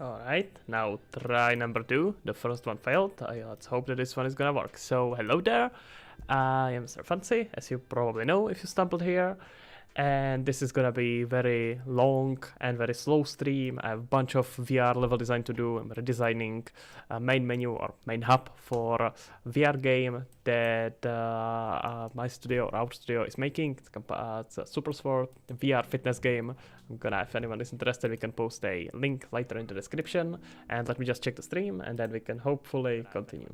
Alright, now try number 2. The first one failed. Let's hope that this one is gonna work. So, hello there. I am Mr. Fancy, as you probably know if you stumbled here. And this is gonna be very long and very slow stream. I have a bunch of VR level design to do. I'm redesigning a main menu or main hub for a VR game that my studio or our studio is making. It's a Super Sport VR fitness game. I'm gonna, if anyone is interested, we can post a link later in the description. And let me just check the stream, and then we can hopefully continue.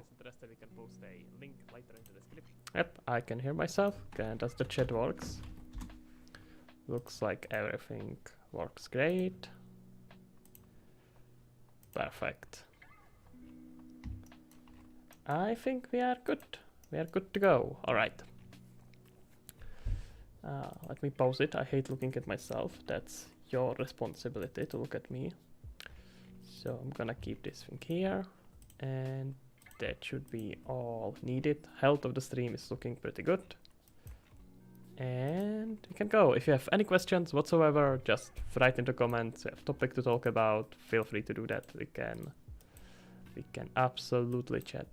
Yep, I can hear myself. And does the chat works? Looks like everything works great. Perfect. I think we are good. We are good to go. All right. Let me pause it. I hate looking at myself. That's your responsibility to look at me. So I'm gonna keep this thing here, and that should be all needed. Health of the stream is looking pretty good. And we can go. If you have any questions whatsoever, just write in the comments. If you have a topic to talk about, feel free to do that. We can absolutely chat.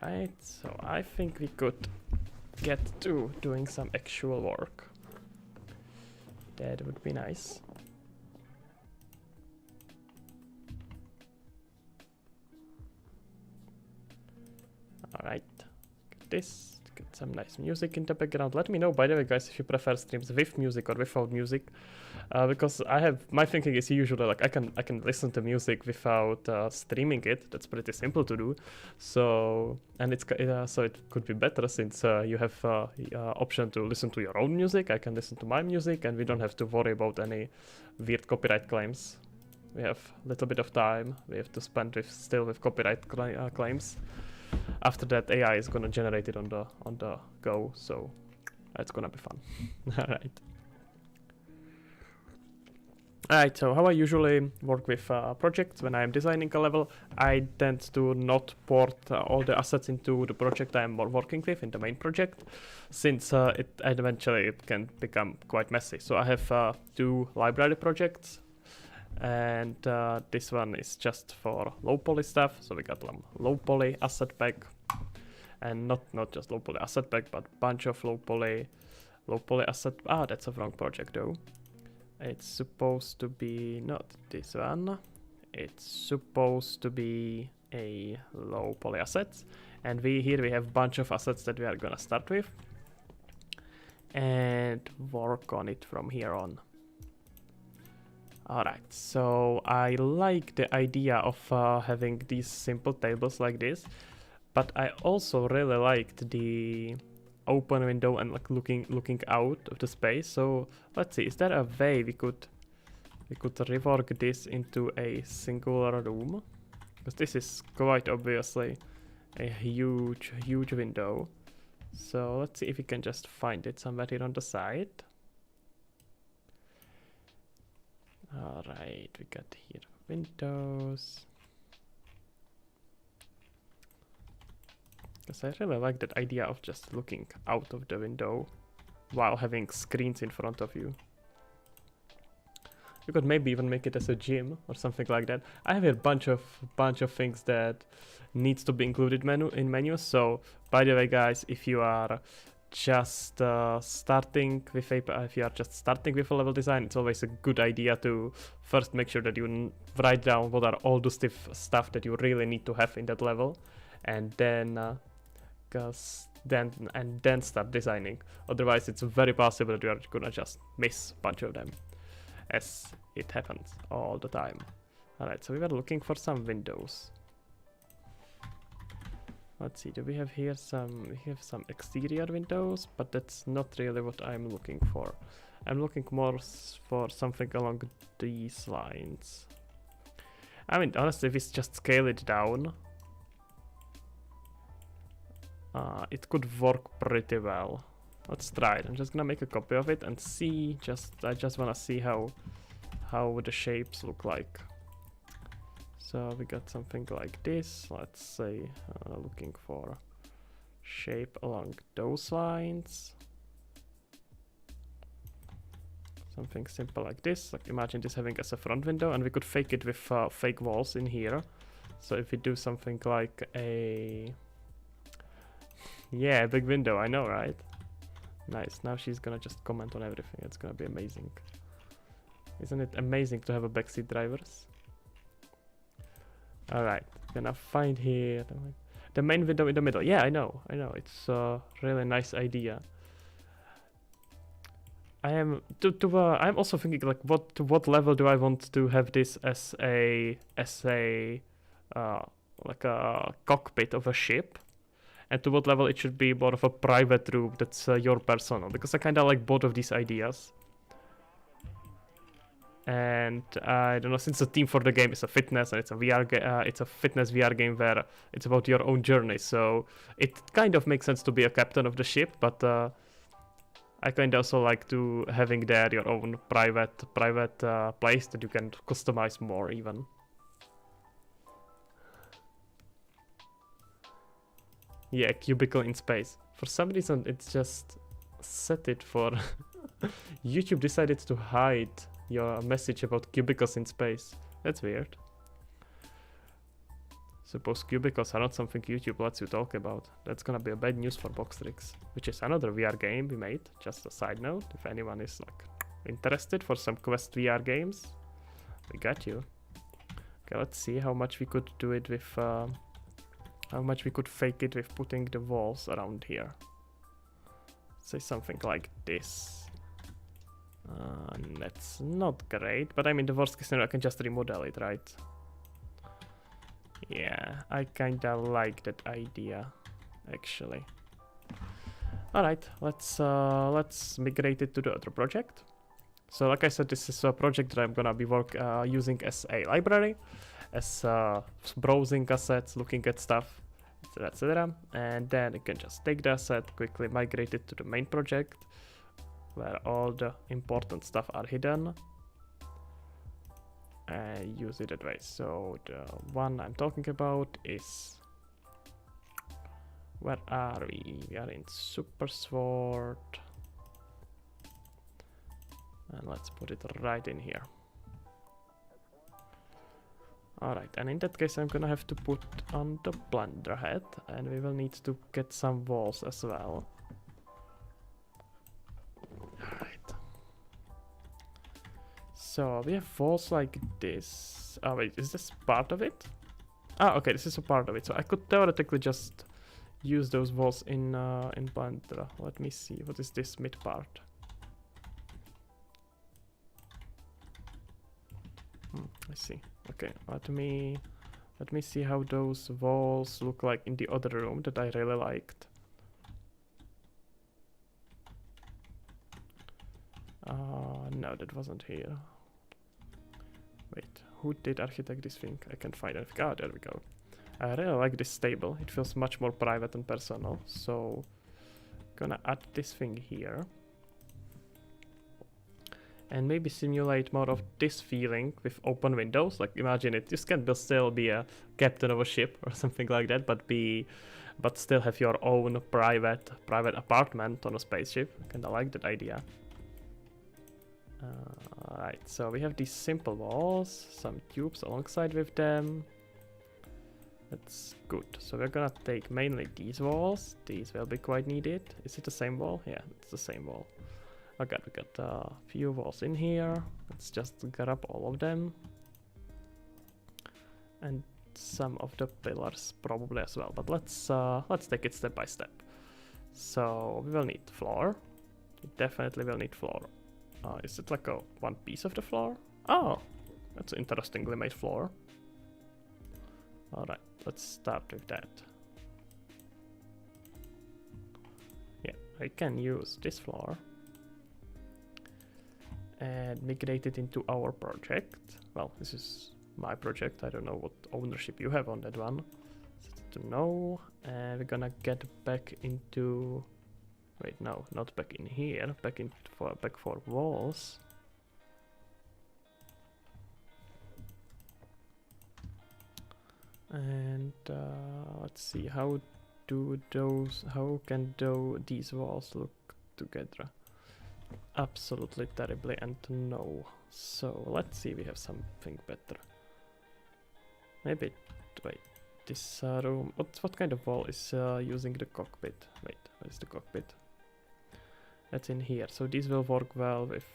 Right, so I think we could get to doing some actual work. That would be nice. Alright, get this. Get some nice music in the background. Let me know, by the way, guys, if you prefer streams with music or without music, because my thinking is usually like I can listen to music without streaming it. That's pretty simple to do. So so it could be better since you have option to listen to your own music. I can listen to my music, and we don't have to worry about any weird copyright claims. We have a little bit of time we have to spend with copyright claims. After that, AI is gonna generate it on the go, so it's gonna be fun. Alright, so how I usually work with projects when I'm designing a level, I tend to not port all the assets into the project I'm working with in the main project, since eventually it can become quite messy. So I have 2 library projects, and this one is just for low poly stuff. So we got low poly asset pack, and not just low poly asset pack, but bunch of low poly asset. That's a wrong project though. It's supposed to be not this one. It's supposed to be a low poly assets, and here we have bunch of assets that we are gonna start with and work on it from here on. Alright, so I like the idea of having these simple tables like this, but I also really liked the open window and like looking out of the space. So let's see, is there a way we could rework this into a singular room? Because this is quite obviously a huge window. So let's see if we can just find it somewhere here on the side. Alright, we got here windows. Because I really like that idea of just looking out of the window while having screens in front of you. You could maybe even make it as a gym or something like that. I have a bunch of things that needs to be included in menus. So by the way, guys, if you are just starting with a level design, it's always a good idea to first make sure that you write down what are all the stuff that you really need to have in that level, and then start designing. Otherwise, it's very possible that you are gonna just miss a bunch of them, as it happens all the time. Alright, so we were looking for some windows. Let's see, do we have here we have some exterior windows, but that's not really what I'm looking for. I'm looking more for something along these lines. I mean, honestly, if we just scale it down, it could work pretty well. Let's try it. I'm just gonna make a copy of it and see. I just wanna see how the shapes look like. So we got something like this. Let's say looking for shape along those lines. Something simple like this. Like imagine this having as a front window, and we could fake it with fake walls in here. So if we do something like a yeah, big window, I know, right? Nice. Now she's gonna just comment on everything. It's gonna be amazing. Isn't it amazing to have a backseat drivers? All right, gonna find here the main window in the middle. Yeah, I know. It's a really nice idea. I'm also thinking like what level do I want to have this as a like a cockpit of a ship, and to what level it should be more of a private room that's your personal, because I kind of like both of these ideas. And I don't know, since the theme for the game is a fitness and it's a it's a fitness VR game where it's about your own journey, so it kind of makes sense to be a captain of the ship, but I kind of also like to having there your own private place that you can customize more even. Yeah, cubicle in space. For some reason, it's just set it for YouTube decided to hide your message about cubicles in space. That's weird. Suppose cubicles are not something YouTube lets you talk about. That's gonna be a bad news for Boxtrix, which is another VR game we made. Just a side note, if anyone is like interested for some Quest VR games, we got you. Okay, let's see how much we could do it with, how much we could fake it with putting the walls around here. Say something like this. That's not great, but I mean the worst case scenario I can just remodel it, right? Yeah, I kinda like that idea, actually. Alright, let's migrate it to the other project. So like I said, this is a project that I'm gonna be using as a library, as browsing assets, looking at stuff, etc, etc. And then you can just take the asset, quickly migrate it to the main project, where all the important stuff are hidden, and use it that way. So the one I'm talking about is, where are we? We are in Super Sword, and let's put it right in here. Alright, and in that case I'm gonna have to put on the blender head, and we will need to get some walls as well. Alright. So we have walls like this. Oh wait, is this part of it? Ah, okay, this is a part of it. So I could theoretically just use those walls in Blender. Let me see, what is this mid part? I see. Okay, let me see how those walls look like in the other room that I really liked. No, that wasn't here. Wait, who did architect this thing? I can't find it. Oh, there we go. I really like this table. It feels much more private and personal. So, gonna add this thing here. And maybe simulate more of this feeling with open windows. Like imagine it, this can still be a captain of a ship or something like that, but still have your own private apartment on a spaceship. Kinda like that idea. Alright, so we have these simple walls, some tubes alongside with them. That's good. So we're gonna take mainly these walls. These will be quite needed. Is it the same wall? Yeah, it's the same wall. Okay, we got a few walls in here. Let's just grab all of them. And some of the pillars probably as well. But let's take it step by step. So we will need floor. We definitely will need floor. Is it like one piece of the floor? Oh, that's an interestingly made floor. Alright, let's start with that. Yeah, I can use this floor and migrate it into our project. Well, this is my project. I don't know what ownership you have on that one. To know, and we're gonna get back into. Wait, no, not back in here. Back for walls. And let's see, how can these walls look together? absolutely terribly and no. So let's see, we have something better. Maybe, wait, this room, what kind of wall is using the cockpit? Wait, where's the cockpit? That's in here, so these will work well with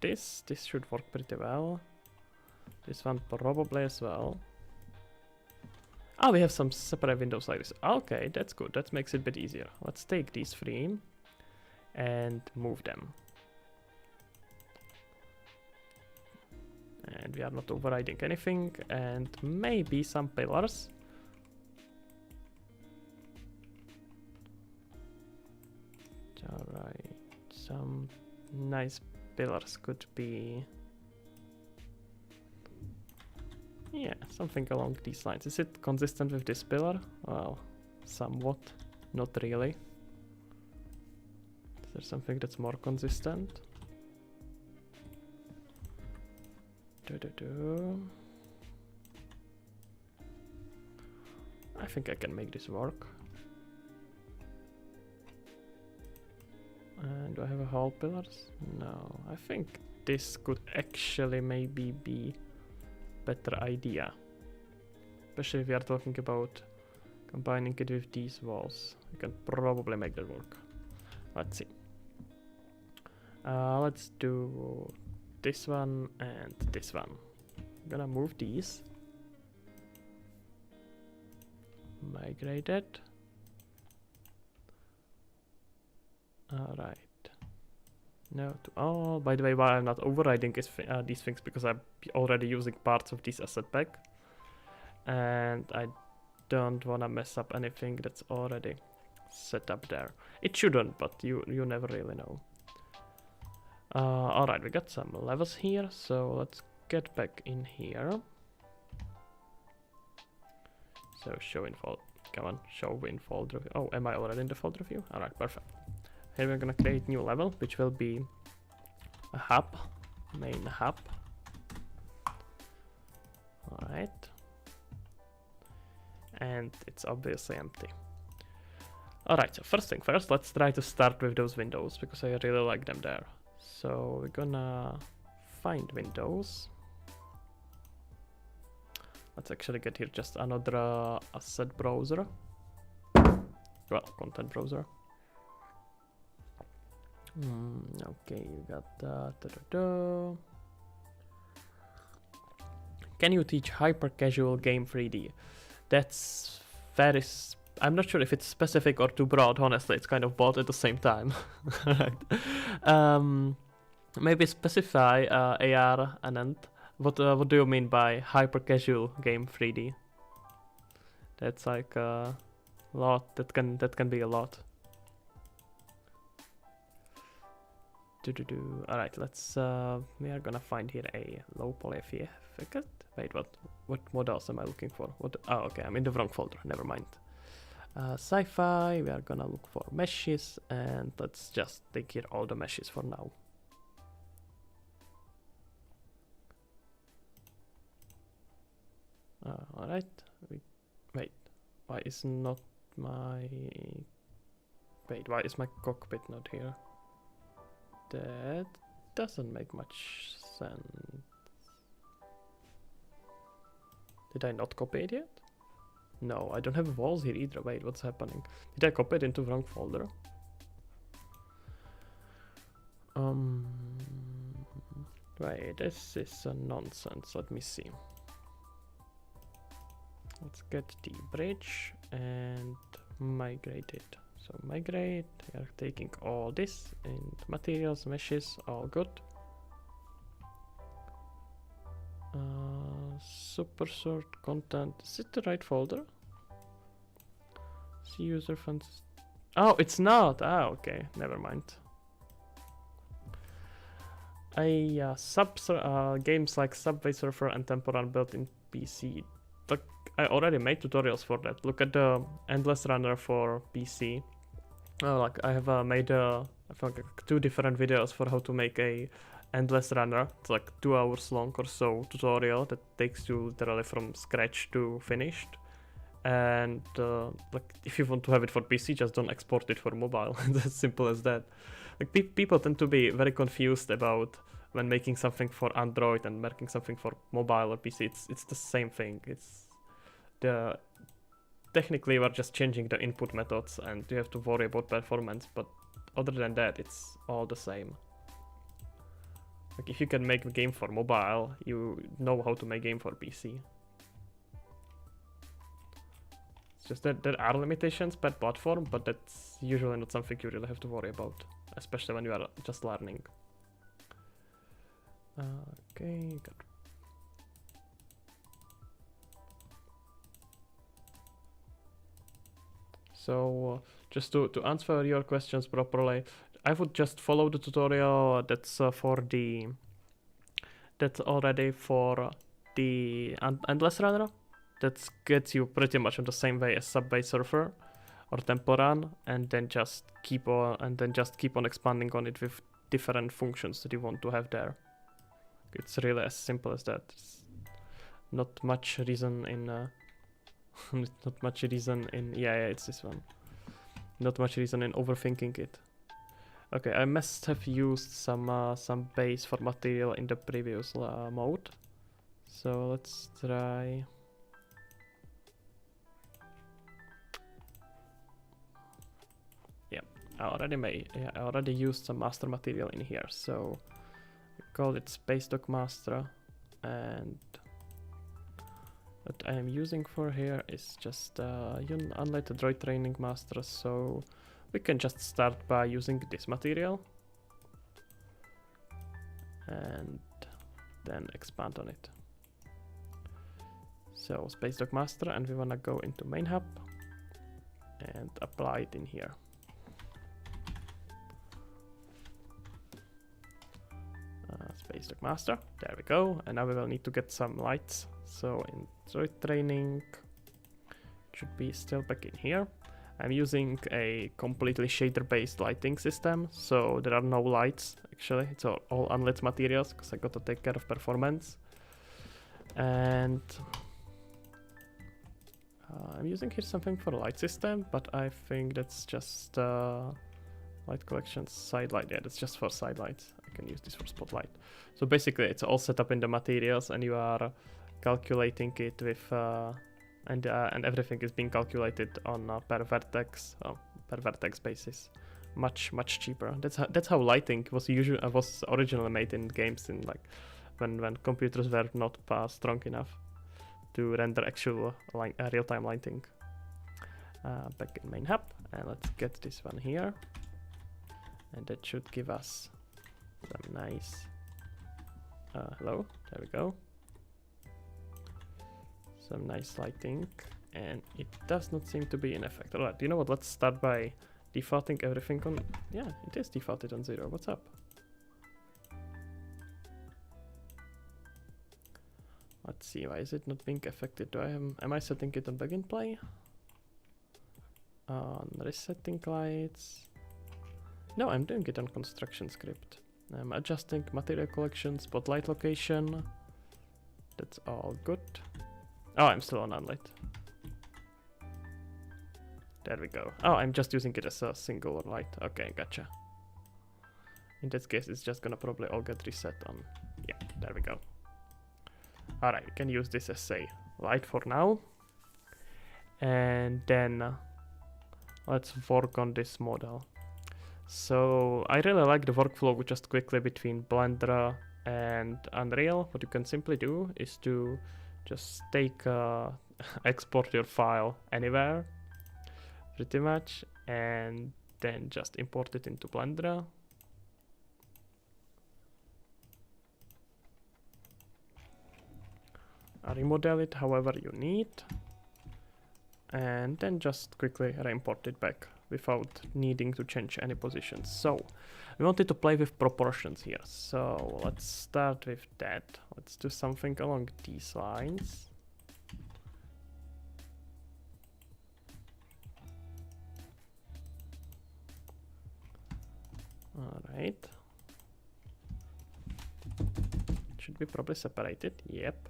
this should work pretty well. This one probably as well. Ah, we have some separate windows like this. Okay, that's good, that makes it a bit easier. Let's take these three and move them. And we are not overriding anything, and maybe some pillars. Alright, some nice pillars could be... Yeah, something along these lines. Is it consistent with this pillar? Well, somewhat, not really. Is there something that's more consistent? I think I can make this work. And do I have a hall pillars? No, I think this could actually maybe be a better idea. Especially if we are talking about combining it with these walls. I can probably make that work. Let's see. Let's do this one and this one. I'm gonna move these. Migrate it. Alright. No, oh, by the way, why I'm not overriding is these things, because I'm already using parts of this asset pack. And I don't want to mess up anything that's already set up there. It shouldn't, but you never really know. Alright, we got some levels here, so let's get back in here. So show in folder, come on, show in folder. Oh, am I already in the folder view? Alright, perfect. Here we're gonna create new level, which will be a hub, main hub. Alright. And it's obviously empty. Alright, so first thing first, let's try to start with those windows, because I really like them there. So we're gonna find windows. Let's actually get here just another asset browser. Well, content browser. Okay, you got that. Can you teach hyper casual game 3D? That's very. I'm not sure if it's specific or too broad. Honestly, it's kind of both at the same time. Right. Maybe specify AR Anand. What do you mean by hyper casual game 3D? That's like a lot. That can be a lot. Alright, let's we are gonna find here a low poly effect. Wait, what models am I looking for? Oh, okay, I'm in the wrong folder, never mind. Sci-fi, we are gonna look for meshes, and let's just take here all the meshes for now. Alright, wait, why is not my... Wait, why is my cockpit not here? That doesn't make much sense. Did I not copy it yet? No, I don't have walls here either. Wait, what's happening? Did I copy it into the wrong folder? Wait, this is a nonsense. Let me see. Let's get the bridge and migrate it. So migrate, we are taking all this and materials, meshes, all good. Super sort content, is it the right folder? See user funds. Oh, it's not. Ah, okay, never mind. Games like Subway Surfer and Temple Run built in PC. Look, I already made tutorials for that. Look at the Endless Runner for PC. Like I have made I think like 2 different videos for how to make a Endless Runner. It's like 2 hours long or so tutorial that takes you literally from scratch to finished. And like if you want to have it for PC, just don't export it for mobile. It's as simple as that. like people tend to be very confused about when making something for Android and making something for mobile or PC. It's the same thing. It's the technically we're just changing the input methods and you have to worry about performance, but other than that, it's all the same. Like if you can make a game for mobile, you know how to make a game for PC. It's just that there are limitations per platform, but that's usually not something you really have to worry about, especially when you are just learning. Okay, good. So just to answer your questions properly, I would just follow the tutorial that's that's already for the Endless Runner. That gets you pretty much in the same way as Subway Surfer or Temple Run, and then just keep on expanding on it with different functions that you want to have there. It's really as simple as that. It's not much reason in not much reason in it's this one. Not much reason in overthinking it. Okay, I must have used some base for material in the previous mode. So let's try. Yeah, I already used some master material in here. So we call it Spacedock Master, and what I am using for here is just unlighted droid training master. So we can just start by using this material and then expand on it. So Spacedock Master, and we wanna go into Main Hub and apply it in here. Spacedock Master, there we go, and now we will need to get some lights. So in droid training, should be still back in here. I'm using a completely shader-based lighting system, so there are no lights actually. It's all unlit materials because I got to take care of performance. And I'm using here something for light system, but I think that's just light collection side light. Yeah, that's just for side lights. I can use this for spotlight. So basically, it's all set up in the materials, and you are calculating it with and everything is being calculated on per vertex basis. Much cheaper. That's how lighting was originally made in games, in like when computers were not strong enough to render actual real-time lighting. Back in Main Hub, and let's get this one here, and that should give us some nice hello, there we go, some nice lighting, and it does not seem to be in effect. Alright, you know what, let's start by defaulting everything on, yeah, it is defaulted on 0, what's up? Let's see, why is it not being affected? Am I setting it on begin play? On resetting lights? No, I'm doing it on construction script. I'm adjusting material collection, spotlight location. That's all good. Oh, I'm still on unlit. There we go. Oh, I'm just using it as a single light. Okay, gotcha. In that case, it's just gonna probably all get reset on. Yeah, there we go. Alright, you can use this as a light for now. And then let's work on this model. So I really like the workflow just quickly between Blender and Unreal. What you can simply do is to just export your file anywhere, pretty much, and then just import it into Blender. Remodel it however you need, and then just quickly re-import it back without needing to change any positions. So we wanted to play with proportions here, so let's start with that. Let's do something along these lines. Alright, should be probably separated, yep.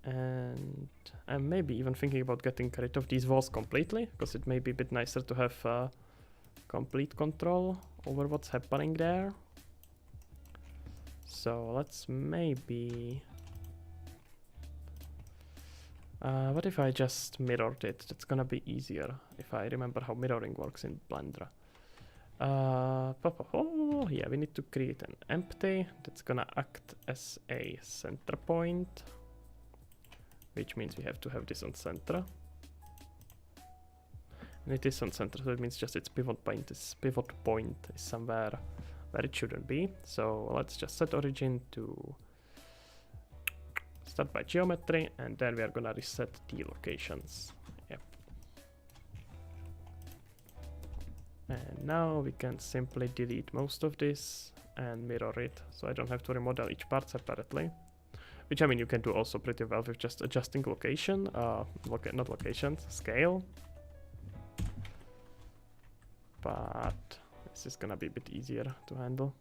And I'm maybe even thinking about getting rid of these walls completely, because it may be a bit nicer to have complete control over what's happening there. So let's maybe... what if I just mirrored it? That's gonna be easier if I remember how mirroring works in Blender. Yeah, we need to create an empty that's gonna act as a center point, which means we have to have this on center. And it is on center, so it means just its pivot point is somewhere where it shouldn't be. So let's just set origin to start by geometry, and then we are gonna reset the locations. Yep. And now we can simply delete most of this and mirror it, so I don't have to remodel each part separately. Which, I mean, you can do also pretty well with just adjusting location, not locations, scale. But this is gonna be a bit easier to handle.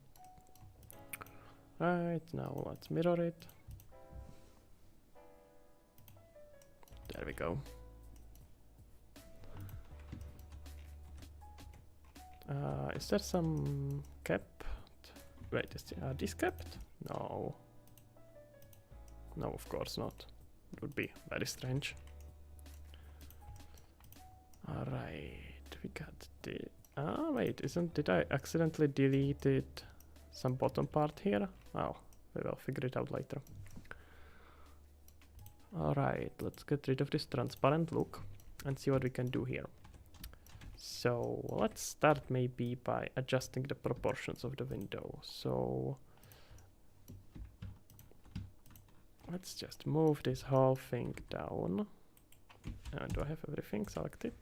Right, now let's mirror it. There we go. Is there some capped? Wait, are these capped? No. No, of course not. It would be very strange. Alright, we got the... Ah, wait, did I accidentally deleted some bottom part here? Oh, we will figure it out later. Alright, let's get rid of this transparent look and see what we can do here. So let's start maybe by adjusting the proportions of the window. So let's just move this whole thing down. Do I have everything selected?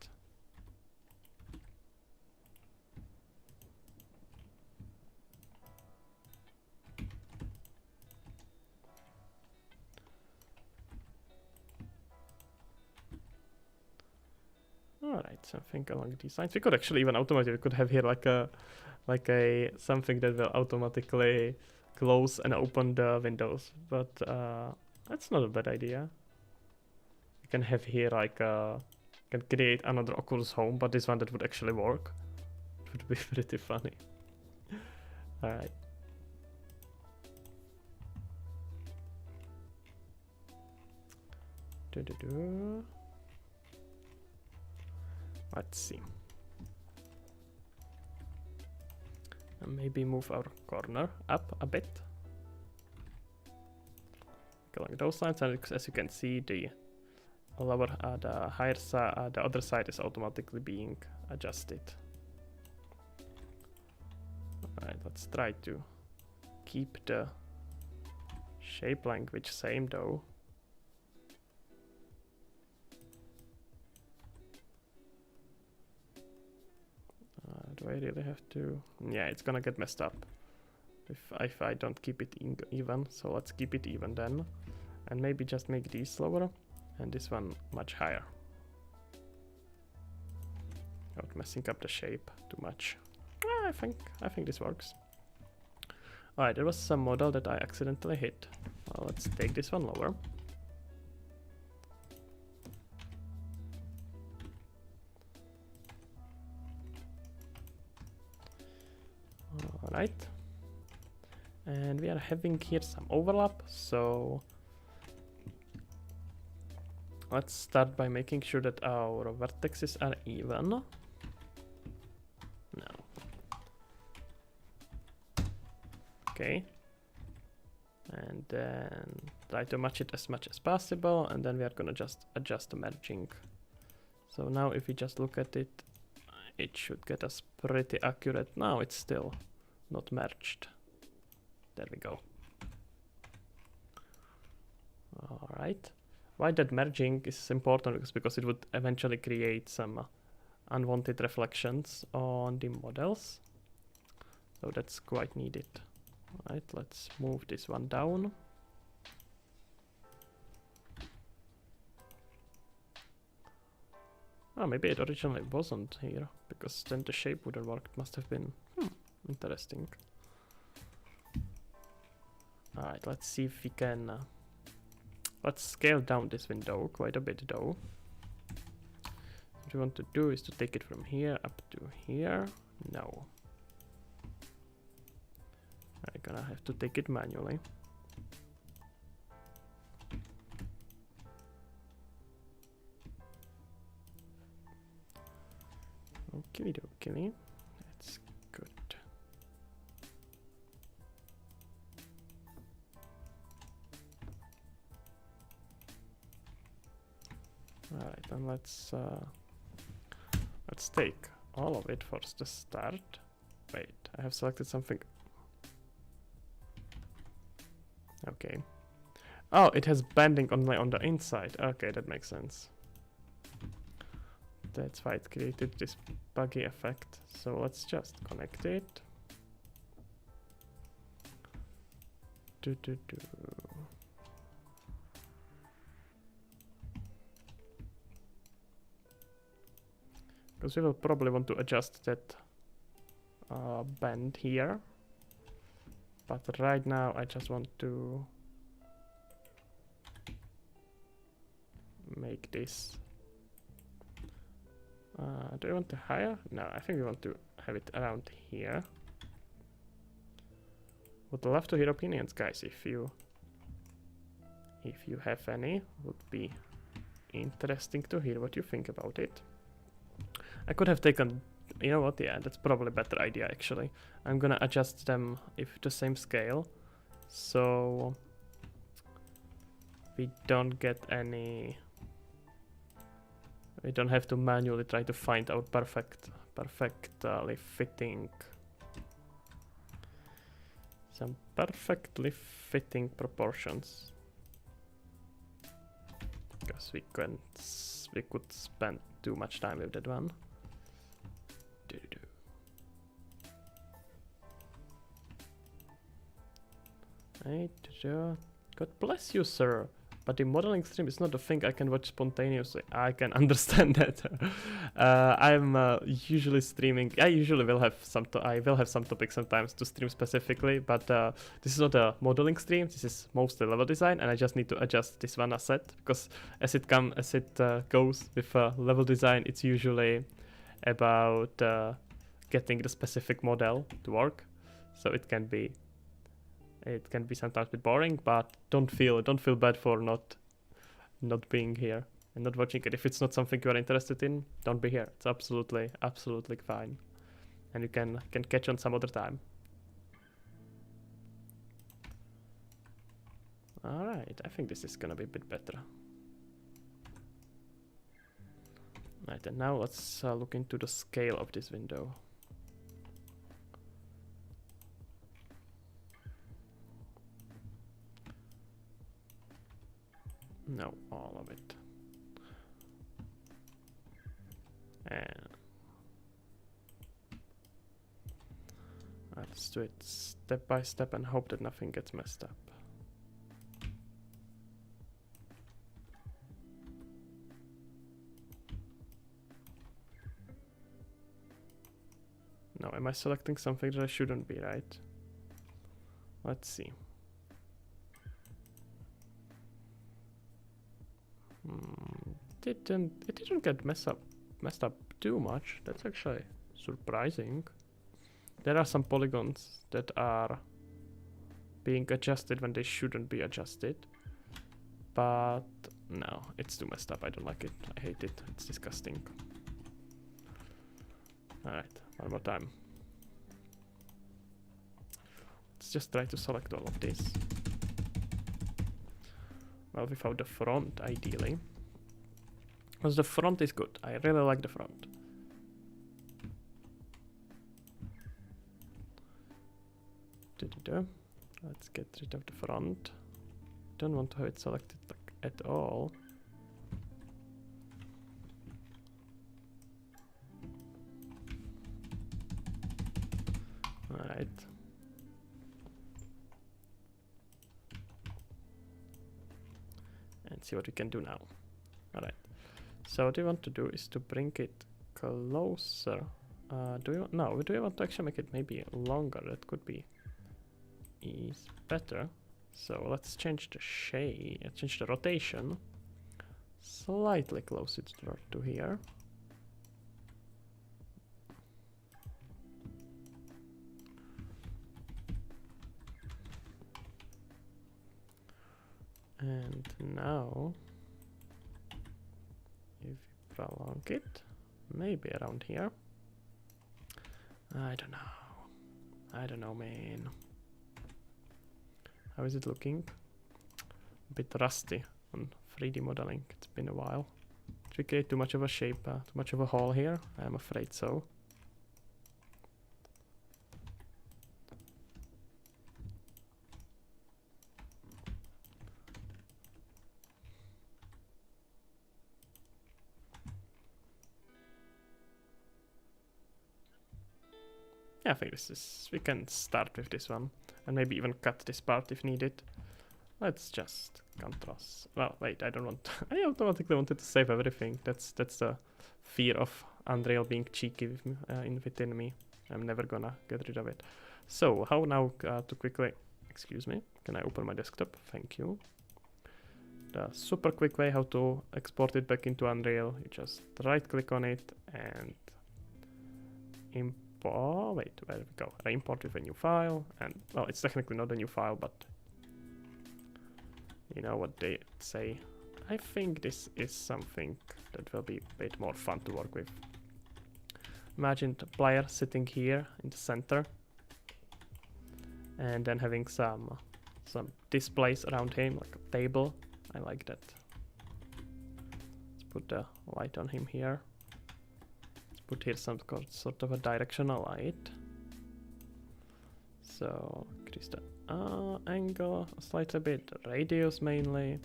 Alright, something along these lines. We could actually even automate. We could have here like a something that will automatically close and open the windows. But that's not a bad idea. You can have here like can create another Oculus Home, but this one that would actually work. It would be pretty funny. Alright. Let's see. And maybe move our corner up a bit. Along those lines, and as you can see, the lower, the higher side, the other side is automatically being adjusted. Alright, let's try to keep the shape language same though. Do I really have to? Yeah, it's gonna get messed up if I don't keep it even. So let's keep it even then, and maybe just make these lower and this one much higher, without messing up the shape too much. I think this works. Alright, there was some model that I accidentally hit. Well, let's take this one lower. Alright, and we are having here some overlap, so let's start by making sure that our vertices are even. No. Okay, and then try to match it as much as possible, and then we are gonna just adjust the merging. So now if we just look at it, it should get us pretty accurate. Now it's still not merged. There we go. Alright. Why that merging is important is because it would eventually create some unwanted reflections on the models. So that's quite needed. Alright, let's move this one down. Oh, maybe it originally wasn't here, because then the shape wouldn't work. It must have been interesting. Alright, let's see if we can... let's scale down this window quite a bit though. What we want to do is to take it from here up to here. No. I'm gonna have to take it manually. Okie dokie. That's good. Alright, then let's take all of it for the start. Wait, I have selected something. Okay. Oh, it has bending only on the inside. Okay, that makes sense. That's why it created this buggy effect. So let's just connect it. Because we will probably want to adjust that bend here. But right now I just want to make this. Do we want to higher? No, I think we want to have it around here. Would love to hear opinions, guys. If you have any, would be interesting to hear what you think about it. I could have taken, you know what? Yeah, that's probably a better idea actually. I'm gonna adjust them if the same scale, so we don't get any. We don't have to manually try to find out perfectly fitting. Some perfectly fitting proportions. Because we could spend too much time with that one. Right, God bless you, sir. But the modeling stream is not a thing I can watch spontaneously. I can understand that. I'm usually streaming. I usually will have some. I will have some topics sometimes to stream specifically, but this is not a modeling stream. This is mostly level design, and I just need to adjust this one asset because as it goes with level design, it's usually about getting the specific model to work. So it can be sometimes a bit boring, but don't feel bad for not being here and not watching it. If it's not something you are interested in, don't be here. It's absolutely fine, and you can catch on some other time. All right, I think this is gonna be a bit better. Right, and now let's look into the scale of this window. No, all of it. And let's do it step by step and hope that nothing gets messed up. No, am I selecting something that I shouldn't be, right? Let's see. It didn't get messed up too much. That's actually surprising. There are some polygons that are being adjusted when they shouldn't be adjusted, but no, it's too messed up. I don't like it. I hate it. It's disgusting. All right, one more time. Let's just try to select all of this. Well, without the front, ideally. Because the front is good. I really like the front. Let's get rid of the front. Don't want to have it selected like at all. Alright. And see what we can do now. Alright. So what we want to do is to bring it closer. Do we want to actually make it maybe longer? That could be better. So let's change the shade, change the rotation slightly closer to here. And now, if we prolong it, maybe around here. I don't know. I don't know, man. How is it looking? A bit rusty on 3D modeling. It's been a while. Did we create too much of a shape, too much of a hole here? I'm afraid so. Yeah, I think this is, we can start with this one and maybe even cut this part if needed. Let's just contrast. Well, wait, I don't want. I automatically wanted to save everything. That's the fear of Unreal being cheeky with me, within me. I'm never gonna get rid of it. So how now to quickly, excuse me, can I open my desktop? Thank you. The super quick way how to export it back into Unreal. You just right click on it and import. Wait, where do we go? I import with a new file, and well, it's technically not a new file, but you know what they say. I think this is something that will be a bit more fun to work with. Imagine the player sitting here in the center and then having some displays around him, like a table. I like that. Let's put the light on him here. Let's put here some sort of a directional light. So increase the angle a slightly bit, radius mainly,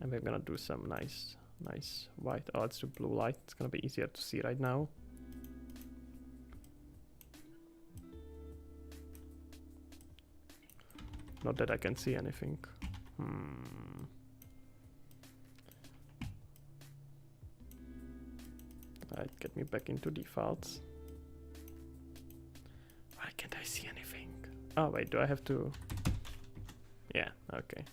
and we're gonna do some nice white. Oh, let's do blue light. It's gonna be easier to see right now. Not that I can see anything. Right, get me back into defaults. Why can't I see anything? Oh wait, do I have to? Yeah, okay.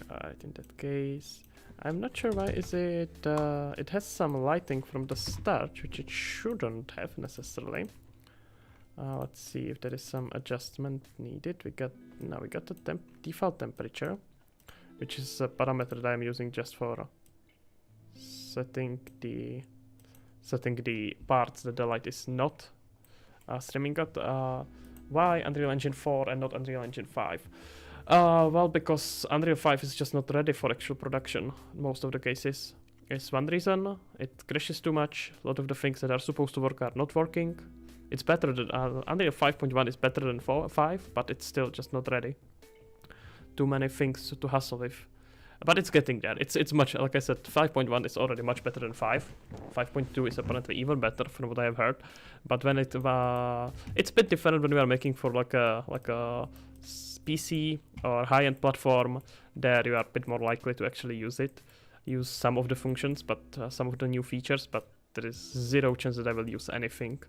Alright, in that case, I'm not sure why is it, it has some lighting from the start, which it shouldn't have necessarily. Let's see if there is some adjustment needed. We got the default temperature, which is a parameter that I'm using just for setting the parts that the light is not streaming at. Why Unreal Engine 4 and not Unreal Engine 5? Well, because Unreal 5 is just not ready for actual production in most of the cases. It's one reason. It crashes too much. A lot of the things that are supposed to work are not working. It's better than Unreal 5.1 is better than 5, but it's still just not ready. Too many things to hustle with. But it's getting there. It's much, like I said, 5.1 is already much better than 5. 5.2 is apparently even better from what I have heard. But when it's a bit different when we are making for like a PC or high-end platform. There you are a bit more likely to actually use some of the functions, but some of the new features. But there is zero chance that I will use anything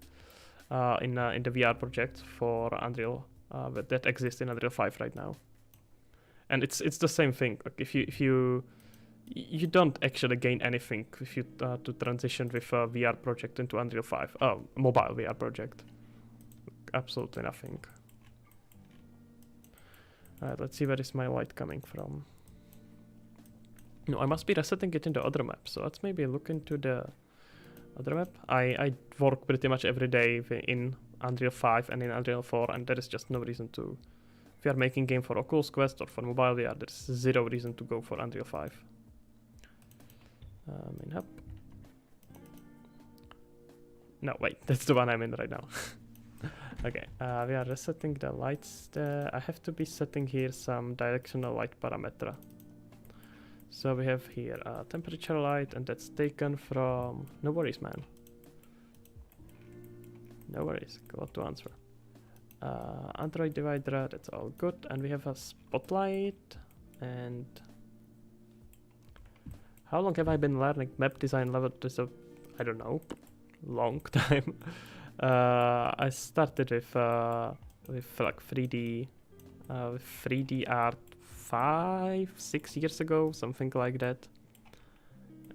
in the VR project for Unreal that exists in Unreal 5 right now. And it's the same thing. Like if you don't actually gain anything if you to transition with a VR project into Unreal 5. Oh, mobile VR project. Absolutely nothing. Alright, let's see where is my light coming from. No, I must be resetting it in the other map. So let's maybe look into the other map. I work pretty much every day in Unreal 5 and in Unreal 4, and there is just no reason to. If you are making game for Oculus Quest or for mobile VR, there's zero reason to go for Unreal 5. Main hub. No, wait, that's the one I'm in right now. Okay, we are resetting the lights. I have to be setting here some directional light parameter. So we have here a temperature light, and that's taken from. No worries, man. No worries. Go to answer. Android divider, that's all good, and we have a spotlight. And how long have I been learning map design level? I don't know, long time. I started with like 3D art 5-6 years ago, something like that,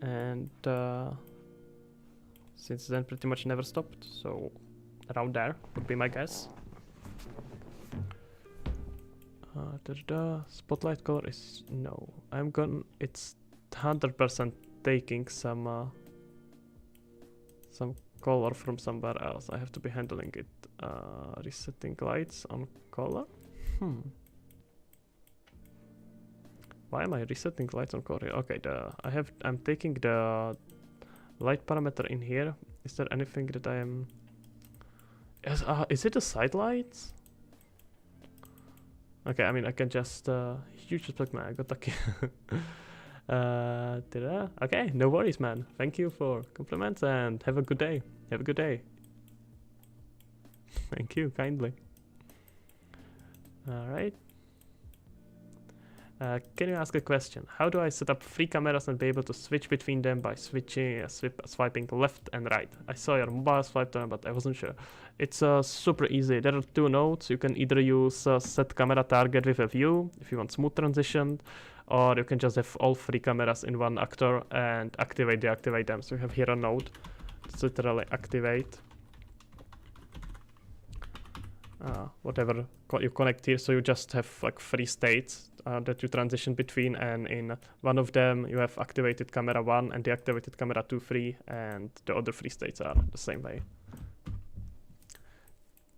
and since then pretty much never stopped. So around there would be my guess. Spotlight color is no. It's 100% taking some color from somewhere else. I have to be handling it. Resetting lights on color. Why am I resetting lights on color? Okay, I'm taking the light parameter in here. Is there anything that I am? Yes, is it the side lights? Okay, I mean I can just huge respect, man. I got lucky. Okay, no worries, man. Thank you for compliments and have a good day. Have a good day. Thank you kindly. All right. Can you ask a question? How do I set up 3 cameras and be able to switch between them by swiping left and right? I saw your mobile swipe time, but I wasn't sure. It's super easy. There are 2 nodes. You can either use set camera target with a view if you want smooth transition, or you can just have all 3 cameras in one actor and deactivate them. So you have here a node. It's literally activate. Whatever you connect here, so you just have like 3 states that you transition between, and in one of them you have activated camera 1 and deactivated camera 2, 3, and the other 3 states are the same way.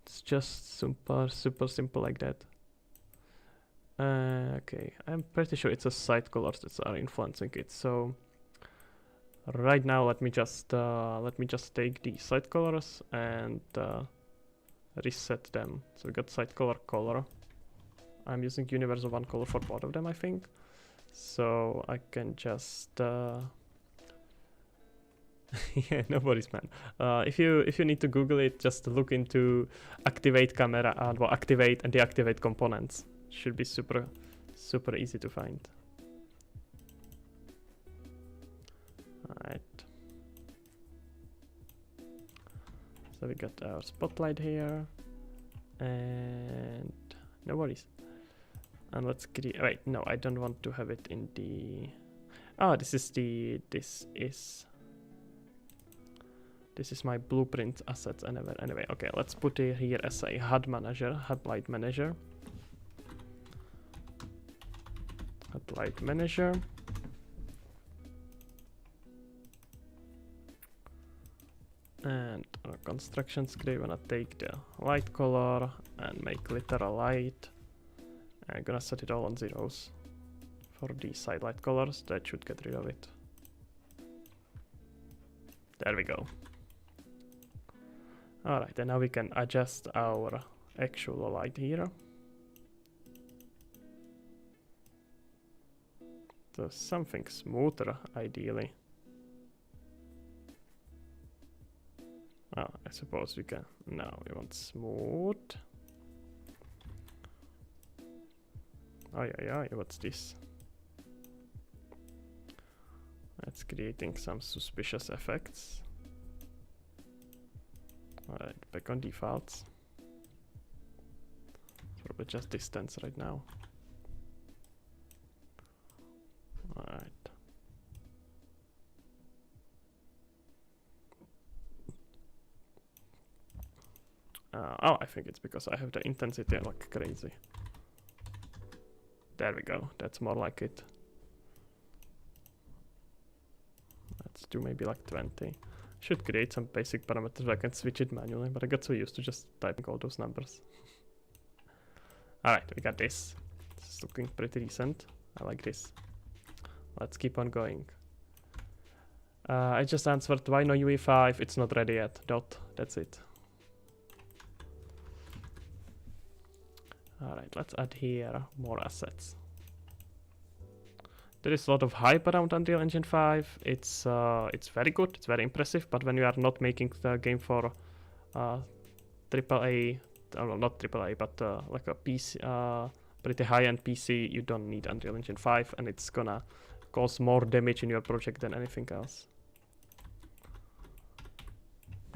It's just super simple like that. Okay, I'm pretty sure it's a side colors that are influencing it. So right now let me just take the side colors and reset them. So we got side color. I'm using universal 1 color for both of them, I think. So I can just yeah, no worries, man. If you need to Google it, just look into activate camera and activate and deactivate components. Should be super easy to find. Alright. So we got our spotlight here, and no worries. And let's create. Wait, no, I don't want to have it in the. Oh, this is my blueprint assets. Anyway, okay, let's put it here as a HUD manager, HUD light manager. HUD light manager. And on a construction script, I'm gonna take the light color and make literal light. I'm gonna set it all on zeros for the side light colors. That should get rid of it. There we go. Alright, and now we can adjust our actual light here. So something smoother, ideally. Oh, I suppose we can. No, we want smooth. Oh yeah, what's this? It's creating some suspicious effects. Alright, back on defaults. Probably just distance right now. Alright. Oh, I think it's because I have the intensity like crazy. There we go, that's more like it. Let's do maybe like 20. Should create some basic parameters where I can switch it manually, but I got so used to just typing all those numbers. Alright, we got this. This is looking pretty decent. I like this. Let's keep on going. I just answered why no UE5, it's not ready yet. That's it. Alright, let's add here more assets. There is a lot of hype around Unreal Engine 5. It's very good, it's very impressive, but when you are not making the game for AAA, not AAA, but like a PC, pretty high-end PC, you don't need Unreal Engine 5, and it's gonna cause more damage in your project than anything else.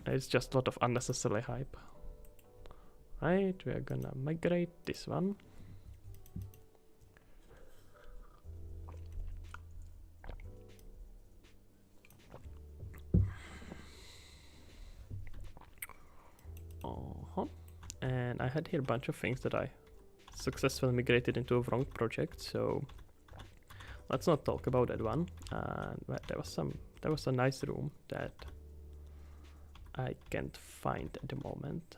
It's just a lot of unnecessary hype. Right, we are gonna migrate this one. And I had here a bunch of things that I successfully migrated into a wrong project, so let's not talk about that one. There was a nice room that I can't find at the moment.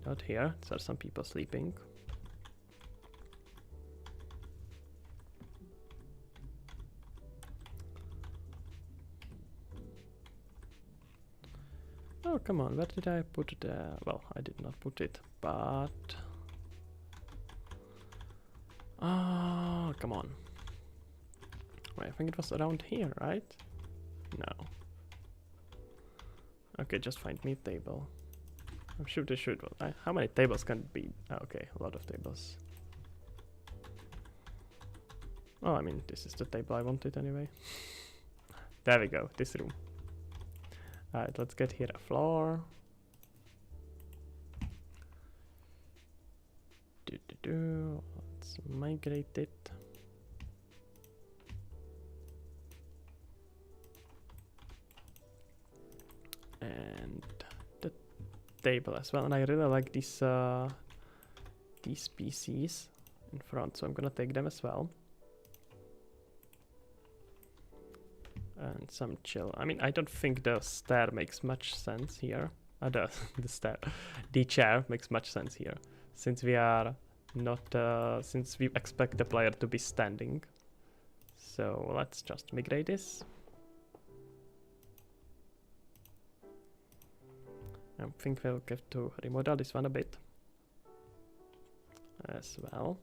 Not here. There are some people sleeping. Oh, come on, where did I put it? Well, I did not put it, but... Ah, come on. Wait, I think it was around here, right? No. Okay, just find me a table. I'm sure they should. Well, how many tables can it be? Oh, okay, a lot of tables. Oh, I mean, this is the table I wanted anyway. There we go, this room. Alright, let's get here a floor. Let's migrate it. And the table as well. And I really like these PCs in front, so I'm gonna take them as well. And some chill. I mean, I don't think the stair makes much sense here. The chair makes much sense here, since we are not, since we expect the player to be standing. So let's just migrate this. I think we'll have to remodel this one a bit as well.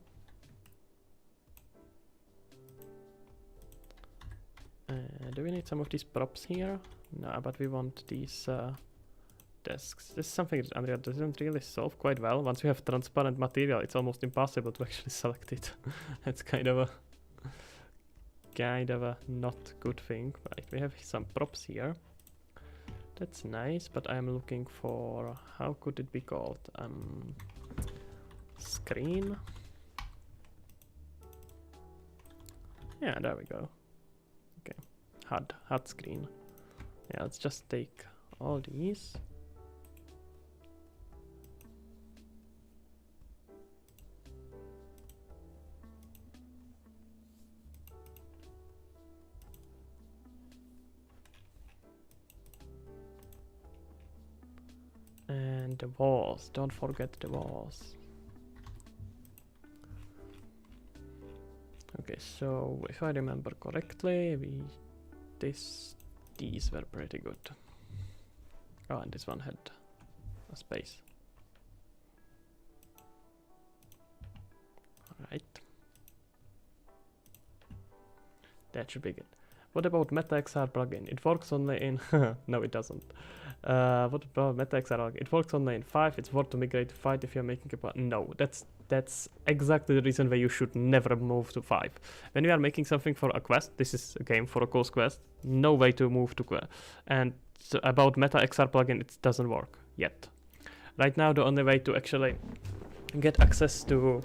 Do we need some of these props here? No, but we want these desks. This is something that Unreal doesn't really solve quite well. Once we have transparent material, it's almost impossible to actually select it. It's kind of a not good thing. Right, we have some props here. That's nice, but I'm looking for, how could it be called? Screen. Yeah, there we go. Okay, HUD screen. Yeah, let's just take all these. And the walls, don't forget the walls. Okay, so if I remember correctly, these were pretty good. Oh, and this one had a space. Alright. That should be good. What about MetaXR plugin? It works only in... no, it doesn't. What about MetaXR? It works only in 5. It's worth to migrate to 5 if you're making a... No, that's exactly the reason why you should never move to 5. When you are making something for a quest, this is a game for Oculus Quest, no way to move to quest. And so about MetaXR plugin, it doesn't work yet. Right now, the only way to actually get access to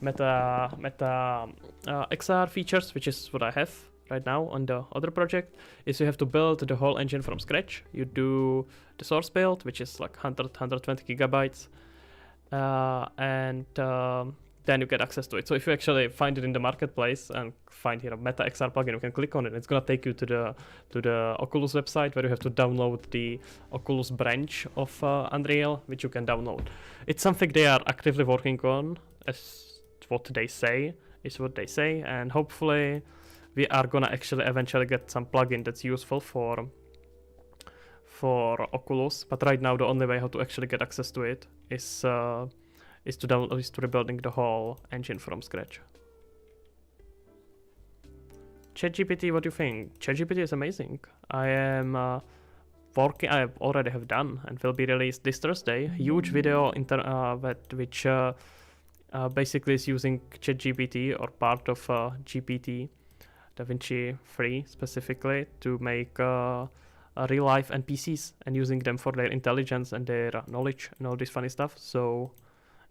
XR features, which is what I have right now on the other project, is you have to build the whole engine from scratch. You do the source build, which is like 120 gigabytes, and then you get access to it. So if you actually find it in the marketplace and find here a MetaXR plugin, you can click on it. It's gonna take you to the Oculus website where you have to download the Oculus branch of Unreal, which you can download. It's something they are actively working on, as what they say, and hopefully we are gonna actually eventually get some plugin that's useful for Oculus. But right now the only way how to actually get access to it is to rebuilding the whole engine from scratch. ChatGPT, what do you think? ChatGPT is amazing. I already have done and will be released this Thursday. Huge video which basically is using ChatGPT or part of GPT, DaVinci 3 specifically, to make real life NPCs and using them for their intelligence and their knowledge and all this funny stuff. So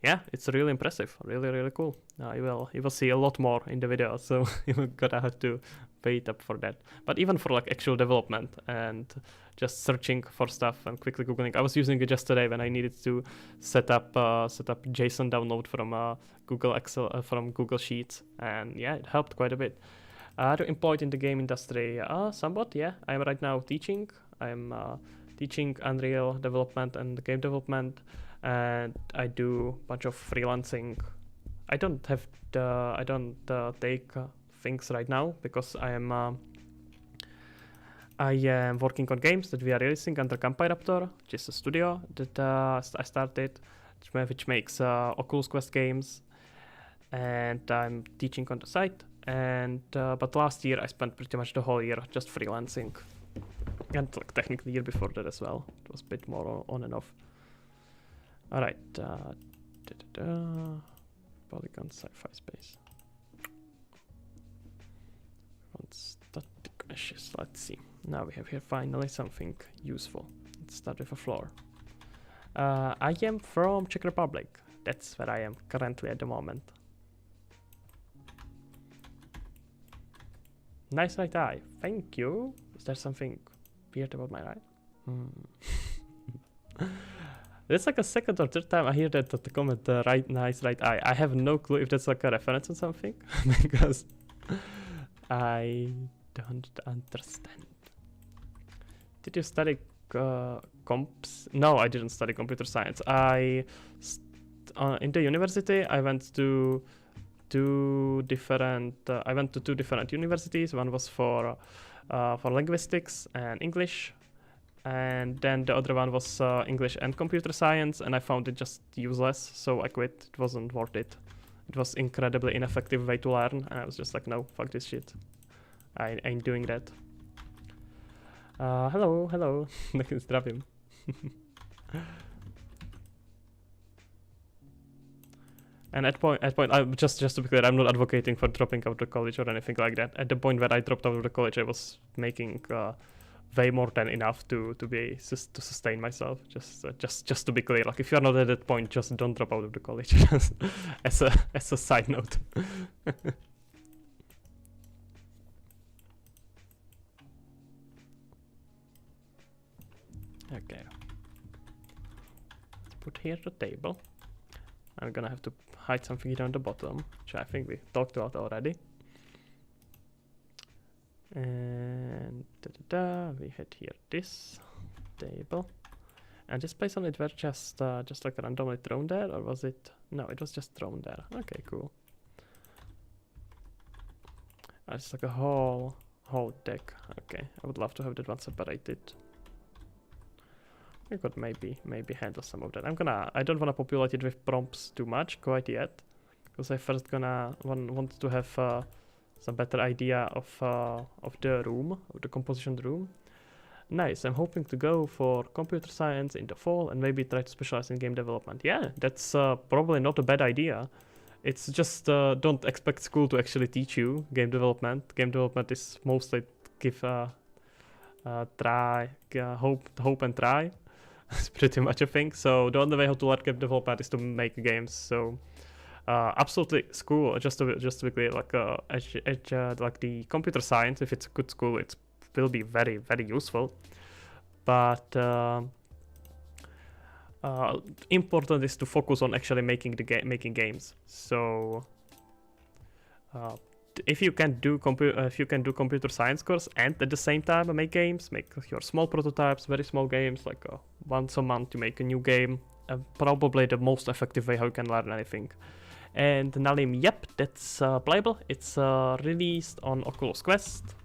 yeah, it's really impressive, really cool. You will see a lot more in the video, so you're gonna have to wait up for that. But even for like actual development and just searching for stuff and quickly googling, I was using it just today when I needed to set up JSON download from Google Excel from Google Sheets, and yeah, it helped quite a bit. To employ it in the game industry, somewhat, yeah. I'm right now teaching. I'm teaching Unreal development and game development, and I do a bunch of freelancing. I don't take things right now because I am working on games that we are releasing under Campyraptor, which is a studio that I started, which makes Oculus Quest games, and I'm teaching on the site. And but last year I spent pretty much the whole year just freelancing, and like technically the year before that as well. It was a bit more on and off. All right, Polygon sci-fi space. Static meshes. Let's see. Now we have here finally something useful. Let's start with a floor. I am from Czech Republic. That's where I am currently at the moment. Nice right eye. Thank you. Is there something weird about my eye? It's like a second or third time I hear that the comment nice right eye. I have no clue if that's like a reference or something because I don't understand. Did you study comps? No, I didn't study computer science. In the university I went to two different universities. One was for linguistics and English, and then the other one was English and computer science, and I found it just useless, so I quit. It wasn't worth it. It was incredibly ineffective way to learn, and I was just like, no, fuck this shit. I ain't doing that. Hello. Zdravím. And at point, I'm just to be clear, I'm not advocating for dropping out of college or anything like that. At the point where I dropped out of the college, I was making way more than enough to sustain myself. Just to be clear, like if you're not at that point, just don't drop out of the college. as a side note. Okay. Let's put here the table. I'm gonna have to hide something here on the bottom, which I think we talked about already. And we had here this table, and this place on it were just like randomly thrown there, or was it? No, it was just thrown there. Okay, cool. It's like a whole deck. Okay, I would love to have that one separated. I could maybe handle some of that. I don't wanna populate it with prompts too much quite yet, because I first want to have some better idea of the room, of the composition of the room. Nice. I'm hoping to go for computer science in the fall and maybe try to specialize in game development. Yeah, that's probably not a bad idea. It's just don't expect school to actually teach you game development. Game development is mostly give try, hope and try. It's pretty much a thing. So the only way how to learn game development is to make games. So absolutely school. Just to be clear, like like the computer science, if it's a good school, it will be very useful. But important is to focus on actually making games. So if you can do computer science course and at the same time make games, make your small prototypes, very small games, like once a month you make a new game, probably the most effective way how you can learn anything. And Nalim, yep, that's playable. It's released on Oculus Quest.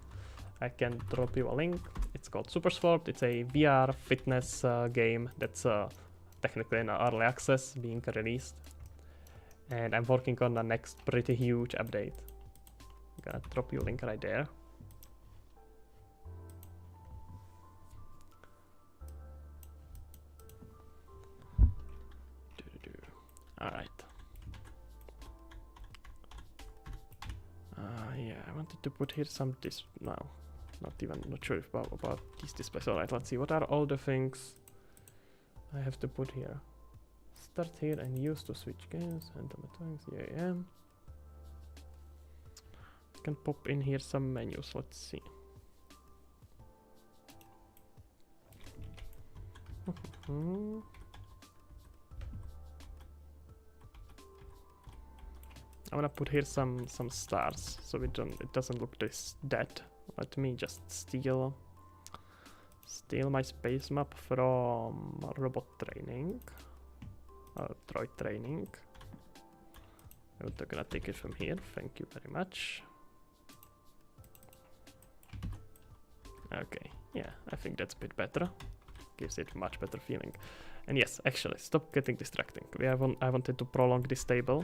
I can drop you a link. It's called Super Sport. It's a VR fitness game that's technically in early access, being released. And I'm working on the next pretty huge update. I'm gonna drop you a link right there. Alright. Yeah, I wanted to put here some not sure about these displays. Alright, let's see, what are all the things I have to put here? Start here and use to switch games, and yeah. can pop in here some menus. Let's see. I'm gonna put here some stars so it doesn't look this dead. Let me just steal my space map from robot training, droid training. I'm gonna take it from here. Thank you very much. Okay, yeah, I think that's a bit better. Gives it much better feeling. And yes, actually, stop getting distracting. I wanted to prolong this table,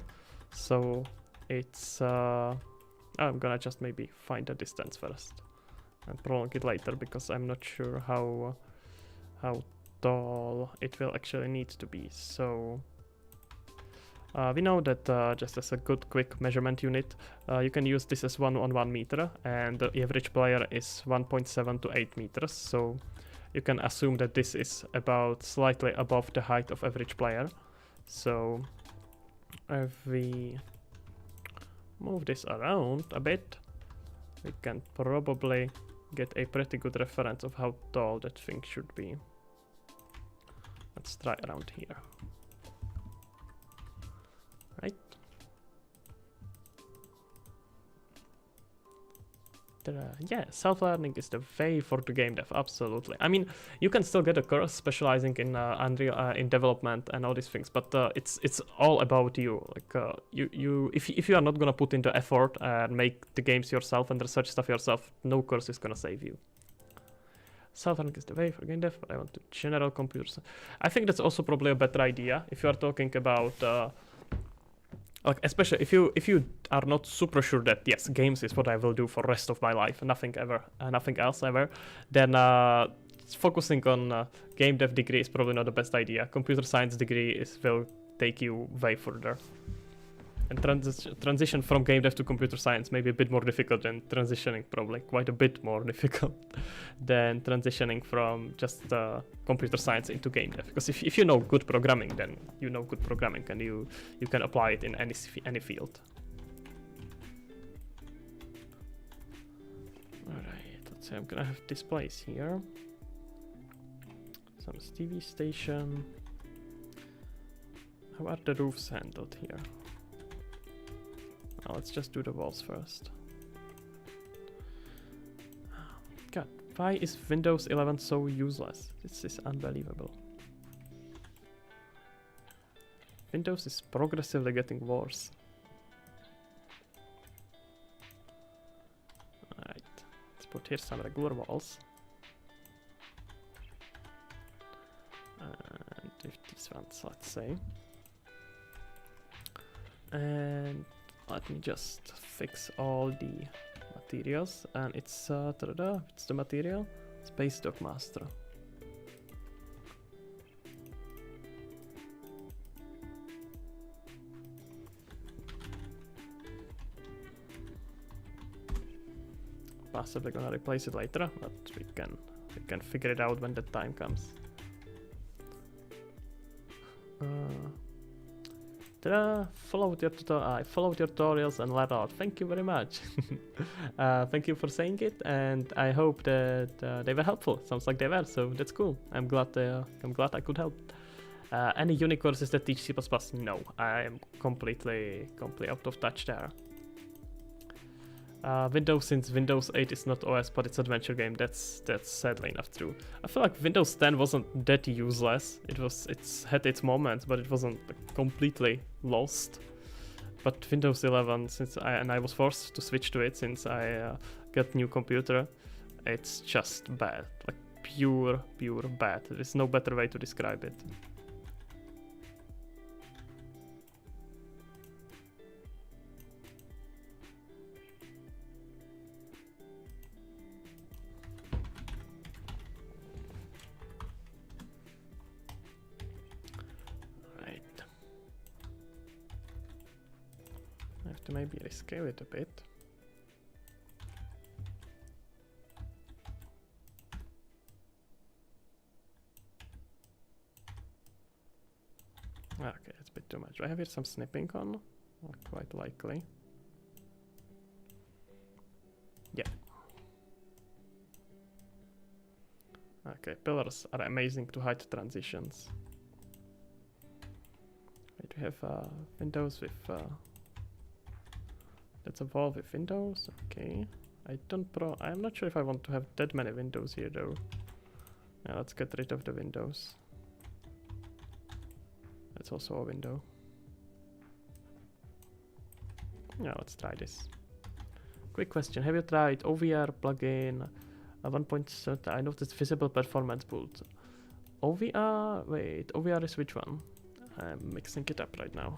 so it's I'm gonna just maybe find a distance first and prolong it later, because I'm not sure how tall it will actually need to be. So we know that just as a good quick measurement unit, you can use this as 1 on 1 meter, and the average player is 1.7 to 8 meters. So you can assume that this is about slightly above the height of average player. So if we move this around a bit, we can probably get a pretty good reference of how tall that thing should be. Let's try around here. Right. Yeah, self-learning is the way for the game dev, absolutely. I mean, you can still get a course specializing in Unreal in development and all these things, but it's all about you. Like if you are not gonna put in the effort and make the games yourself and research stuff yourself, no course is gonna save you. Self-learning is the way for game dev, but I want to general computers. I think that's also probably a better idea if you are talking about. Like, especially if you are not super sure that yes, games is what I will do for rest of my life, nothing else ever, then focusing on game dev degree is probably not the best idea. Computer science degree will take you way further. And transition from game dev to computer science may be a bit more difficult than transitioning, probably quite a bit more difficult than transitioning from just computer science into game dev. Because if you know good programming, then you know good programming, and you can apply it in any field. Alright, let's say I'm gonna have displays here. Some TV station. How are the roofs handled here? Let's just do the walls first. God, why is Windows 11 so useless? This is unbelievable. Windows is progressively getting worse. Alright, let's put here some regular walls. And if these ones, let's say. And let me just fix all the materials, and it's it's the material Space Dock Master. Possibly gonna replace it later, but we can figure it out when the time comes. Followed your tutorials and let out. Thank you very much. Thank you for saying it, and I hope that they were helpful. Sounds like they were, so that's cool. I'm glad I could help. Any uni courses that teach C++? No, I am completely out of touch there. Windows, since Windows 8 is not OS but it's adventure game, that's sadly enough true. I feel like Windows 10 wasn't that useless. It's had its moments, but it wasn't completely lost. But Windows 11, since I was forced to switch to it since I got new computer, it's just bad, like pure bad. There's no better way to describe it. To maybe rescale it a bit. Okay, it's a bit too much. Do I have here some snipping on? Not quite likely. Yeah. Okay, pillars are amazing to hide transitions. Wait, we have windows with... Let's evolve with windows, okay. I'm not sure if I want to have that many windows here though. Yeah, let's get rid of the windows. That's also a window. Yeah, let's try this. Quick question, have you tried OVR plugin 1.7? I noticed visible performance boost. OVR, wait, OVR is which one? I'm mixing it up right now.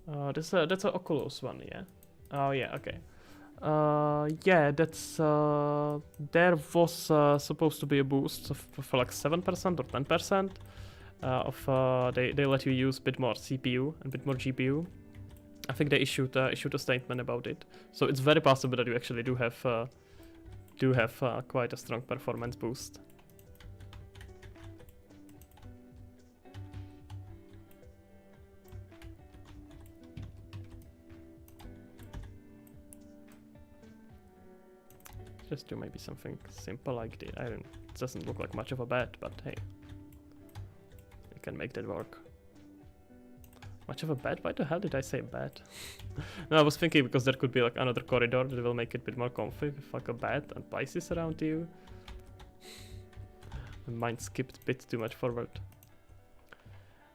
That's a Oculus one, yeah? Oh yeah, okay. Yeah, that's there was supposed to be a boost for like 7% or 10% they let you use a bit more CPU and a bit more GPU. I think they issued a statement about it, so it's very possible that you actually do have quite a strong performance boost. Just do maybe something simple like this. It doesn't look like much of a bet, but hey, you can make that work. Much of a bet? Why the hell did I say bet? No, I was thinking because there could be like another corridor that will make it a bit more comfy with like a bed and pieces around you. My mind skipped a bit too much forward.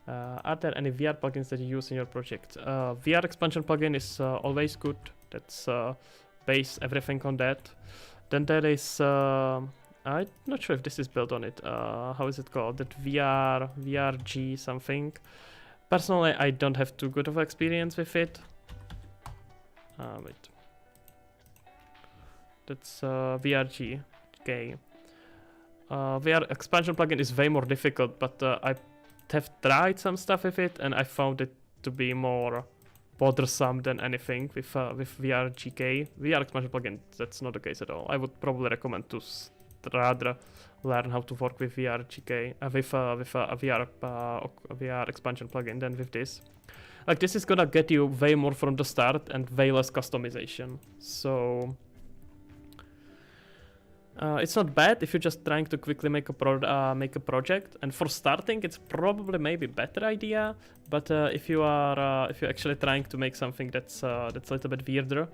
Are there any VR plugins that you use in your project? VR expansion plugin is always good. That's base everything on that. Then there is I'm not sure if this is built on it. How is it called? That VRG something. Personally, I don't have too good of experience with it. Wait. That's VRG. Okay. VR expansion plugin is way more difficult, but I have tried some stuff with it, and I found it to be more bothersome than anything with VRGK. VR expansion plugin, that's not the case at all. I would probably recommend to rather learn how to work with VRGK, with a VR expansion plugin than with this. Like, this is gonna get you way more from the start and way less customization. So it's not bad if you're just trying to quickly make a project, and for starting it's probably maybe a better idea. But if you're actually trying to make something that's a little bit weirder,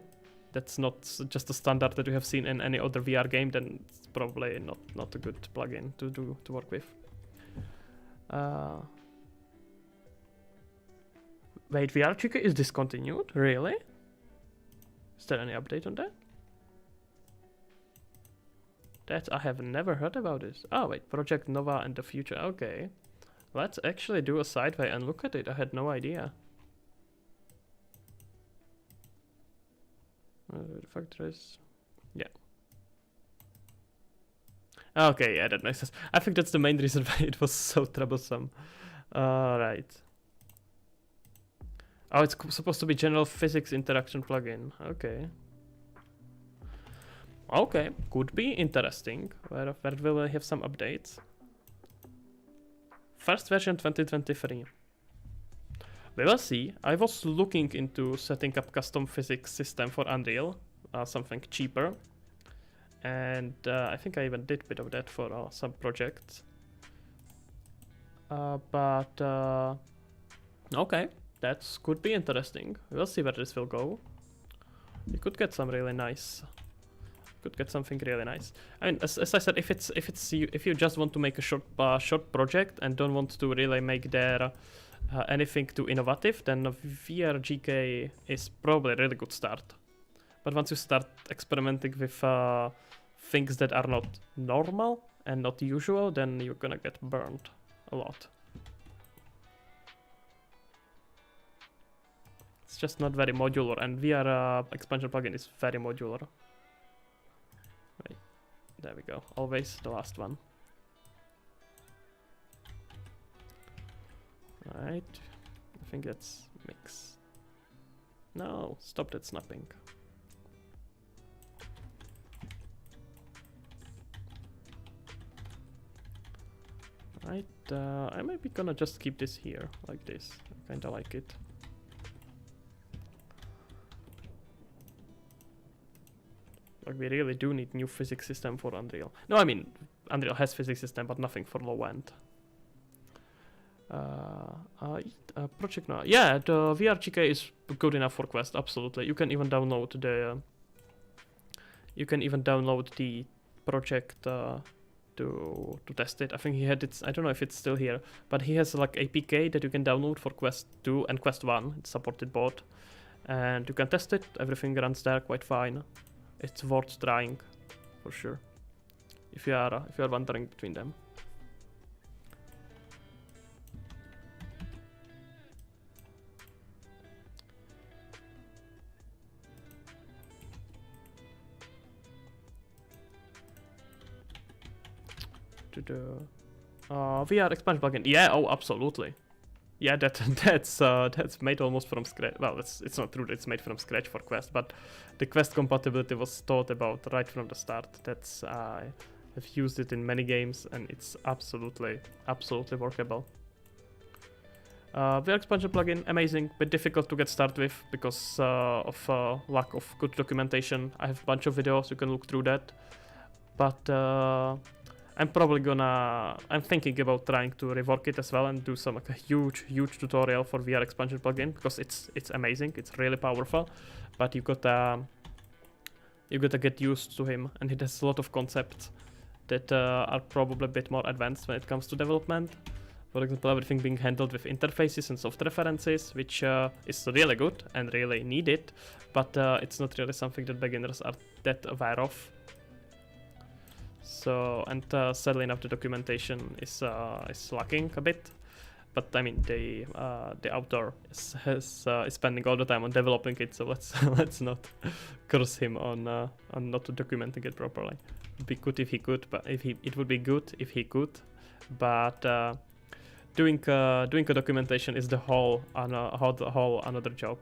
that's not just a standard that you have seen in any other VR game, then it's probably not a good plugin to work with. Wait, VRGK is discontinued? Really? Is there any update on that? That I have never heard about this. Oh wait, Project Nova and the future. Okay, let's actually do a sideway and look at it. I had no idea. The factories. Yeah. Okay, yeah, that makes sense. I think that's the main reason why it was so troublesome. Right. Oh, it's supposed to be general physics interaction plugin. Okay. Okay, could be interesting. Where will I have some updates? First version 2023. We will see. I was looking into setting up custom physics system for Unreal, something cheaper, and I think I even did a bit of that for some projects. Okay, that could be interesting. We'll see where this will go. We could get some really nice. Could get something really nice. I mean, as I said, if you just want to make a short project and don't want to really make there anything too innovative, then VRGK is probably a really good start. But once you start experimenting with things that are not normal and not usual, then you're gonna get burned a lot. It's just not very modular, and VR expansion plugin is very modular. Wait, there we go. Always the last one. Right, I think that's mix. No, stop that snapping. Right, I might be gonna just keep this here, like this. I kinda like it. Like we really do need new physics system for Unreal. No, I mean Unreal has physics system, but nothing for low end. Project now. Yeah, the VRGK is good enough for Quest. Absolutely, you can even download the. You can even download the project to test it. I think he had it. I don't know if it's still here, but he has like APK that you can download for Quest 2 and Quest 1. It's supported both, and you can test it. Everything runs there quite fine. It's worth trying, for sure. If you are wandering between them. To the VR expansion plugin. Yeah, oh, absolutely. Yeah, that's made almost from scratch. Well, it's not true that it's made from scratch for Quest, but the Quest compatibility was thought about right from the start. That's I've used it in many games, and it's absolutely workable. VR expansion plugin, amazing, but difficult to get started with because of lack of good documentation. I have a bunch of videos, you can look through that, but I'm thinking about trying to rework it as well and do some like a huge tutorial for VR expansion plugin because it's amazing, it's really powerful, but you gotta get used to him, and it has a lot of concepts that are probably a bit more advanced when it comes to development. For example, everything being handled with interfaces and soft references, which is really good and really needed, but it's not really something that beginners are that aware of. So, and sadly enough, the documentation is lacking a bit. But I mean, the author is spending all the time on developing it, so let's not curse him on not documenting it properly. It'd be good if he could, but it would be good if he could. But doing a documentation is the whole another job.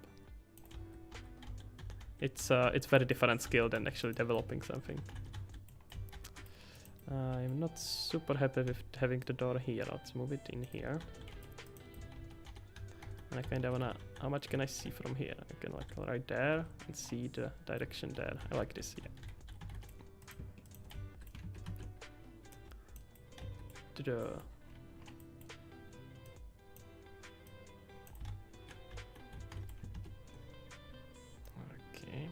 It's very different skill than actually developing something. I'm not super happy with having the door here. Let's move it in here. And I kind of wanna. How much can I see from here? I can like right there and see the direction there. I like this here. To the. Okay.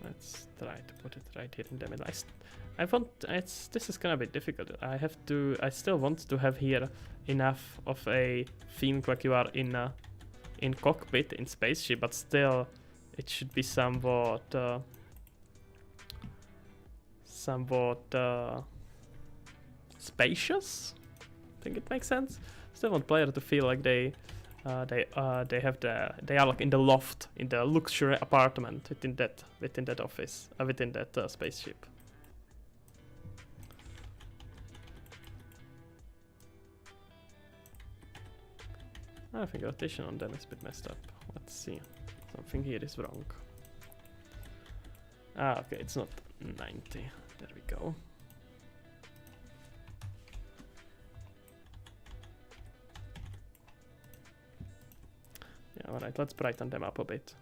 Let's try to put it right here in the middle. This is gonna be difficult. I still want to have here enough of a theme like you are in cockpit in spaceship, but still it should be somewhat spacious. I think it makes sense. Still want player to feel like they are like in the loft, in the luxury apartment within that office, within that spaceship. I think rotation on them is a bit messed up. Let's see. Something here is wrong. Okay, it's not 90. There we go. Yeah, alright, let's brighten them up a bit.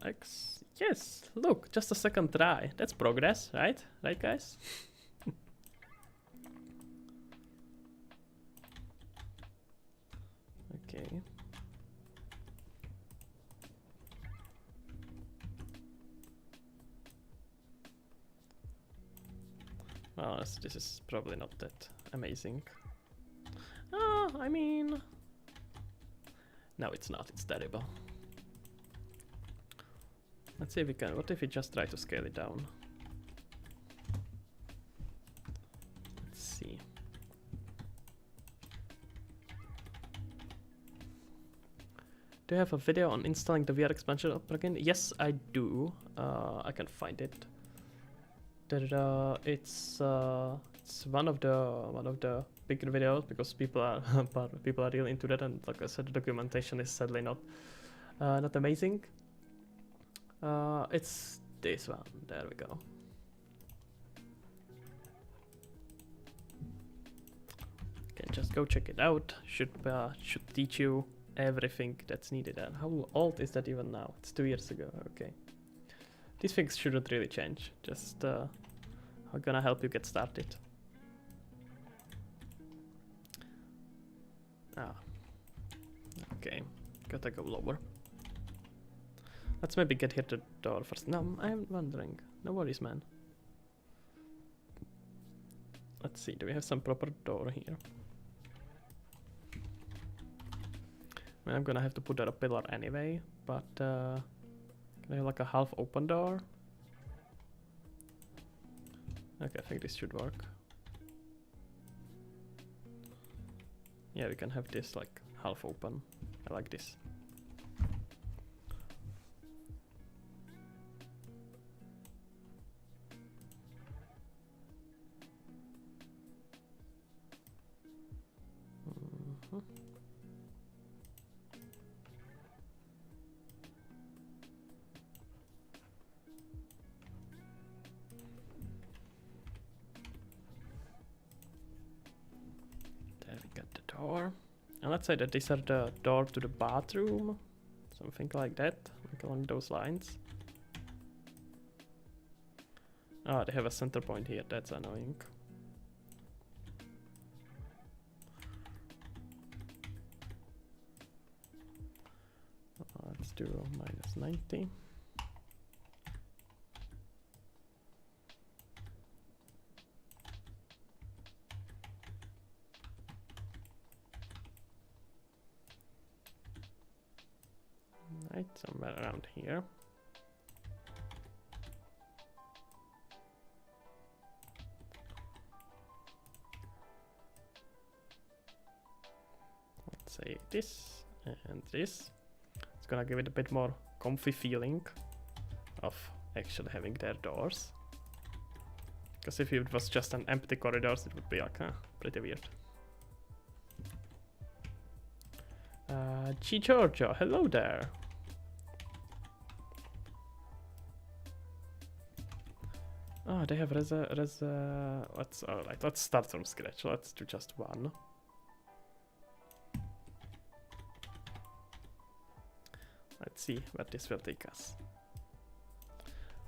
X. Yes, look, just a second try. That's progress, right? Right, guys? Okay. Well, this is probably not that amazing. I mean... No, it's not. It's terrible. Let's see if we can. What if we just try to scale it down? Do you have a video on installing the VR expansion plugin? Yes, I do. I can find it. It's one of the bigger videos because people are people are really into that, and like I said, the documentation is sadly not amazing. It's this one. There we go. Can just go check it out. Should teach you everything that's needed. And how old is that even now? It's 2 years ago. Okay. These things shouldn't really change. Just I'm gonna help you get started. Okay. Gotta go lower. Let's maybe get here to the door first. No, I'm wondering. No worries, man. Let's see. Do we have some proper door here? I mean, I'm gonna have to put out a pillar anyway, but can I have like a half open door? Okay, I think this should work. Yeah, we can have this like half open. I like this. There we got the door. And let's say that these are the door to the bathroom. Something like that, like along those lines. Oh, they have a center point here, that's annoying. Let's do -90. Right, somewhere around here. Let's say this and this. It's gonna give it a bit more comfy feeling of actually having their doors. Because if it was just an empty corridors, it would be like pretty weird. G Giorgio, hello there. Oh, they have alright, let's start from scratch. Let's do just one. Let's see where this will take us.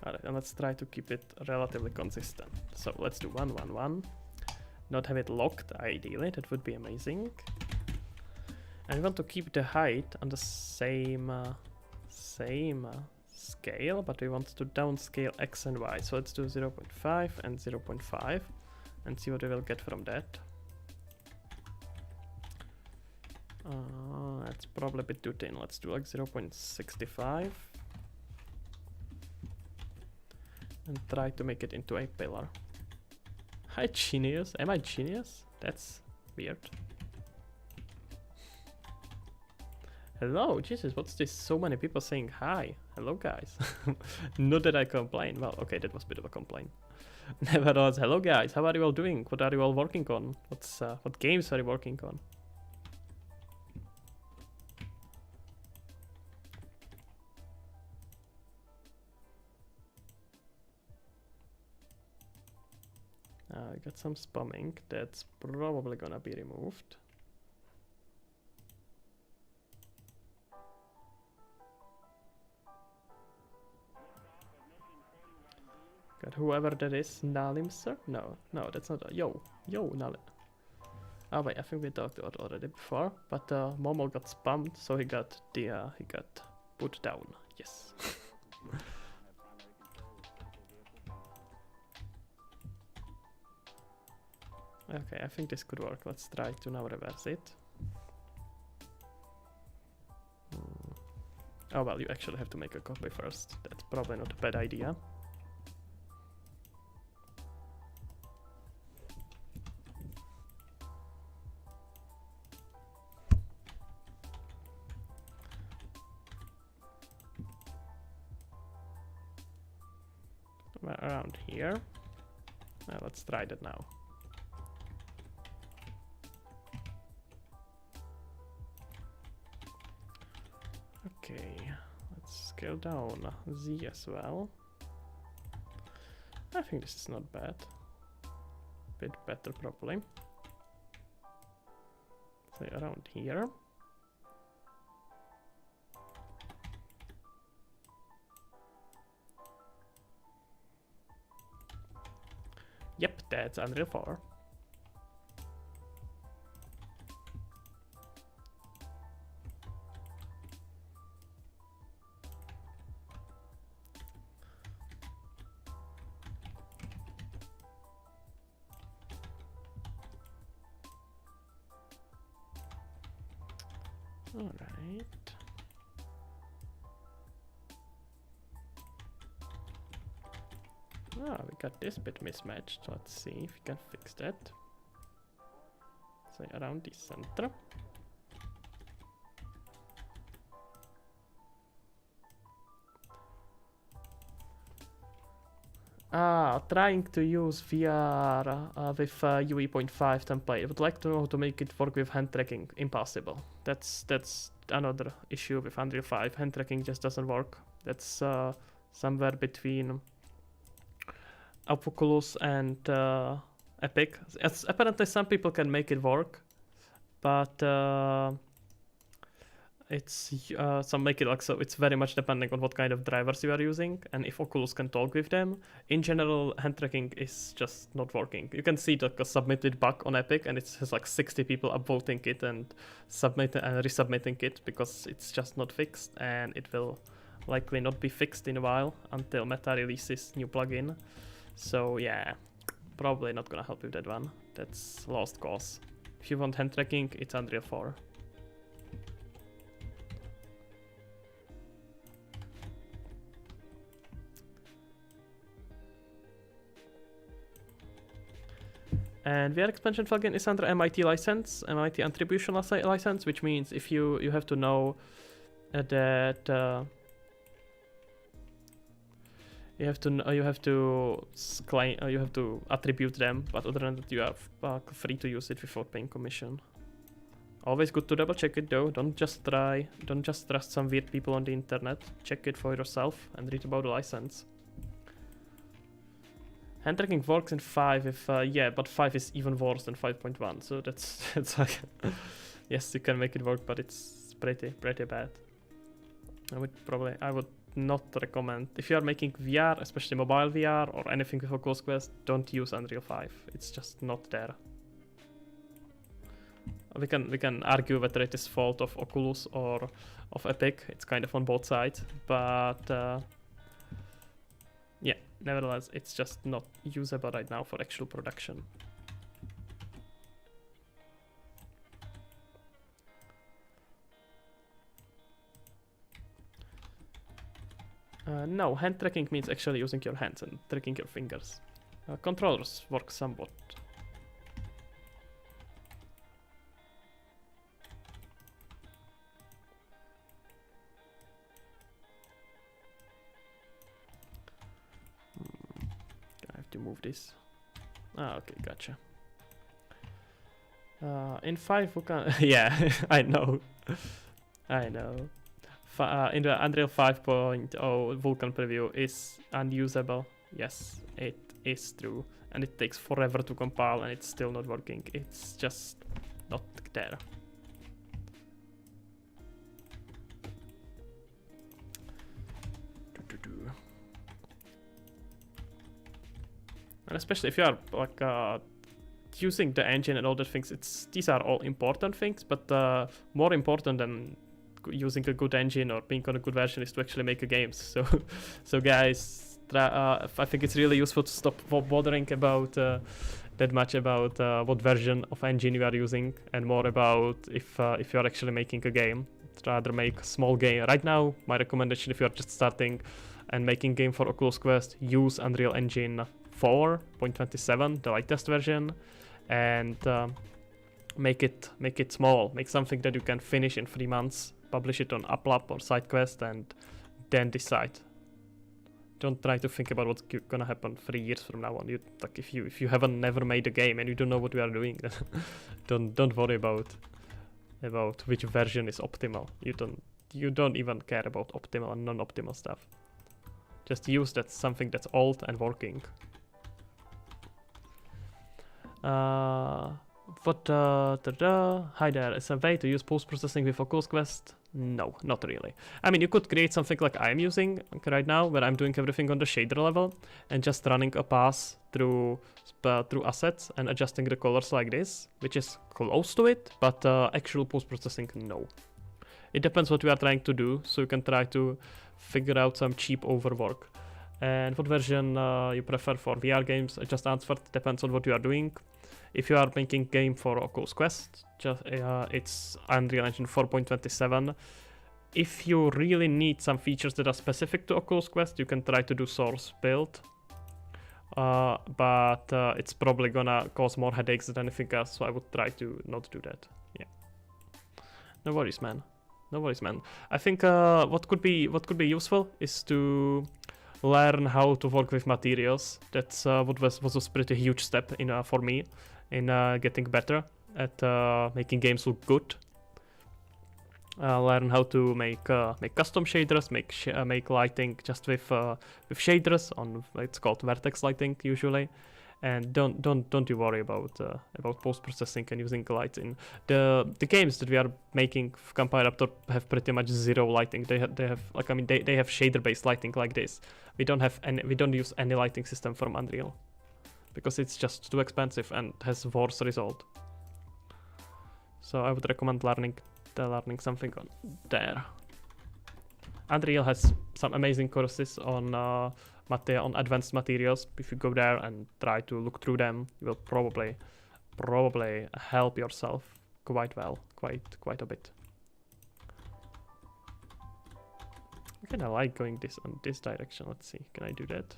Alright, and let's try to keep it relatively consistent. So let's do 1, 1, 1. Not have it locked, ideally, that would be amazing. And we want to keep the height on the same scale, but we want to downscale X and Y. So let's do 0.5 and 0.5 and see what we will get from that. That's probably a bit too thin. Let's do like 0.65 and try to make it into a pillar. Hi, genius. Am I genius? That's weird. Hello, Jesus, what's this? So many people saying hi. Hello, guys. Not that I complain. Well, okay, that was a bit of a complaint. Nevertheless, hello, guys. How are you all doing? What are you all working on? What games are you working on? I got some spamming. That's probably gonna be removed. Got whoever that is, Nalim, sir? No, that's not a yo, Nalim. Oh wait, I think we talked about already before, but Momo got spammed, so he got put down. Yes. Okay, I think this could work. Let's try to now reverse it. Oh well, you actually have to make a copy first. That's probably not a bad idea. somewhere around here. Let's try that now. Okay, let's scale down Z as well. I think this is not bad. Bit better probably. Say around here. Yep, that's Unreal 4. All right. Ah, we got this bit mismatched. Let's see if we can fix that. Say around the center. Trying to use VR with UE.5 template. I would like to know how to make it work with hand tracking. Impossible. That's another issue with Unreal 5. Hand tracking just doesn't work. That's somewhere between Oculus and Epic. Apparently some people can make it work, but some make it like so. It's very much depending on what kind of drivers you are using and if Oculus can talk with them. In general, hand tracking is just not working. You can see like a submitted bug on Epic, and it has like 60 people upvoting it and resubmitting it because it's just not fixed, and it will likely not be fixed in a while until Meta releases new plugin. So yeah, probably not gonna help with that one. That's lost cause. If you want hand tracking, it's Unreal 4. And VR expansion plugin is under MIT license, MIT attribution license, which means if you have to know that you have to attribute them, but other than that you are free to use it without paying commission. Always good to double check it though. Don't just trust some weird people on the internet. Check it for yourself and read about the license. Hand tracking works in 5 if yeah, but 5 is even worse than 5.1, so that's like yes, you can make it work, but it's pretty bad. I would not recommend, if you are making VR, especially mobile VR or anything with Oculus Quest, don't use Unreal 5. It's just not there. We can argue whether it is fault of Oculus or of Epic. It's kind of on both sides, but yeah, nevertheless, it's just not usable right now for actual production. No, hand tracking means actually using your hands and tracking your fingers. Controllers work somewhat. I have to move this. Okay, gotcha. In 5 we can yeah, I know. In the Unreal 5.0 Vulkan preview is unusable. Yes, it is true. And it takes forever to compile and it's still not working. It's just not there. And especially if you are like using the engine and all the things, these are all important things, but more important than using a good engine or being on a good version is to actually make a game. So guys, I think it's really useful to stop bothering about that much about what version of engine you are using, and more about if you are actually making a game. Rather make a small game. Right now, my recommendation, if you are just starting and making game for Oculus Quest, use Unreal Engine 4.27, the latest version, and make it small. Make something that you can finish in 3 months. Publish it on Uplab or SideQuest, and then decide. Don't try to think about what's gonna happen 3 years from now on. Like if you haven't never made a game and you don't know what we are doing, then don't worry about which version is optimal. You don't even care about optimal and non-optimal stuff. Just use that something that's old and working. Hi there, is a way to use post-processing with Oculus Quest? No, not really. I mean, you could create something like I'm using right now, where I'm doing everything on the shader level and just running a pass through assets and adjusting the colors like this, which is close to it, but actual post-processing, no. It depends what we are trying to do, so you can try to figure out some cheap overwork. And what version you prefer for VR games? I just answered, depends on what you are doing. If you are making game for Oculus Quest, it's Unreal Engine 4.27. If you really need some features that are specific to Oculus Quest, you can try to do source build. But it's probably gonna cause more headaches than anything else, so I would try to not do that. Yeah. No worries, man. No worries, man. I think what could be useful is to learn how to work with materials. That's what was a pretty huge step for me in getting better at making games look good. Learn how to make custom shaders, make lighting just with shaders on, it's called vertex lighting usually, and don't you worry about post processing and using light in the games that we are making. Campfire Raptor have pretty much zero lighting. They have like, I mean, they have shader based lighting like this. We don't use any lighting system from Unreal because it's just too expensive and has worse result. So I would recommend learning something on there. Unreal has some amazing courses on advanced materials. If you go there and try to look through them, you will probably help yourself quite well, quite a bit. I kinda like going this direction. Let's see, can I do that?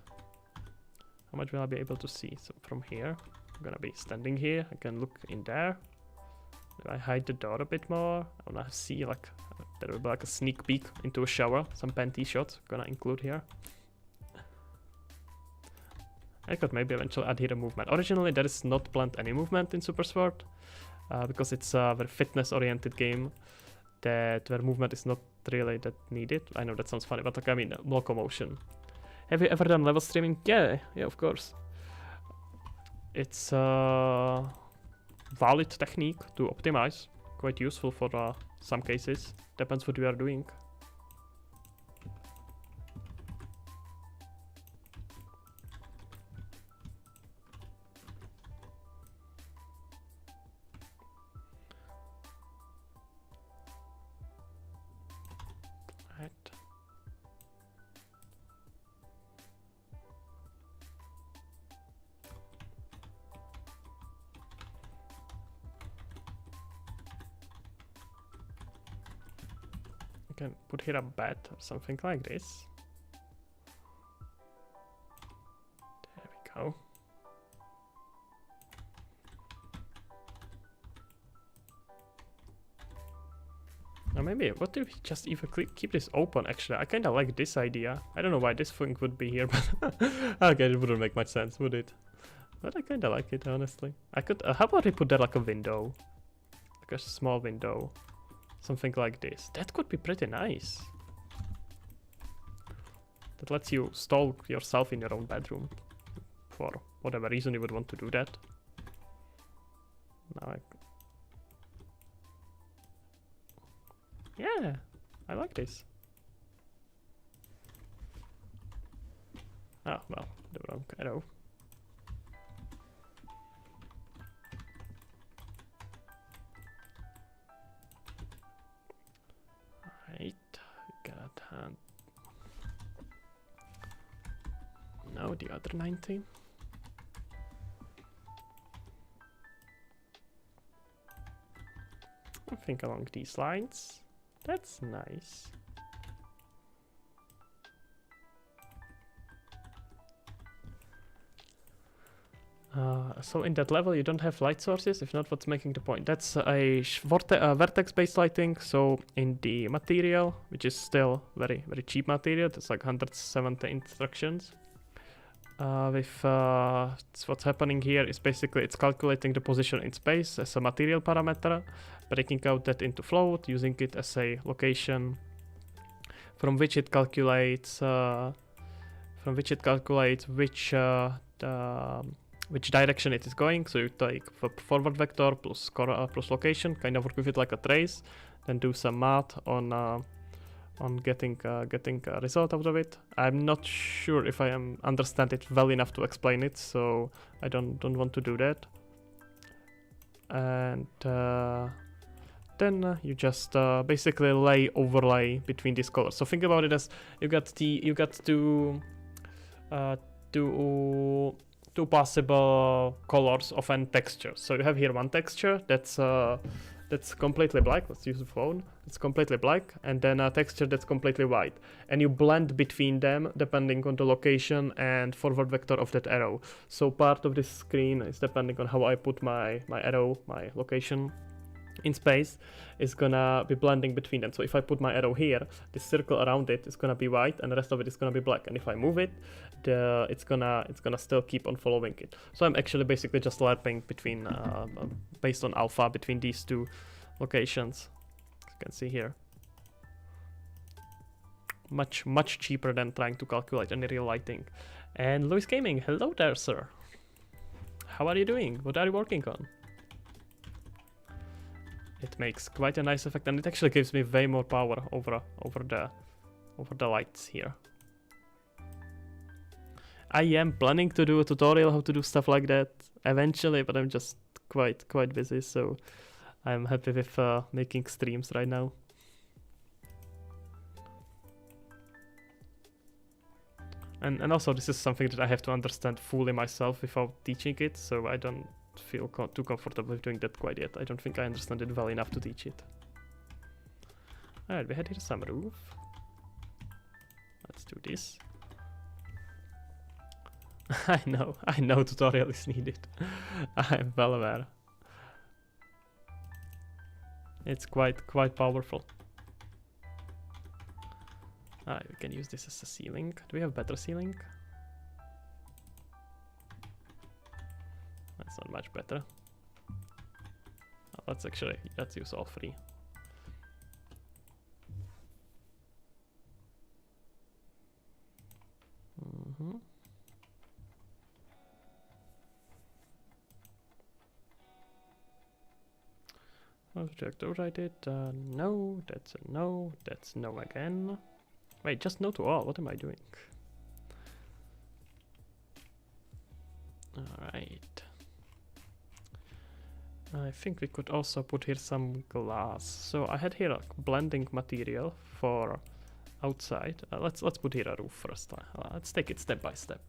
How much will I be able to see? So from here, I'm gonna be standing here. I can look in there. Do I hide the door a bit more? I wanna see, like, there will be like a sneak peek into a shower. Some panty shots gonna include here. I could maybe eventually add here a movement. Originally, there is not planned any movement in Super Sword because it's a very fitness-oriented game where movement is not really that needed. I know that sounds funny, but like, I mean, locomotion. Have you ever done level streaming? Yeah, of course. It's a valid technique to optimize. Quite useful for some cases. Depends what you are doing. Can put here a bed or something like this. There we go. Now maybe, what if we just even keep this open? Actually, I kind of like this idea. I don't know why this thing would be here, but okay, it wouldn't make much sense, would it? But I kind of like it, honestly. I could, how about we put there like a window? Like a small window. Something like this. That could be pretty nice. That lets you stalk yourself in your own bedroom. For whatever reason you would want to do that. Now yeah, I like this. Oh, well, the wrong arrow. Now the other 19. I think along these lines. That's nice. So in that level you don't have light sources, if not, what's making the point? That's a vertex-based lighting, so in the material, which is still very cheap material, it's like 170 instructions. What's happening here is basically it's calculating the position in space as a material parameter, breaking out that into float, using it as a location from which it calculates which direction it is going. So you take forward vector plus location, kind of work with it like a trace, then do some math on getting a result out of it. I'm not sure if I understand it well enough to explain it, so I don't want to do that. And then you just basically overlay between these colors. So think about it as you got two possible colors of an texture. So you have here one texture that's completely black. Let's use the phone. It's completely black, and then a texture that's completely white. And you blend between them depending on the location and forward vector of that arrow. So part of this screen is depending on how I put my arrow, my location in space, is gonna be blending between them. So if I put my arrow here, this circle around it is gonna be white, and the rest of it is gonna be black. And if I move it, it's gonna still keep on following it. So I'm actually basically just lerping between based on alpha between these two locations. As you can see here, much cheaper than trying to calculate any real lighting. And Lewis Gaming, hello there, sir. How are you doing? What are you working on? It makes quite a nice effect, and it actually gives me way more power over the lights here. I am planning to do a tutorial how to do stuff like that eventually, but I'm just quite busy, so I'm happy with making streams right now. And also this is something that I have to understand fully myself without teaching it, so I don't feel too comfortable with doing that quite yet. I don't think I understand it well enough to teach it. Alright, we had here some roof. Let's do this. I know tutorial is needed. I'm well aware. It's quite powerful. Alright, we can use this as a ceiling. Do we have better ceiling? That's not much better. Oh, let's use all three. Object overrided. No, that's a no. That's no again. Wait, just no to all. What am I doing? Alright. I think we could also put here some glass. So I had here a blending material for outside. Let's put here a roof first. Let's take it step by step.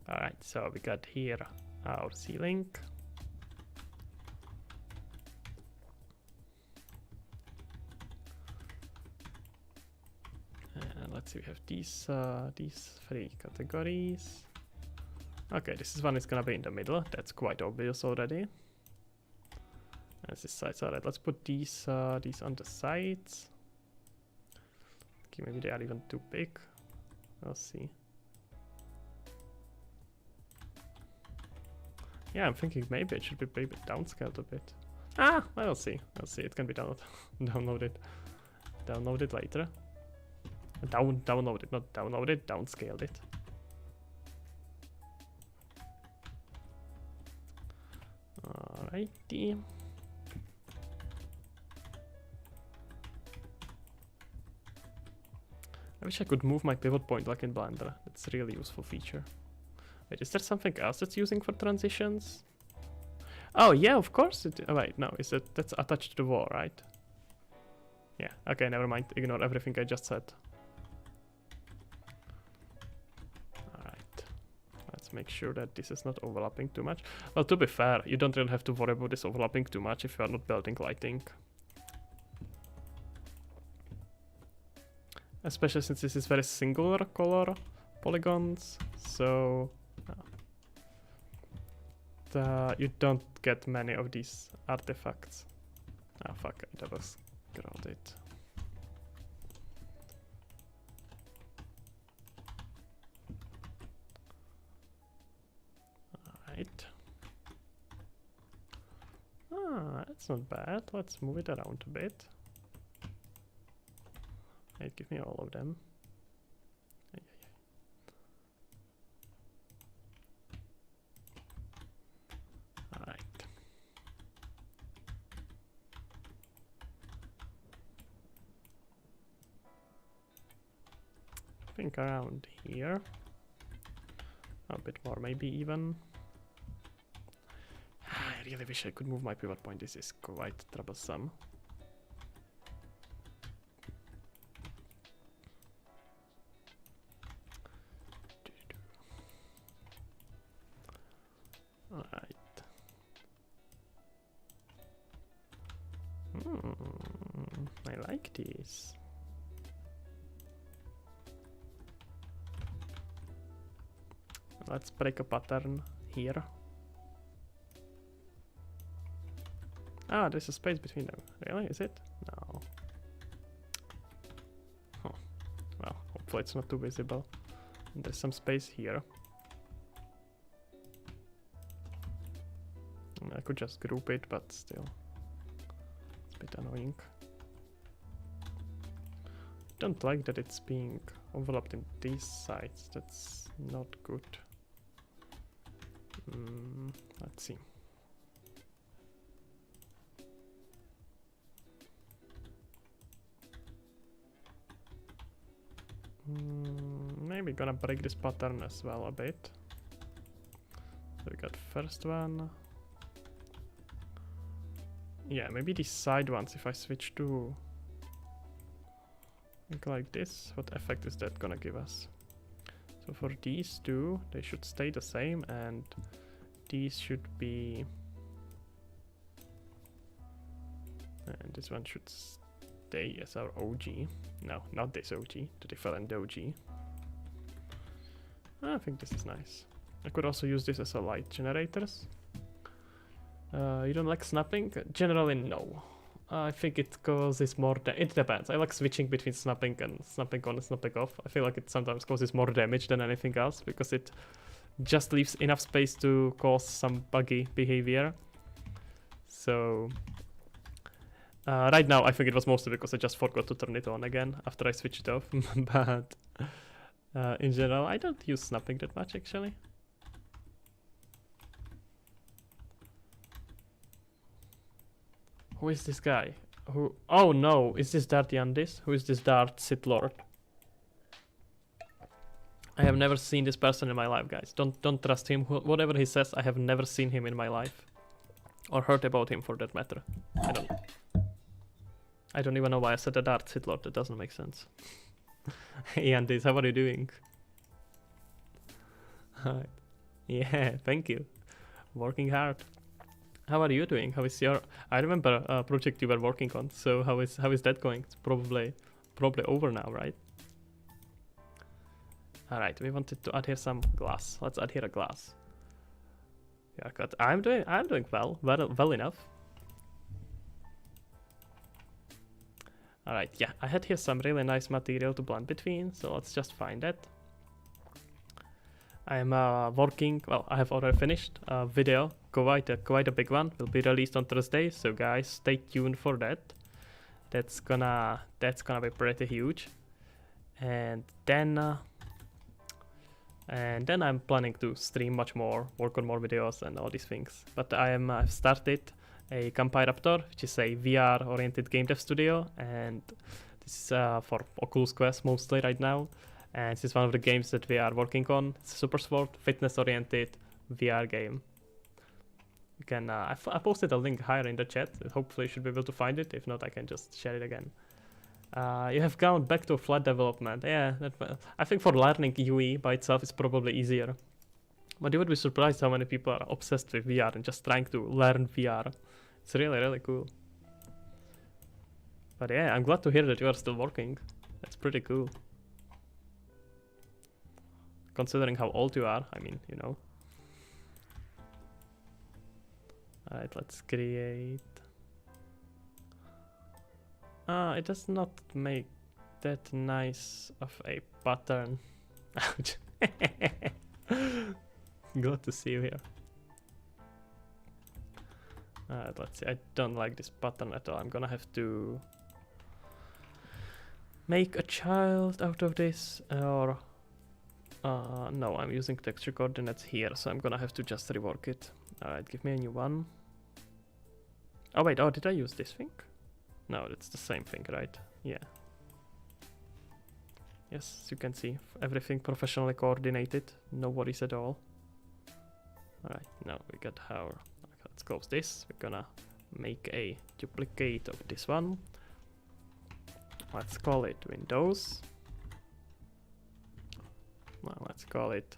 Alright, so we got here our ceiling. Let's see, we have these three categories. Okay, this one is gonna be in the middle. That's quite obvious already. As this side's alright. Let's put these on the sides. Okay, maybe they are even too big. We'll see. Yeah, I'm thinking maybe it should be downscaled a bit. We'll see. It can be downloaded later. Downloaded, not downloaded, downscaled it. Alrighty. I wish I could move my pivot point like in Blender. That's a really useful feature. Wait, is there something else that's using for transitions? Oh yeah, of course. Wait, no, that's attached to the wall, right? Yeah. Okay, never mind. Ignore everything I just said. Make sure that this is not overlapping too much. Well, to be fair, you don't really have to worry about this overlapping too much if you are not building lighting. Especially since this is very singular color polygons, so You don't get many of these artifacts. Ah, fuck, I double scrolled it. Alright. Ah, that's not bad. Let's move it around a bit. Hey, give me all of them. Alright. I think around here. A bit more, maybe even. I really wish I could move my pivot point. This is quite troublesome. Alright. I like this. Let's break a pattern here. Ah, there's a space between them. Really? Is it? No. Huh. Well, hopefully it's not too visible. And there's some space here. I could just group it, but still. It's a bit annoying. I don't like that it's being overlapped in these sides. That's not good. Let's see. Maybe gonna break this pattern as well a bit. So we got first one. Yeah, maybe these side ones, if I switch to like this, what effect is that gonna give us? So for these two, they should stay the same, and these should be... And this one should stay as our OG. No, not this OG, the different OG. I think this is nice. I could also use this as a light generators. You don't like snapping? Generally, no. I think it causes more it depends. I like switching between snapping and snapping on and snapping off. I feel like it sometimes causes more damage than anything else because it just leaves enough space to cause some buggy behavior. So right now I think it was mostly because I just forgot to turn it on again after I switched it off. But in general, I don't use snapping that much actually. Who is this guy? Who? Oh no, is this Darth Yandis? Who is this Darth Sith Lord? I have never seen this person in my life, guys. Don't trust him. Whatever he says, I have never seen him in my life. Or heard about him for that matter. I don't even know why I said the Darth Sith Lord. That doesn't make sense. Hey Yandis, how are you doing? Alright. Yeah, thank you. Working hard. How are you doing? How is your... I remember a project you were working on, so how is that going? It's probably over now, right? Alright, we wanted to add here some glass. Let's add here a glass. Yeah, good. I'm doing well enough. Alright, yeah, I had here some really nice material to blend between, so let's just find it. I'm working, well, I have already finished a video, quite a big one, will be released on Thursday, so guys, stay tuned for that. That's gonna be pretty huge. And then I'm planning to stream much more, work on more videos and all these things. But I've started a Kampai Raptor, which is a VR-oriented game dev studio, and this is for Oculus Quest mostly right now. And this is one of the games that we are working on. It's a super sport, fitness-oriented VR game. You can I posted a link higher in the chat. Hopefully you should be able to find it. If not, I can just share it again. You have gone back to flat development. Yeah, I think for learning UE by itself is probably easier. But you would be surprised how many people are obsessed with VR and just trying to learn VR. It's really, really cool. But yeah, I'm glad to hear that you are still working. That's pretty cool. considering how old you are. I mean, you know. Alright, let's create. It does not make that nice of a pattern. Ouch. Good to see you here. Alright, let's see. I don't like this pattern at all. I'm gonna have to make a child out of this, or no, I'm using texture coordinates here, so I'm gonna have to just rework it. Alright, give me a new one. Oh wait, oh, did I use this thing? No, it's the same thing, right? Yeah. Yes, you can see everything professionally coordinated, no worries at all. Alright, now we got our, let's close this. We're gonna make a duplicate of this one. Let's call it Windows. Now let's call it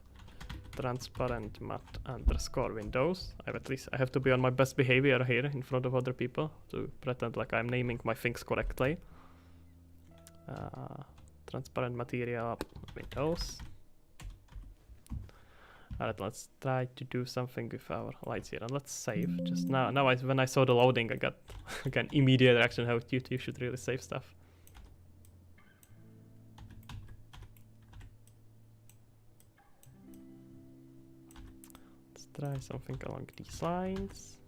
transparent mat underscore Windows. I have to be on my best behavior here in front of other people to pretend like I'm naming my things correctly. Transparent material Windows. Alright, let's try to do something with our lights here, and let's save. Just now, when I saw the loading, I got an immediate reaction how you should really save stuff. Try something along these lines,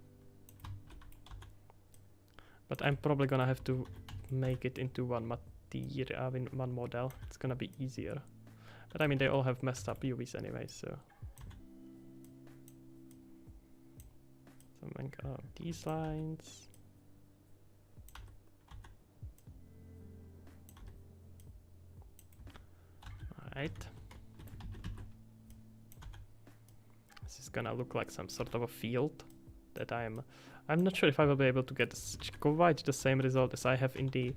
but I'm probably gonna have to make it into one material, in one model. It's gonna be easier, but I mean they all have messed up UVs anyway, so something along these lines. All right. Gonna look like some sort of a field that I'm not sure if I will be able to get quite the same result as I have in the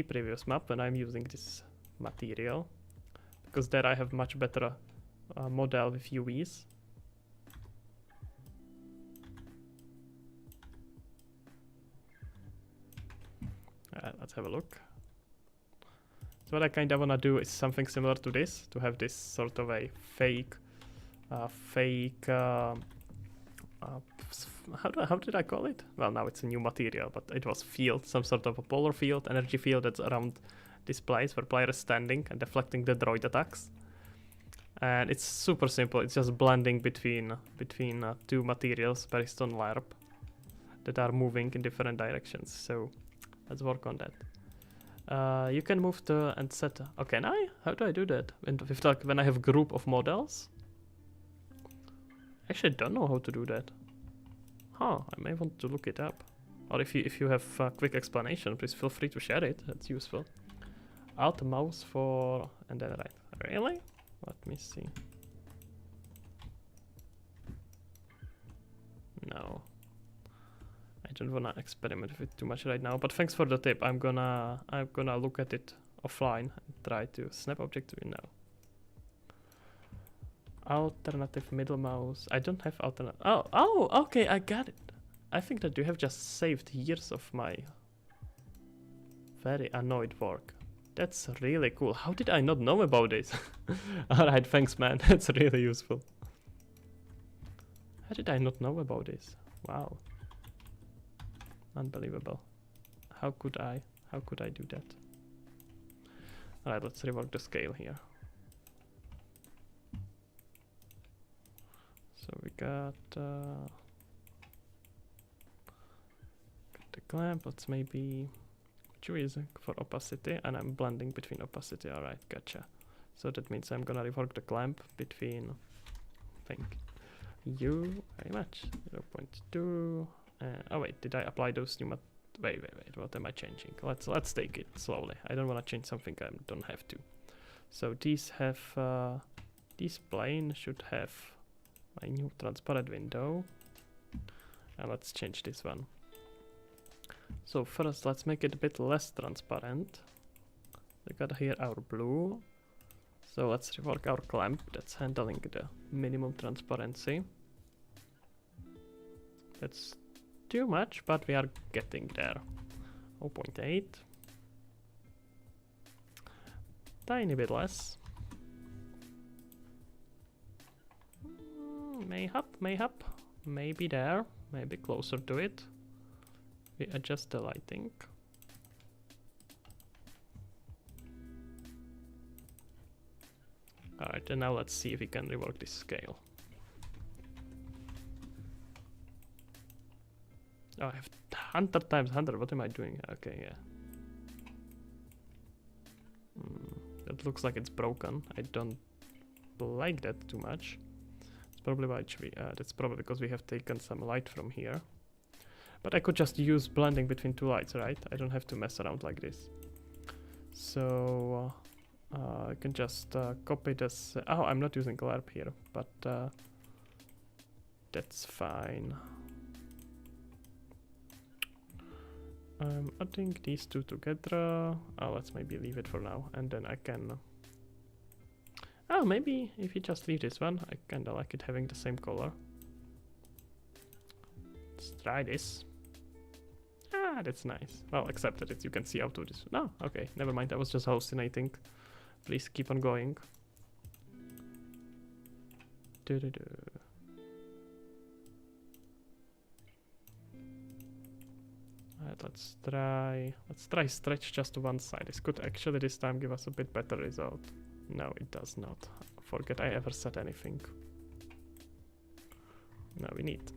previous map when I'm using this material, because there I have much better model with UVs. Let's have a look. So what I kind of wanna do is something similar to this, to have this sort of a fake how did I call it? Well, now it's a new material, but it was field, some sort of a polar field, energy field that's around this place where player is standing and deflecting the droid attacks. And it's super simple. It's just blending between two materials based on LARP that are moving in different directions. So let's work on that. You can move to and set. Okay, now how do I do that? When I have group of models. Actually, I don't know how to do that. Huh, I may want to look it up. Or if you have a quick explanation, please feel free to share it. That's useful. Alt mouse for and then right. Really? Let me see. No. I don't wanna experiment with it too much right now, but thanks for the tip. I'm gonna look at it offline and try to snap object to now. Alternative middle mouse. I don't have alternative. Oh, okay, I got it. I think that you have just saved years of my very annoyed work. That's really cool. How did I not know about this? Alright, thanks man. That's really useful. How did I not know about this? Wow. Unbelievable. How could I do that? Alright, let's rework the scale here. So we got the clamp. Let's maybe choose for opacity, and I'm blending between opacity. All right, gotcha. So that means I'm gonna rework the clamp between. Thank you very much. 0.2. Oh wait, did I apply those new? Wait. What am I changing? Let's take it slowly. I don't want to change something I don't have to. So these have this plane should have my new transparent window, and let's change this one. So first let's make it a bit less transparent. We got here our blue, so let's rework our clamp that's handling the minimum transparency. That's too much, but we are getting there. 0.8, tiny bit less. mayhap. Maybe there, maybe closer to it. We adjust the lighting. Alright, and now let's see if we can rework this scale. Oh, I have 100 times 100, what am I doing? Okay, yeah. That looks like it's broken. I don't like that too much. It's probably why that's probably because we have taken some light from here. But I could just use blending between two lights, right? I don't have to mess around like this. So I can just copy this. Oh, I'm not using LARP here, but that's fine. I'm adding these two together. Oh, let's maybe leave it for now, and then I can. Oh, maybe if you just leave this one, I kinda like it having the same color. Let's try this. Ah, that's nice. Well, except that you can see out of this. No, okay, never mind. I was just hallucinating. Please keep on going. Alright, let's try stretch just to one side. This could actually this time give us a bit better result. No, it does not. Forget I ever said anything. No, we need.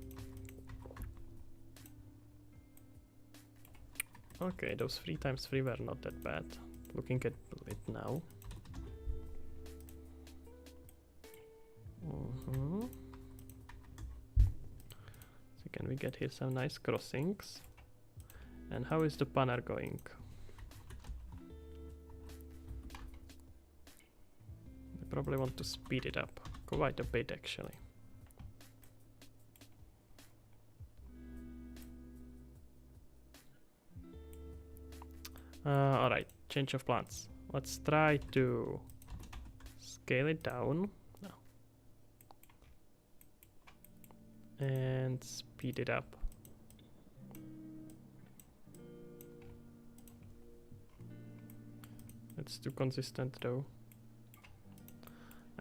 Okay, those 3 times 3 were not that bad. Looking at it now. So can we get here some nice crossings? And how is the banner going? I probably want to speed it up quite a bit actually. Alright, change of plans. Let's try to scale it down. No. And speed it up. It's too consistent though.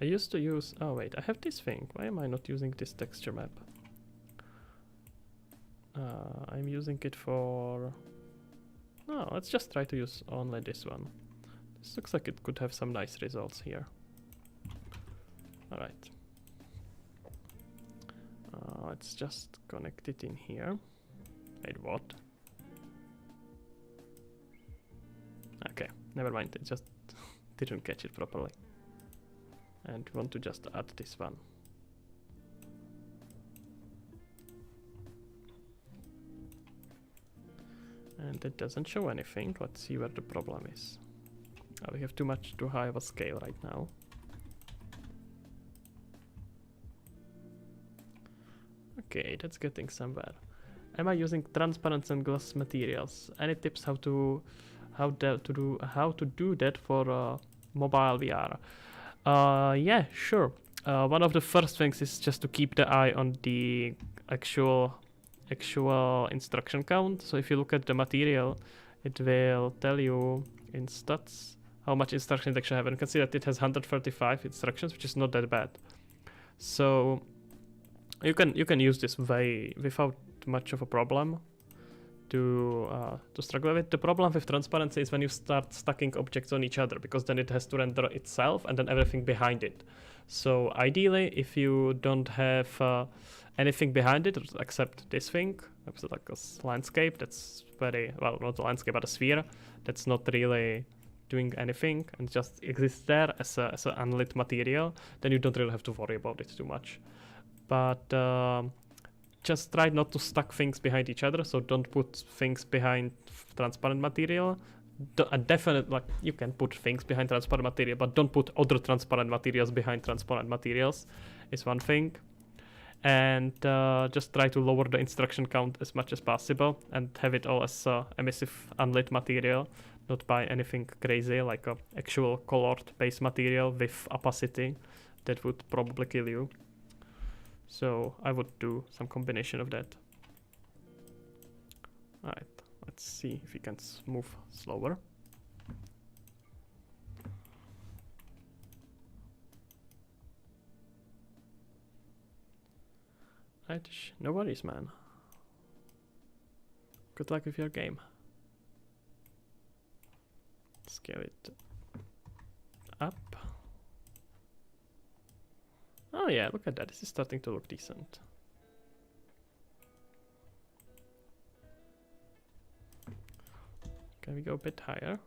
I used to use, oh wait, I have this thing. Why am I not using this texture map? I'm using it for, no, let's just try to use only this one. This looks like it could have some nice results here. Alright. Let's just connect it in here. Wait, what? Okay, never mind, it just didn't catch it properly. And we want to just add this one. And it doesn't show anything. Let's see where the problem is. Oh, we have too high of a scale right now. Okay, that's getting somewhere. Am I using transparent and gloss materials? Any tips how to do that for mobile VR? Yeah, sure. One of the first things is just to keep the eye on the actual instruction count. So if you look at the material, it will tell you in stats how much instructions it actually have. And you can see that it has 135 instructions, which is not that bad. So you can use this way without much of a problem to struggle with. The problem with transparency is when you start stacking objects on each other, because then it has to render itself and then everything behind it. So ideally, if you don't have anything behind it except this thing, it's like a landscape that's very, well, not a landscape but a sphere that's not really doing anything and just exists there as an unlit material, then you don't really have to worry about it too much. But just try not to stack things behind each other, so don't put things behind transparent material. Definitely, like, you can put things behind transparent material, but don't put other transparent materials behind transparent materials, is one thing. And just try to lower the instruction count as much as possible and have it all as emissive unlit material, not by anything crazy like a actual colored base material with opacity. That would probably kill you. So I would do some combination of that. Alright, let's see if we can move slower. Right, no worries, man. Good luck with your game. Scale it up. Oh yeah, look at that. This is starting to look decent. Can we go a bit higher?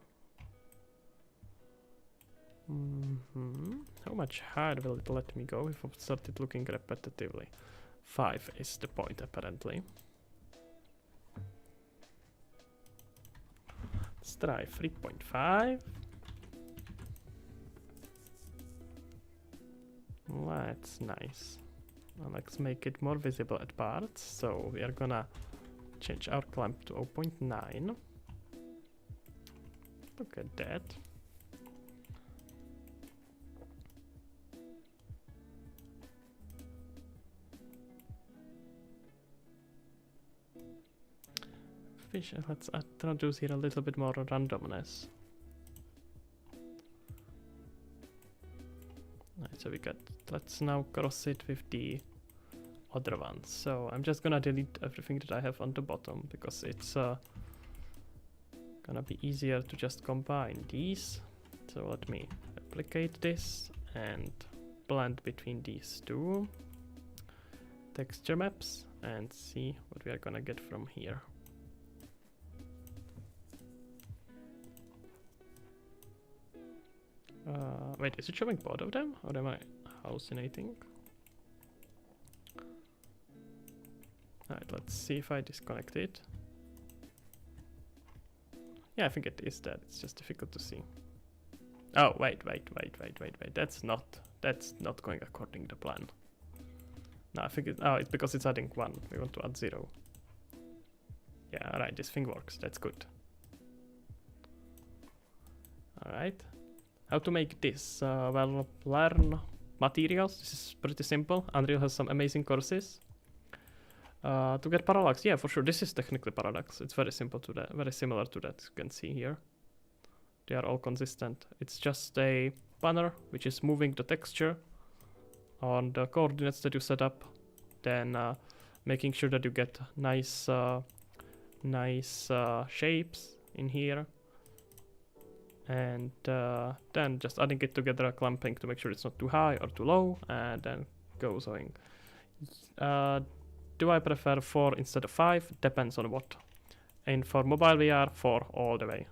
How much higher will it let me go if I started looking repetitively? 5 is the point, apparently. Let's try 3.5. That's nice. Now let's make it more visible at parts. So we are gonna change our clamp to 0.9. Look at that. Let's introduce here a little bit more randomness. Right, so let's now cross it with the other ones. So I'm just gonna delete everything that I have on the bottom because it's gonna be easier to just combine these. So let me replicate this and blend between these two texture maps and see what we are gonna get from here. Wait, is it showing both of them, or am I hallucinating? Alright, let's see if I disconnect it. Yeah, I think it is that. It's just difficult to see. Oh, wait. That's not going according to plan. No, I think it's because it's adding 1. We want to add 0. Yeah, alright, this thing works. That's good. Alright. How to make this? Well, learn materials. This is pretty simple. Unreal has some amazing courses. To get parallax, yeah, for sure. This is technically parallax. It's very simple to that, very similar to that. You can see here. They are all consistent. It's just a banner which is moving the texture on the coordinates that you set up, then making sure that you get nice shapes in here. And then just adding it together, clamping to make sure it's not too high or too low, and then goes going. Do I prefer 4 instead of 5? Depends on what. And for mobile VR, 4 all the way.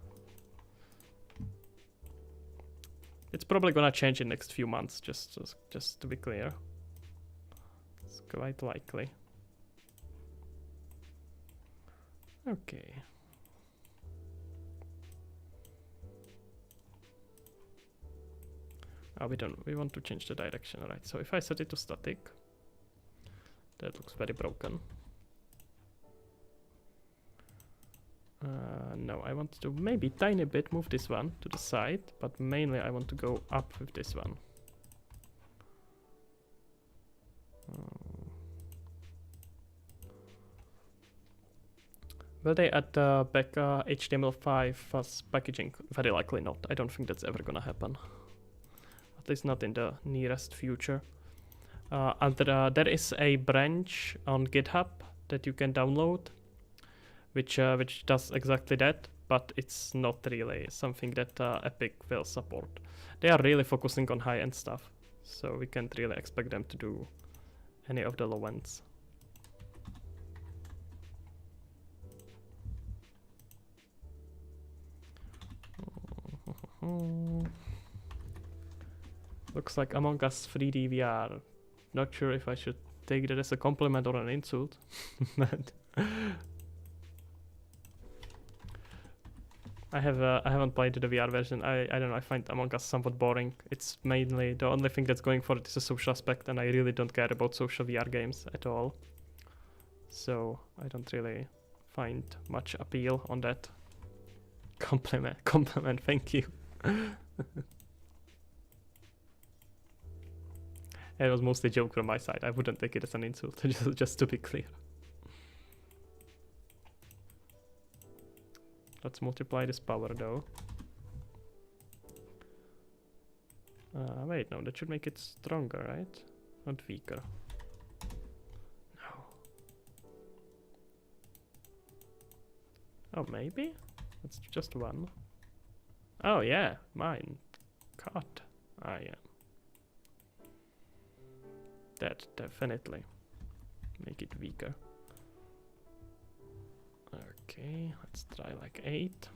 It's probably gonna change in next few months, just to be clear. It's quite likely. Okay. Oh, we want to change the direction, right? So if I set it to static, that looks very broken. No, I want to maybe tiny bit move this one to the side, but mainly I want to go up with this one. Will they add back HTML5 as packaging? Very likely not. I don't think that's ever gonna happen. At least not in the nearest future. And there is a branch on GitHub that you can download, which does exactly that, but it's not really something that Epic will support. They are really focusing on high-end stuff, so we can't really expect them to do any of the low ends. Looks like Among Us 3D VR. Not sure if I should take that as a compliment or an insult. I haven't played the VR version. I don't know, I find Among Us somewhat boring. It's mainly the only thing that's going for it is a social aspect, and I really don't care about social VR games at all. So I don't really find much appeal on that. Compliment, thank you. It was mostly a joke from my side. I wouldn't take it as an insult, just to be clear. Let's multiply this power though. Wait, no, that should make it stronger, right? Not weaker. No. Oh, maybe? It's just one. Oh, yeah, mine. Cut. Ah, yeah. That definitely make it weaker. Okay, let's try like 8.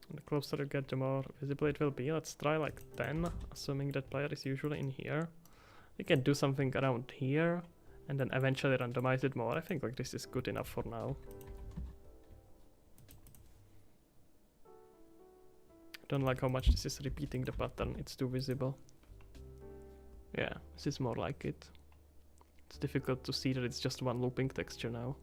And the closer you get, the more visible it will be. Let's try like 10, assuming that player is usually in here. We can do something around here, and then eventually randomize it more. I think like this is good enough for now. Don't like how much this is repeating the pattern, it's too visible. Yeah, this is more like it. It's difficult to see that it's just one looping texture now.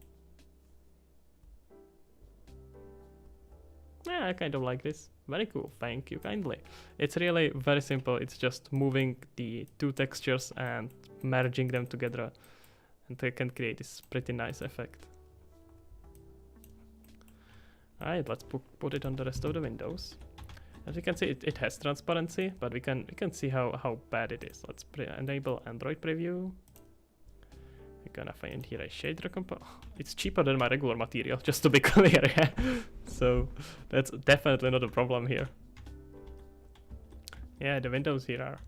Yeah, I kind of like this. Very cool, thank you kindly. It's really very simple, it's just moving the two textures and merging them together, and they can create this pretty nice effect. Alright, let's put it on the rest of the windows. As you can see, it has transparency, but we can see how bad it is. Let's enable Android preview. We're gonna find here a shader component. It's cheaper than my regular material, just to be clear. Yeah? So that's definitely not a problem here. Yeah, the windows here are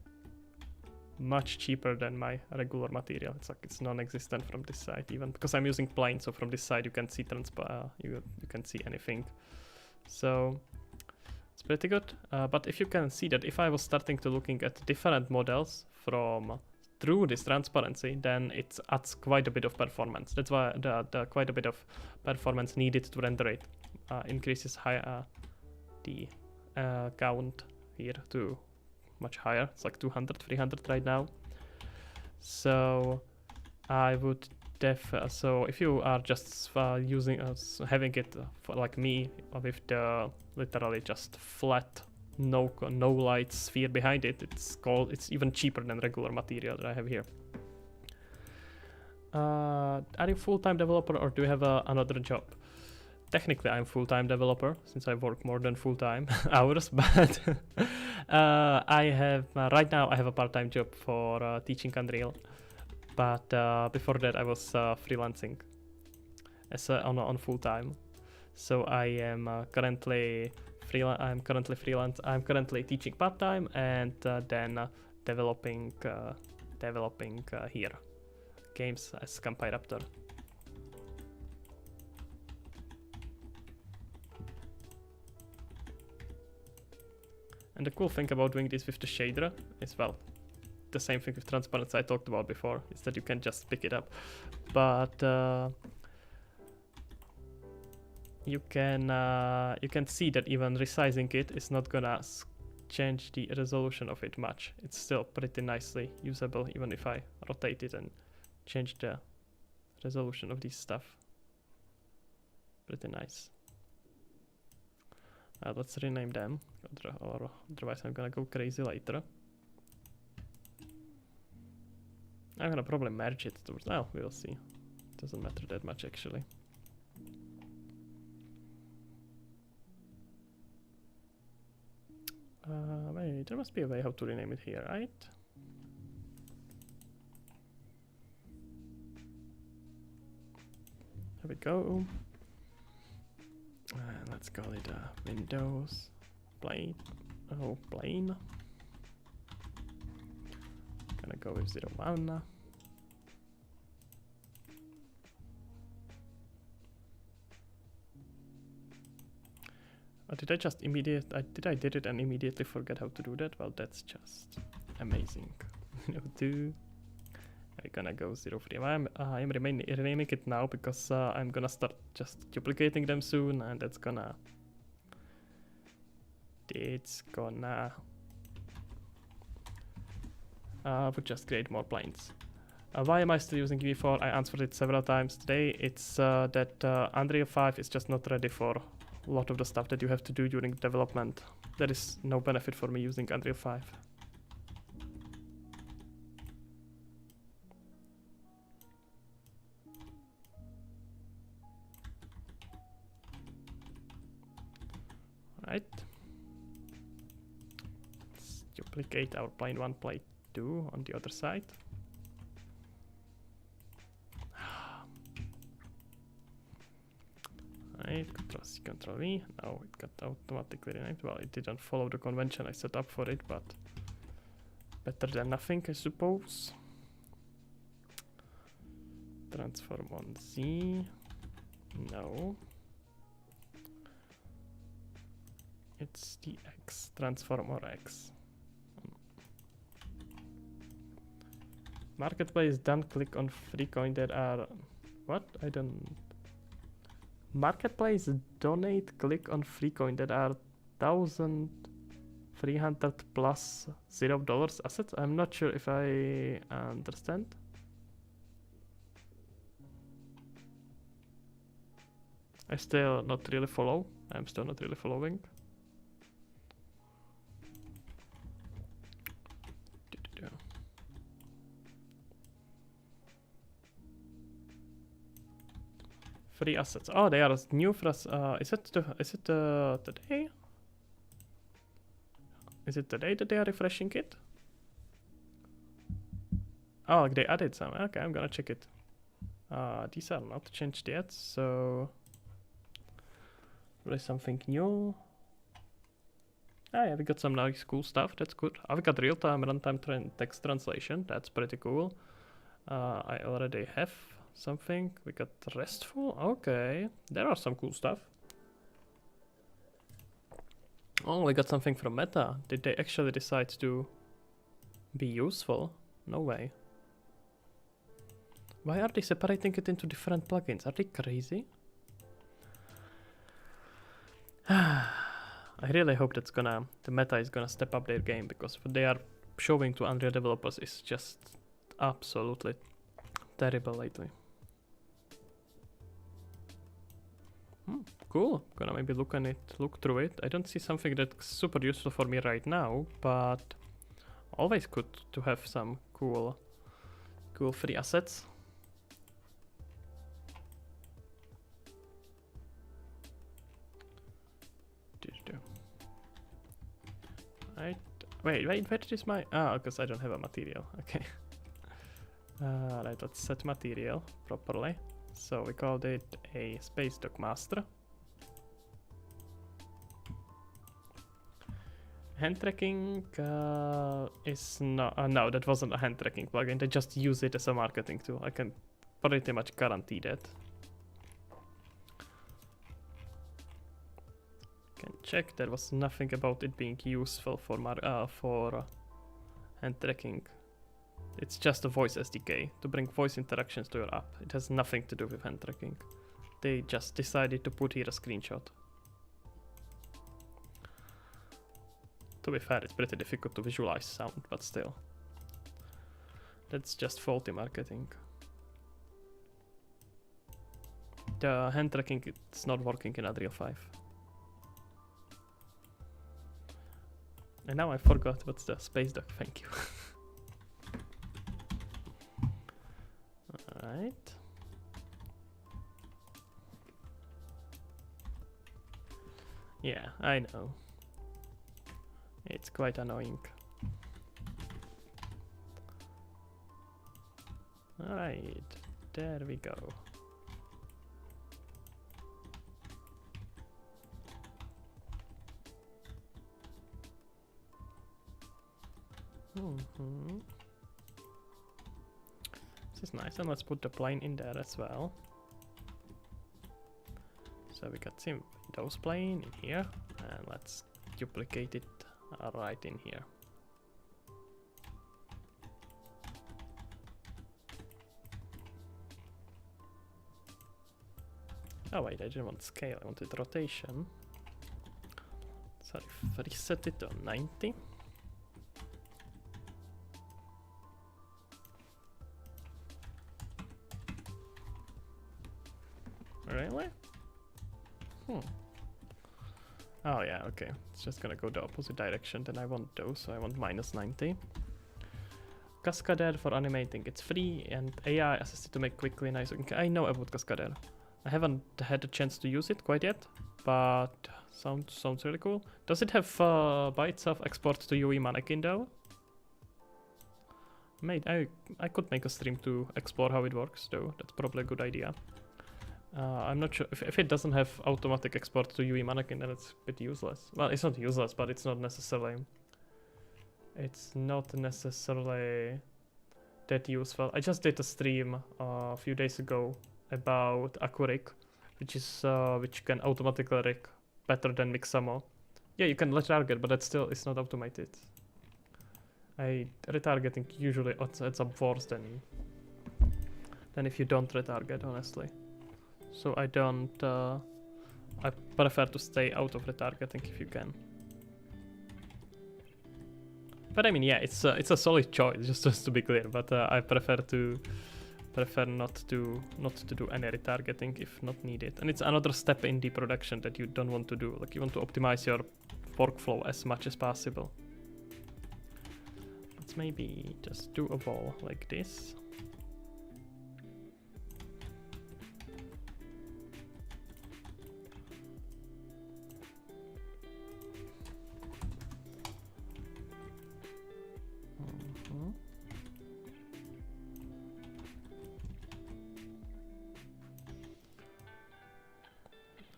much cheaper than my regular material. It's like it's non-existent from this side, even because I'm using plane. So from this side you can see you can see anything. So it's pretty good. But if you can see that if I was starting to looking at different models from through this transparency, then it adds quite a bit of performance. That's why the quite a bit of performance needed to render it increases the count here to much higher. It's like 200, 300 right now. So I would so if you are just using having it for like me with the literally just flat no light sphere behind it, it's even cheaper than regular material that I have here. Are you full-time developer or do you have another job? Technically I'm full-time developer since I work more than full-time hours, but I have right now I have a part-time job for teaching Unreal, but before that I was freelancing as on full-time. So I am currently freelance. I'm currently teaching part-time and then developing here games as Campyraptor. And the cool thing about doing this with the shader is, well, the same thing with transparency I talked about before, is that you can just pick it up, but you can see that even resizing it is not gonna change the resolution of it much. It's still pretty nicely usable even if I rotate it and change the resolution of this stuff. Pretty nice. Let's rename them, or otherwise I'm gonna go crazy later. I'm gonna probably merge it towards, oh, we'll see. Doesn't matter that much actually. Wait, there must be a way how to rename it here, right? There we go. Let's call it Windows plane. Oh, plane. Gonna go with 01. Did I just did it and immediately forget how to do that? Well, that's just amazing. 02. We're gonna go 03. I'm renaming it now because I'm gonna start just duplicating them soon, and it's gonna would just create more planes. Why am I still using V4? I answered it several times today. It's that Unreal 5 is just not ready for a lot of the stuff that you have to do during development. There is no benefit for me using Unreal 5. Right. Let's duplicate our plane 1, plane 2 on the other side. Right, Control C, Control V. Now it got automatically renamed. Well, it didn't follow the convention I set up for it, but better than nothing, I suppose. Transform on Z. No. It's the X. Transform or X. Marketplace done. Click on free coin that are. What? I don't. Marketplace donate. Click on free coin that are 1,300 plus $0 assets. I'm not sure if I understand. I still not really follow. I'm still not really following. Free assets. Oh, they are new for us. Is it today? Is it today that they are refreshing it? Oh, they added some. Okay, I'm gonna check it. These are not changed yet, so there is something new. Ah, yeah, we got some nice cool stuff. That's good. I've got real-time runtime text translation. That's pretty cool. I already have something. We got RESTful. Okay, there are some cool stuff. Oh, we got something from Meta. Did they actually decide to be useful? No way. Why are they separating it into different plugins? Are they crazy? I really hope that's the Meta is gonna step up their game, because what they are showing to Unreal developers is just absolutely terrible lately. Cool. Gonna maybe look through it. I don't see something that's super useful for me right now, but always good to have some cool free assets. Right. Wait, where is my... Ah, because I don't have a material. Okay. Right, let's set material properly. So we called it a Space Dock Master. Hand tracking is not... no, that wasn't a hand tracking plugin. They just use it as a marketing tool. I can pretty much guarantee that. Can check. There was nothing about it being useful for hand tracking. It's just a voice SDK to bring voice interactions to your app. It has nothing to do with hand tracking. They just decided to put here a screenshot. To be fair, it's pretty difficult to visualize sound, but still. That's just faulty marketing. The hand tracking, it's not working in Unreal 5. And now I forgot what's the Space Dock. Thank you. Alright. Yeah, I know. It's quite annoying. Alright, there we go. This is nice, and let's put the plane in there as well. So we got some Windows plane in here, and let's duplicate it right in here. Oh wait, I didn't want scale, I wanted rotation. So I've reset it to 90. Really? Oh yeah, okay. It's just gonna go the opposite direction than I want those, so I want minus 90. Cascadeur for animating. It's free and AI assisted to make quickly nice. Okay, I know about Cascadeur. I haven't had a chance to use it quite yet, but sounds really cool. Does it have by itself export to UE mannequin though? I could make a stream to explore how it works though. That's probably a good idea. I'm not sure if it doesn't have automatic export to UE Mannequin, then it's a bit useless. Well, it's not useless, but it's not necessarily that useful. I just did a stream a few days ago about Akurik, which can automatically rig better than Mixamo. Yeah, you can retarget, but it's not automated. Retargeting usually ends up worse than if you don't retarget, honestly. So I prefer to stay out of retargeting if you can. But I mean, yeah, it's a solid choice, just to be clear. But I prefer not to do any retargeting if not needed. And it's another step in the production that you don't want to do. Like, you want to optimize your workflow as much as possible. Let's maybe just do a wall like this.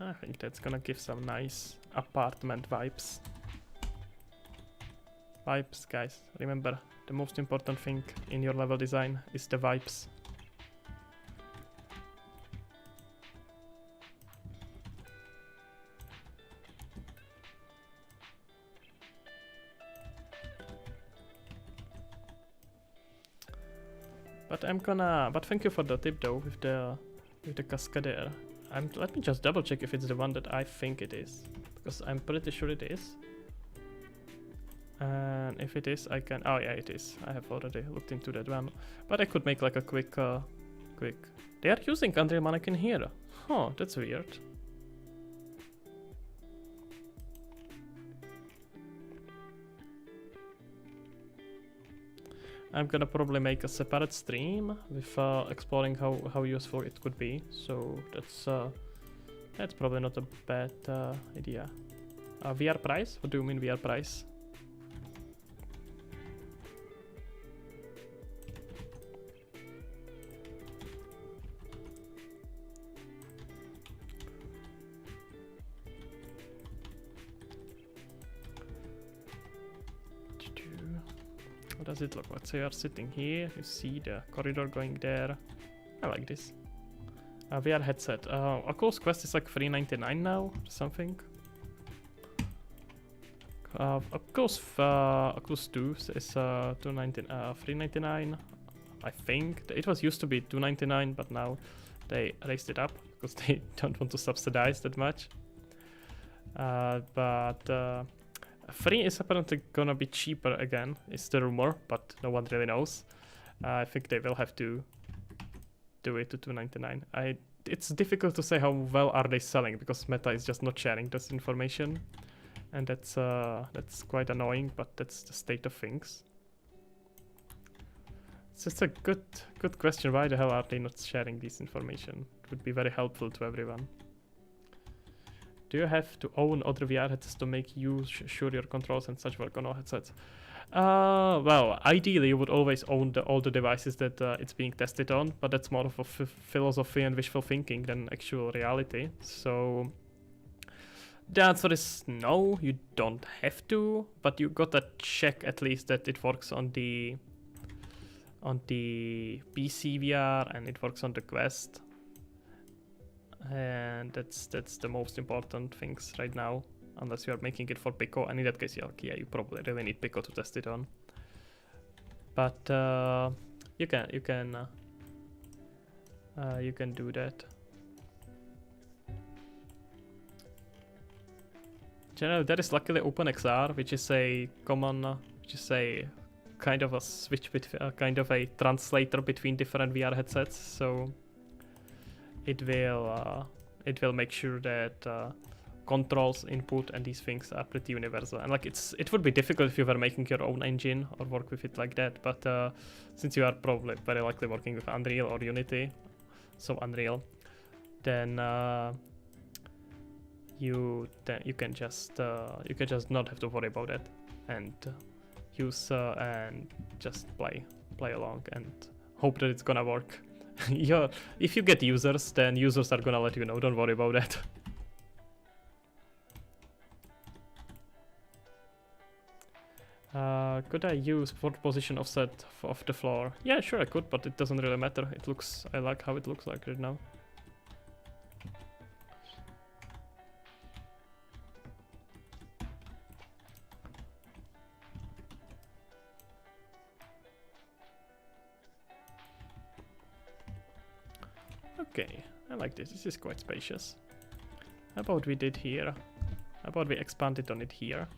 I think that's gonna give some nice apartment vibes. Vibes, guys. Remember, the most important thing in your level design is the vibes. But thank you for the tip though with the Cascadeur. Let me just double check if it's the one that I think it is, because I'm pretty sure it is. And if it is, I can. Oh yeah, it is. I have already looked into that one, but I could make like a quick. They are using Unreal Mannequin here. Huh, that's weird. I'm gonna probably make a separate stream with exploring how useful it could be. So that's probably not a bad idea. VR price? What do you mean VR price? How does it look? Let's say you are sitting here, you see the corridor going there. I like this. VR headset. Oculus Quest is like $399 now, or something. Oculus 2 is $399. I think it was used to be $299, but now they raised it up because they don't want to subsidize that much. Free is apparently gonna be cheaper again, is the rumor, but no one really knows. I think they will have to do it to $299. It's difficult to say how well are they selling because Meta is just not sharing this information, and that's quite annoying. But that's the state of things. It's just a good question. Why the hell are they not sharing this information? It would be very helpful to everyone. Do you have to own other VR headsets to make sure your controls and such work on all headsets? Well, ideally you would always own all the devices that it's being tested on, but that's more of a philosophy and wishful thinking than actual reality. So the answer is no, you don't have to, but you gotta check at least that it works on the PC VR and it works on the Quest. And that's the most important things right now, unless you are making it for Pico, and in that case, yeah, you probably really need Pico to test it on. But you can do that. Generally, there is luckily OpenXR, which is a common, kind of a switch between, kind of a translator between different VR headsets. So it will make sure that controls, input, and these things are pretty universal. And like it would be difficult if you were making your own engine or work with it like that. But since you are probably very likely working with Unreal or Unity, so Unreal, then you can just not have to worry about it and use and just play along and hope that it's gonna work If you get users, then users are gonna let you know. Don't worry about that. Could I use fourth position offset of the floor? Yeah, sure I could, but it doesn't really matter. It looks, I like how it looks like right now. Okay, I like this. This is quite spacious. How about we did here? How about we expanded on it here?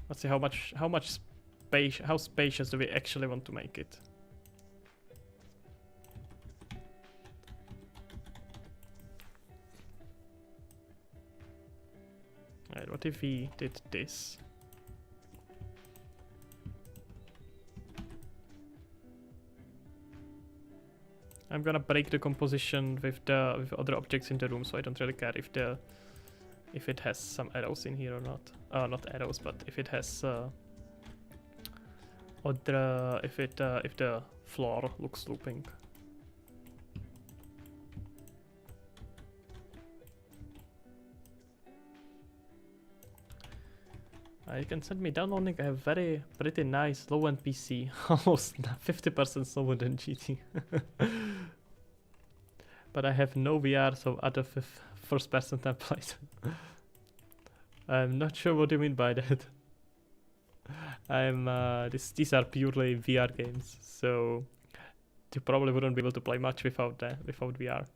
Let's see how spacious do we actually want to make it? Alright, what if we did this? I'm gonna break the composition with other objects in the room, so I don't really care if it has some arrows in here or not. Not arrows, but if it has if the floor looks looping. You can send me downloading. I have pretty nice low-end PC, almost 50% slower than GT. But I have no VR, so other first-person template. I'm not sure what you mean by that. These are purely VR games, so you probably wouldn't be able to play much without VR.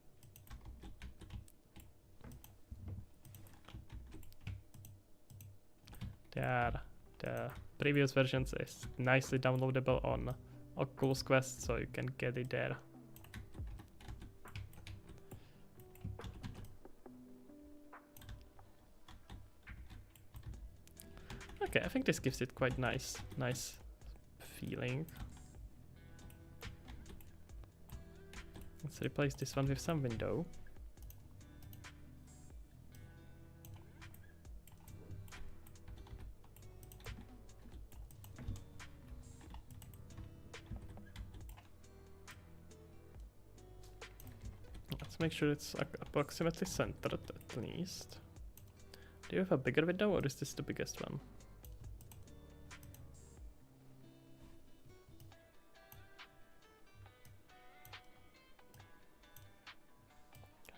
The previous versions is nicely downloadable on Oculus Quest, so you can get it there. Okay, I think this gives it quite nice feeling. Let's replace this one with some window. Let's make sure it's approximately centered at least. Do you have a bigger window, or is this the biggest one?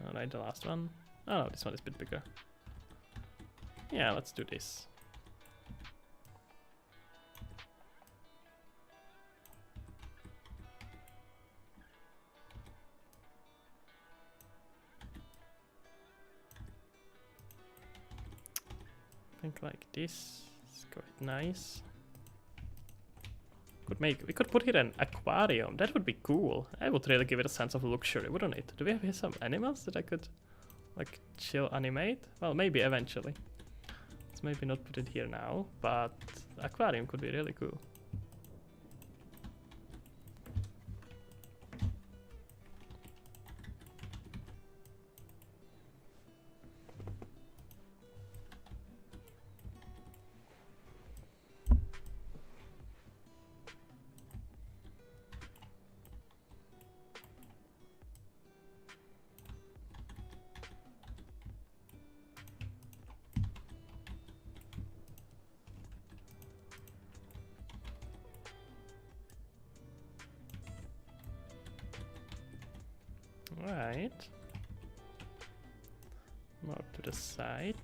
Alright, the last one. Oh no, this one is a bit bigger. Yeah, let's do this. I think like this. It's quite nice. We could put here an aquarium. That would be cool. I would really give it a sense of luxury, wouldn't it? Do we have here some animals that I could like chill animate? Well, maybe eventually. Let's maybe not put it here now, but aquarium could be really cool. Right. More to the side.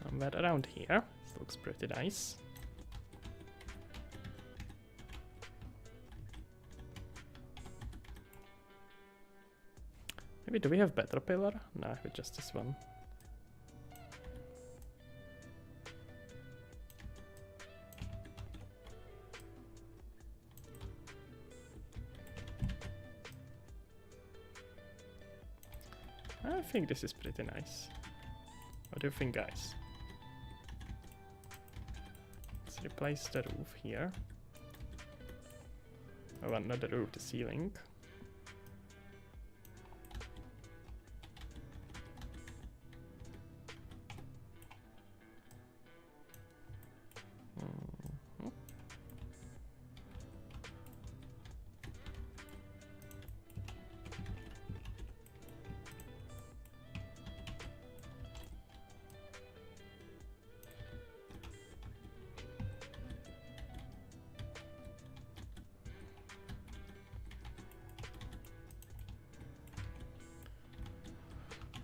Somewhere around here. This looks pretty nice. Maybe do we have better pillar? No, with just this one. I think this is pretty nice. What do you think, guys? Let's replace the roof here. Oh, not the roof, the ceiling.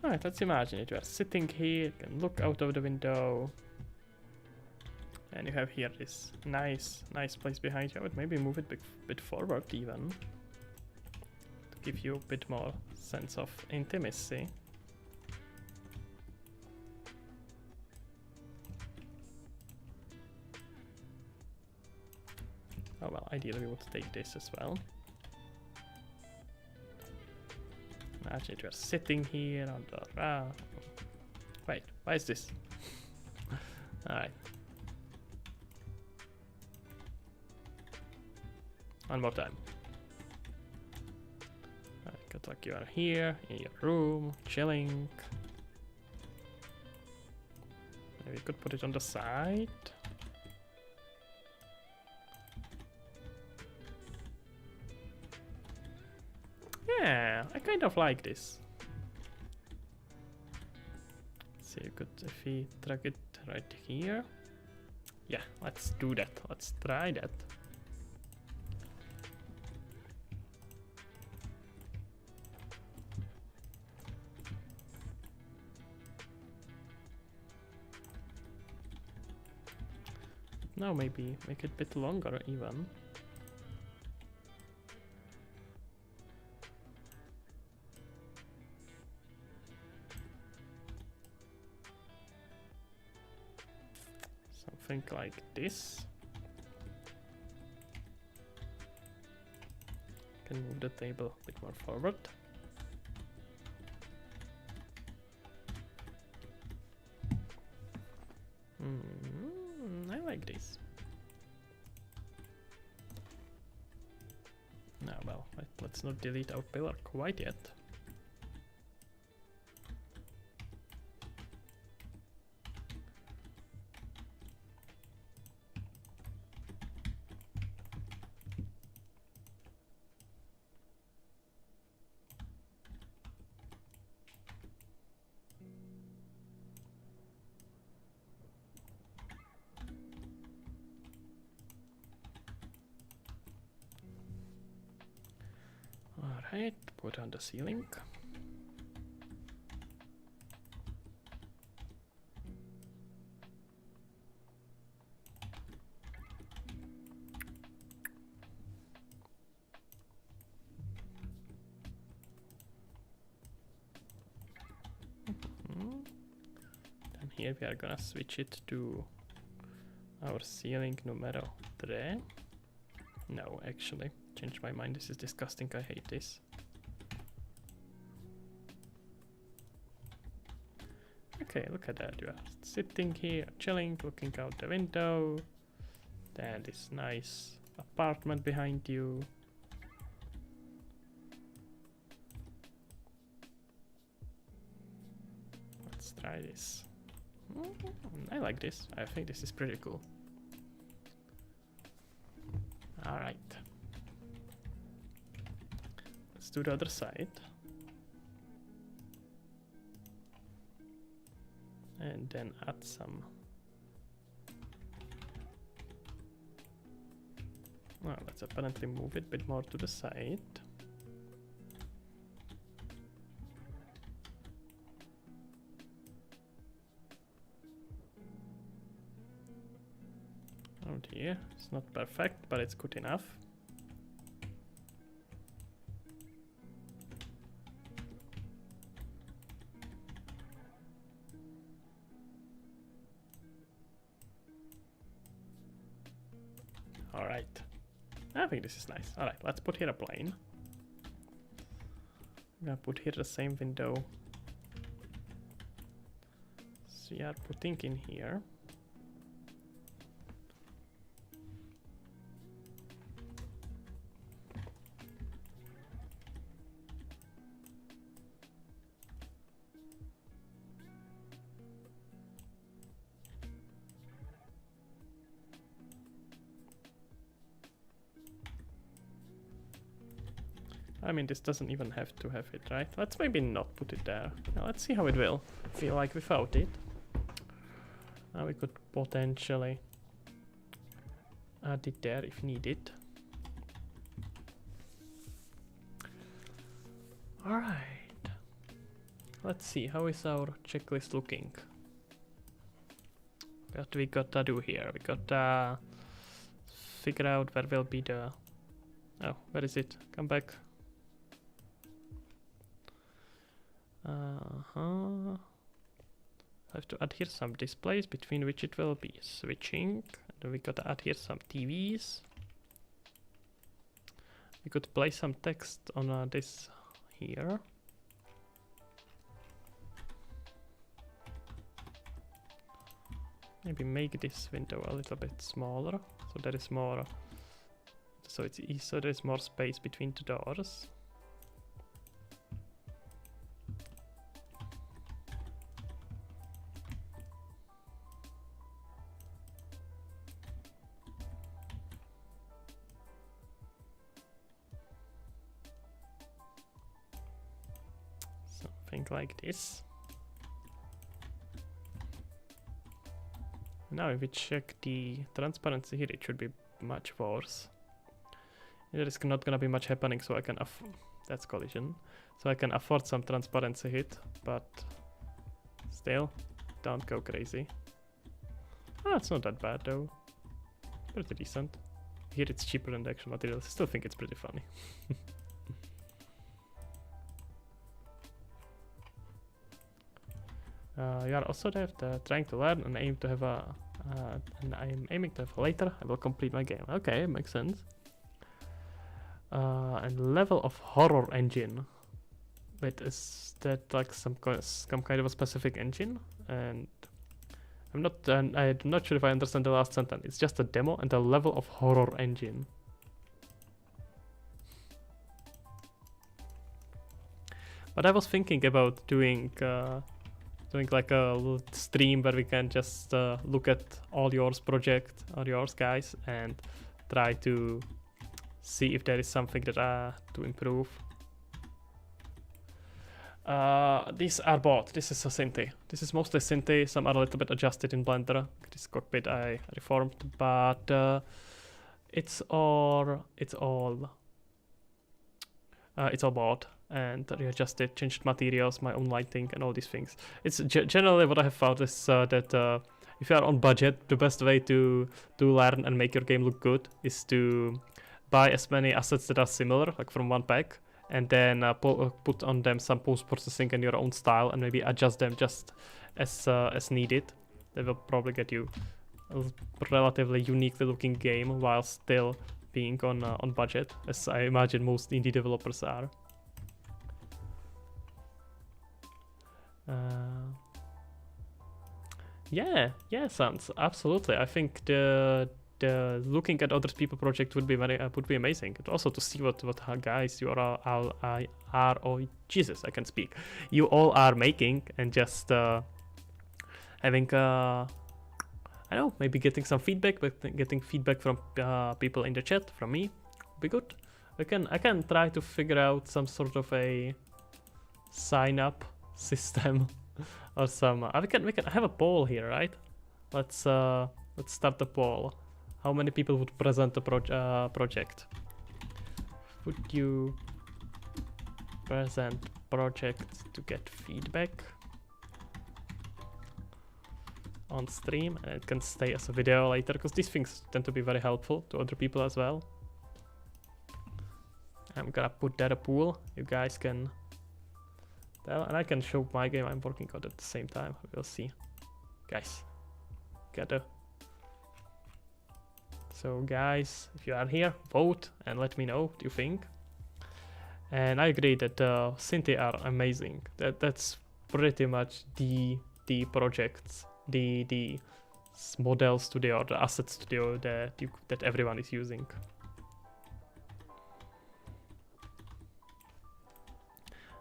Alright, let's imagine it. You are sitting here, you can look out of the window. And you have here this nice place behind you. I would maybe move it a bit forward even. To give you a bit more sense of intimacy. Oh well, ideally we would take this as well. Imagine it, you are sitting here on the... Wait, why is this? Alright. One more time. Got like you are here in your room, chilling. Maybe we could put it on the side. Yeah, I kind of like this. So you could, if we drag it right here. Yeah, let's do that. Let's try that. Now maybe make it a bit longer even. Something like this. Can move the table a bit more forward. I like this. No, well, let's not delete our pillar quite yet. Alright, put on the ceiling. And here we are gonna switch it to our ceiling numero 3. No, actually. Changed my mind. This is disgusting. I hate this. Okay, look at that. You are sitting here, chilling, looking out the window. Then this nice apartment behind you. Let's try this. I like this. I think this is pretty cool. All right. Let's do the other side. And then add some. Well, let's apparently move it a bit more to the side. Oh dear, it's not perfect, but it's good enough. Alright, I think this is nice. Alright, let's put here a plane. I'm gonna put here the same window. So we are putting in here. I mean, this doesn't even have to have it, right? Let's maybe not put it there. Now, let's see how it will feel like without it. Now we could potentially add it there if needed. Alright. let's see, how is our checklist looking? What we gotta do here? We gotta figure out where will be the... Oh, where is it? Come back. I have to add here some displays between which it will be switching. Then we gotta add here some TVs. We could place some text on this here. Maybe make this window a little bit smaller, so there is more. So there is more space between the doors. Something like this. Now if we check the transparency here, it should be much worse. There is not gonna be much happening, so I can that's collision. So I can afford some transparency hit, but still, don't go crazy. Ah, it's not that bad though. Pretty decent. Here it's cheaper than the actual materials. I still think it's pretty funny. You are also there trying to learn and aim to have and I'm aiming to have later. I will complete my game. Okay, makes sense. And level of horror engine. Wait, is that like some kind of a specific engine? And I'm not sure if I understand the last sentence. It's just a demo and a level of horror engine. But I was thinking about doing like a little stream where we can just look at all yours project or yours guys and try to see if there is something that to improve. These are both. This is a Cinti. This is mostly Cinti. Some are a little bit adjusted in Blender. This cockpit I reformed, but it's all bought and readjusted, changed materials, my own lighting and all these things. It's generally what I have found is that if you are on budget, the best way to learn and make your game look good is to buy as many assets that are similar, like from one pack, and then put on them some post-processing in your own style and maybe adjust them just as needed. They will probably get you a relatively uniquely looking game while still being on budget, as I imagine most indie developers are. Yeah, Sans, absolutely. I think the looking at other people project would be amazing. And also to see what guys you are oh Jesus, I can speak. You all are making and just having I don't know, maybe getting some feedback, but getting feedback from people in the chat from me would be good. I can try to figure out some sort of a sign up system or some. We can have a poll here, right? Let's start the poll. How many people would present the project? Would you present project to get feedback on stream, and it can stay as a video later, because these things tend to be very helpful to other people as well. I'm gonna put that a pool. You guys can tell, and I can show my game I'm working on at the same time. We'll see. Guys, gotta. So guys, if you are here, vote and let me know what you think. And I agree that Cinti are amazing. That's pretty much the projects, the model studio or the asset studio that everyone is using.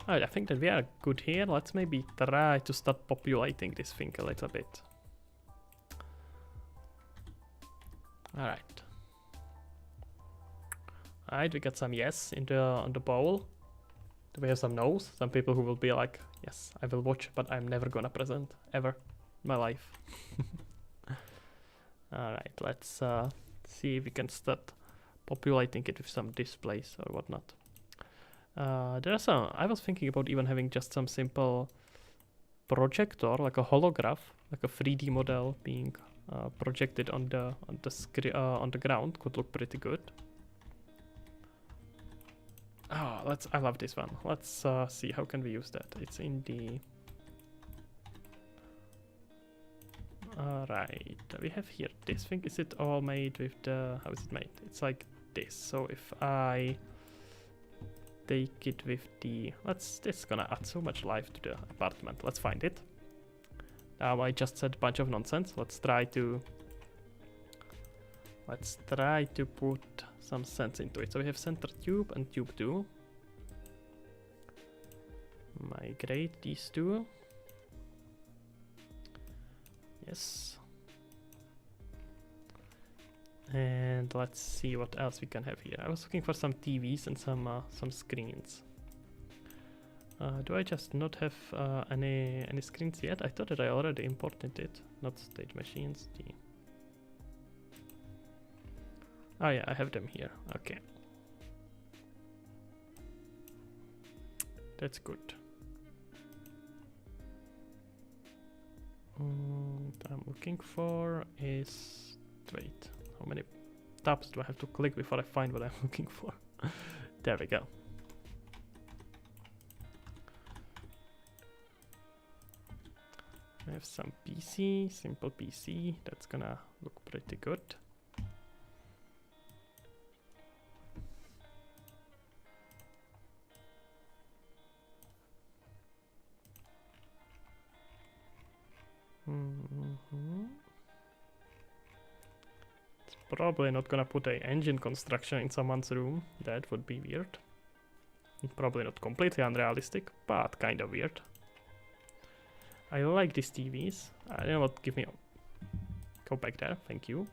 Alright, I think that we are good here. Let's maybe try to start populating this thing a little bit. Alright. Alright, we got some yes on the poll. Do we have some no's? Some people who will be like, yes, I will watch, but I'm never gonna present ever in my life. Alright, let's see if we can start populating it with some displays or whatnot. There are some. I was thinking about even having just some simple projector, like a holograph, like a 3D model being projected on the on the ground could look pretty good. Oh, I love this one. Let's see how can we use that. It's in the. Alright, we have here this thing. Is it all made with the? How is it made? It's like this. So if I take it with the, this is gonna add so much life to the apartment. Let's find it. Now I just said a bunch of nonsense. Let's try to put some sense into it. So we have center tube and tube 2. Migrate these two. Yes. And let's see what else we can have here. I was looking for some TVs and some screens. Do I just not have any screens yet? I thought that I already imported it. Not stage machines. Oh yeah, I have them here. Okay. That's good. What I'm looking for is... Wait, how many tabs do I have to click before I find what I'm looking for? There we go. I have some PC, simple PC. That's gonna look pretty good. It's probably not gonna put a engine construction in someone's room. That would be weird. Probably not completely unrealistic, but kind of weird. I like these TVs. You know what? Give me. Go back there. Thank you.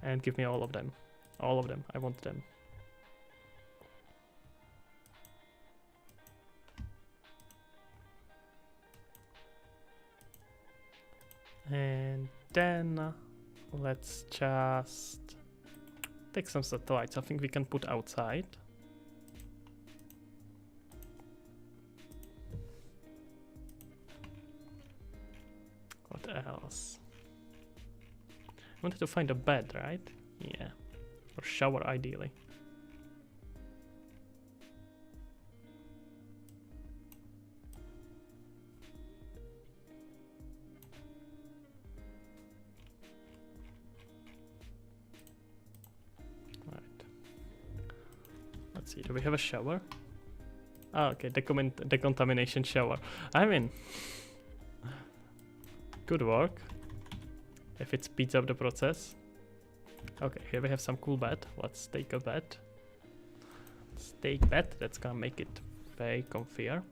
And give me all of them. All of them. I want them. And then let's just take some satellites. I think we can put outside. What else? I wanted to find a bed, right? Yeah. Or shower, ideally. Right. Let's see. Do we have a shower? Oh, okay. Decontamination shower. I mean... Good work. If it speeds up the process. Okay, here we have some cool bed. Let's take a bed. Let's take bed. That's gonna make it very comfier.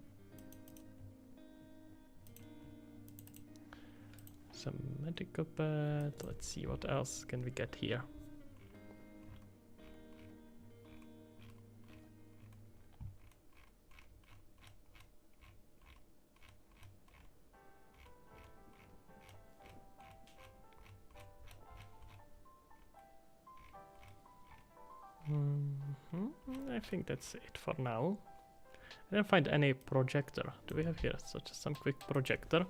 Some medical bed. Let's see what else can we get here. I think that's it for now. I didn't find any projector. Do we have here such some quick projector?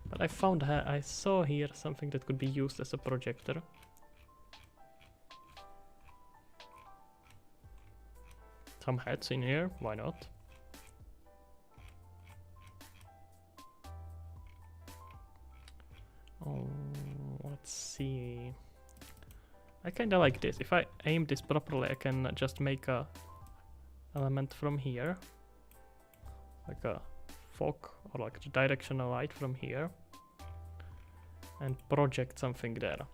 But I saw here something that could be used as a projector. Some heads in here, why not? Oh, let's see. I kinda like this. If I aim this properly, I can just make a element from here. Like a fog or like a directional light from here. And project something there.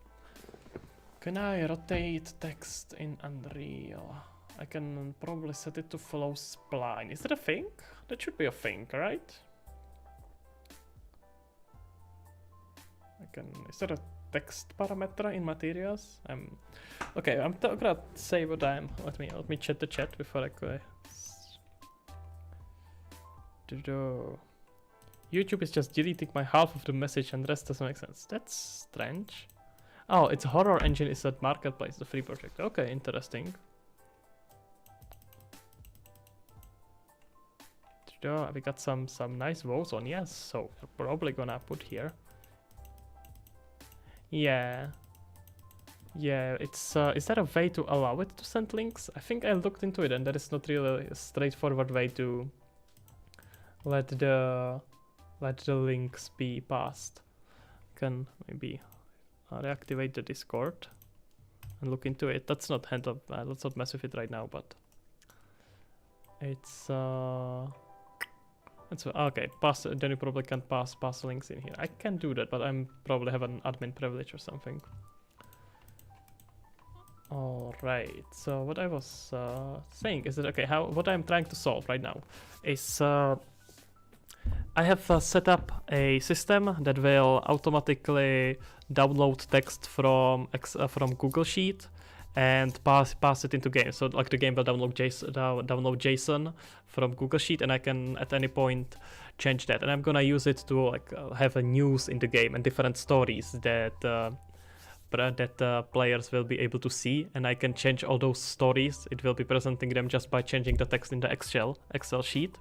Can I rotate text in Unreal? I can probably set it to follow spline. Is that a thing? That should be a thing, right? Is that a text parameter in materials? Okay, I'm gonna say what I am. Let me check the chat before I go. YouTube is just deleting my half of the message and the rest doesn't make sense. That's strange. Oh, it's Horror Engine is at Marketplace, the free project. Okay, interesting. We got some nice walls on, yes, so we're probably gonna put here. Yeah. Yeah, it's is there a way to allow it to send links? I think I looked into it and there is not really a straightforward way to let the links be passed. Can maybe reactivate the Discord and look into it. That's not handled. Let's not mess with it right now, but it's okay. Pass. Then you probably can't pass links in here. I can do that, but I'm probably have an admin privilege or something. All right. So what I was saying is that okay. What I'm trying to solve right now is I have set up a system that will automatically download text from Google Sheet and pass it into game. So like the game will download JSON from Google Sheet, and I can at any point change that. And I'm gonna use it to like have a news in the game and different stories that players will be able to see, and I can change all those stories. It will be presenting them just by changing the text in the Excel sheet.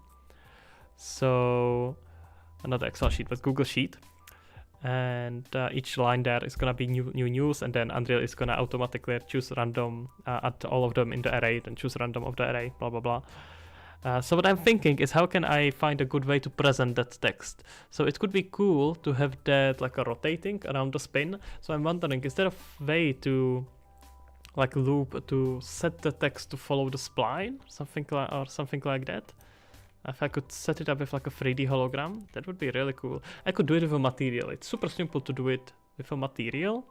So not Excel sheet, but Google Sheet, and each line there is gonna be new news, and then Unreal is gonna automatically choose random, add all of them in the array, then choose random of the array, blah blah blah. So what I'm thinking is how can I find a good way to present that text? So it could be cool to have that like a rotating around the spin. So I'm wondering, is there a way to like loop to set the text to follow the spline, something like that? If I could set it up with like a 3D hologram, that would be really cool. I could do it with a material. It's super simple to do it with a material,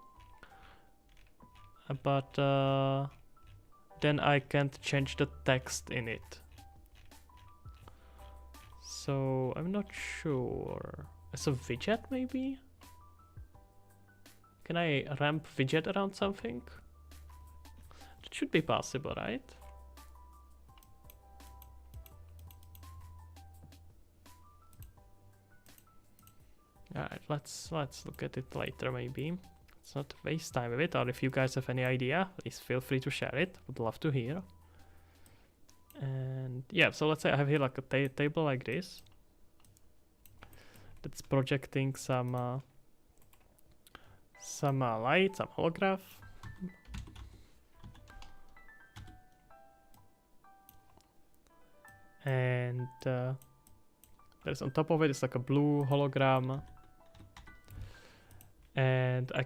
but then I can't change the text in it. So I'm not sure. As a widget maybe? Can I ramp widget around something? That should be possible, right? Alright, let's look at it later maybe. Let's not waste time with it, or if you guys have any idea, please feel free to share it. Would love to hear. And yeah, so let's say I have here like a table like this that's projecting some light, some holograph. And there's on top of it is like a blue hologram. And I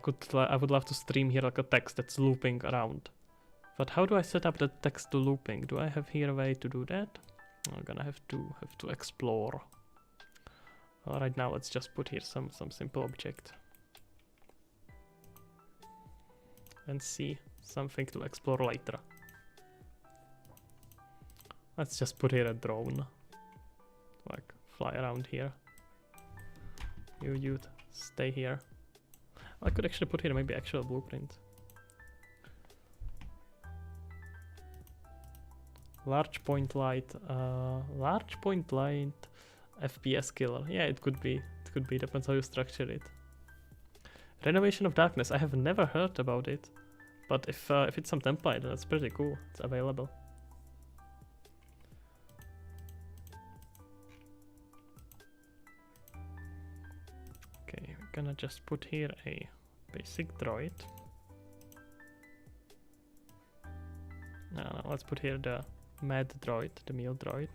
would love to stream here like a text that's looping around. But how do I set up the text to looping? Do I have here a way to do that? I'm gonna have to explore. Right now, let's just put here some simple object and see something to explore later. Let's just put here a drone, like fly around here. You'd stay here. I could actually put here maybe actual blueprint. Large point light FPS killer. Yeah, it could be. Depends how you structure it. Renovation of Darkness. I have never heard about it, but if it's some template, that's pretty cool. It's available. Okay, we're gonna just put here a basic droid. No, let's put here the mad droid, the meal droid.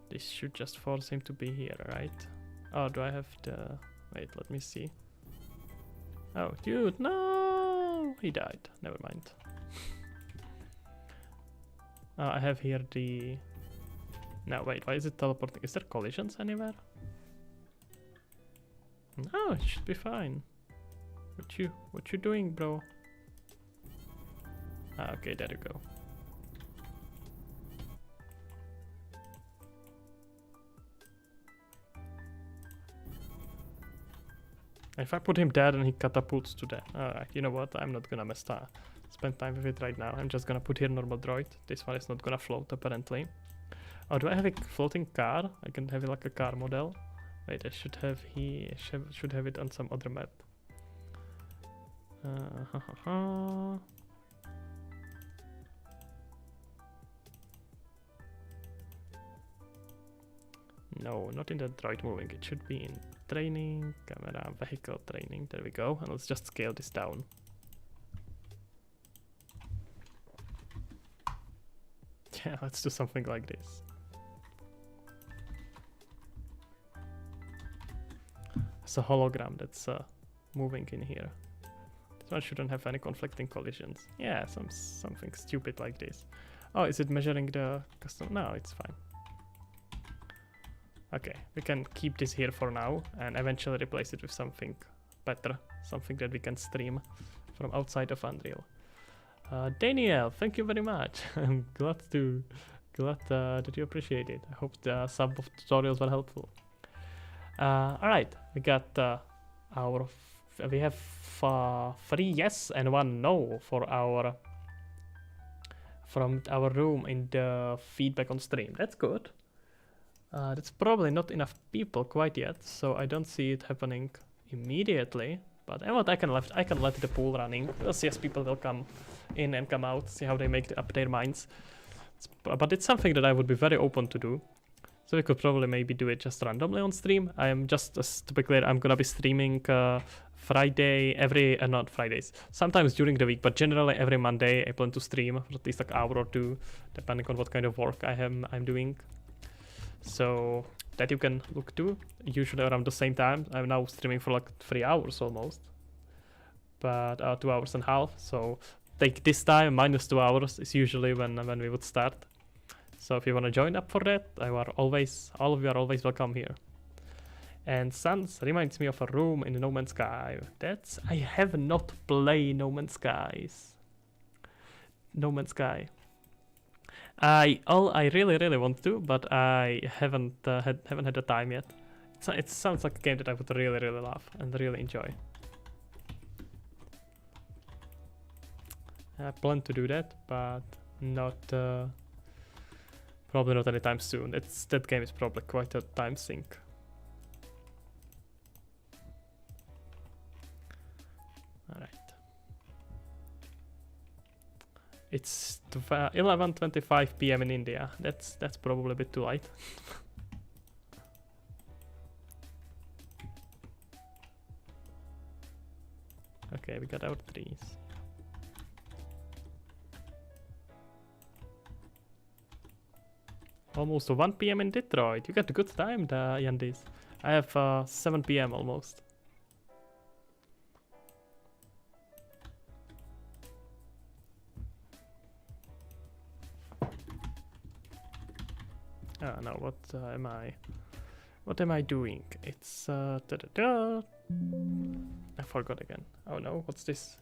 This should just force him to be here, right? Oh, do I have the... Wait, let me see. Oh, dude, no! He died. Never mind. I have here the... No, wait, why is it teleporting? Is there collisions anywhere? No, it should be fine. What you doing, bro? Ah, okay, there you go. If I put him dead and he catapults to death. Alright, you know what? I'm not gonna spend time with it right now. I'm just gonna put here normal droid. This one is not gonna float apparently. Oh, do I have a floating car? I can have it like a car model. Wait, I should have it on some other map. No, not in the droid moving. It should be in training, camera, vehicle training. There we go. And let's just scale this down. Yeah, let's do something like this. It's a hologram that's moving in here. This one shouldn't have any conflicting collisions. Yeah, something stupid like this. Oh, is it measuring the custom? No, it's fine. Okay, we can keep this here for now and eventually replace it with something better, something that we can stream from outside of Unreal. Daniel, thank you very much. I'm glad that you appreciate it. I hope the sub of tutorials were helpful. All right, we got we have 3 yes and 1 no for from our room in the feedback on stream. That's good. That's probably not enough people quite yet, so I don't see it happening immediately. But I can let the pool running. We'll see as people will come in and come out, see how they make up their minds. But it's something that I would be very open to do. So we could probably maybe do it just randomly on stream. I am just, to be clear, I'm gonna be streaming Friday, not Fridays, sometimes during the week, but generally every Monday I plan to stream for at least like an hour or 2, depending on what kind of work I'm doing. So that you can look to, usually around the same time. I'm now streaming for like 3 hours almost, but 2 hours and a half. So take this time minus 2 hours is usually when we would start. So if you want to join up for that, all of you are always welcome here. And Sans reminds me of a room in No Man's Sky. I have not played No Man's Sky. I really want to, but I haven't had the time yet. It sounds like a game that I would really love and really enjoy. I plan to do that, but not probably not anytime soon. That game is probably quite a time sink. All right. It's 11:25 p.m. in India. That's probably a bit too late. Okay, we got our trees. Almost 1 p.m. in Detroit. You got a good time, Yandis. I have 7 p.m. almost. Oh no, what am I doing? It's I forgot again. Oh no, what's this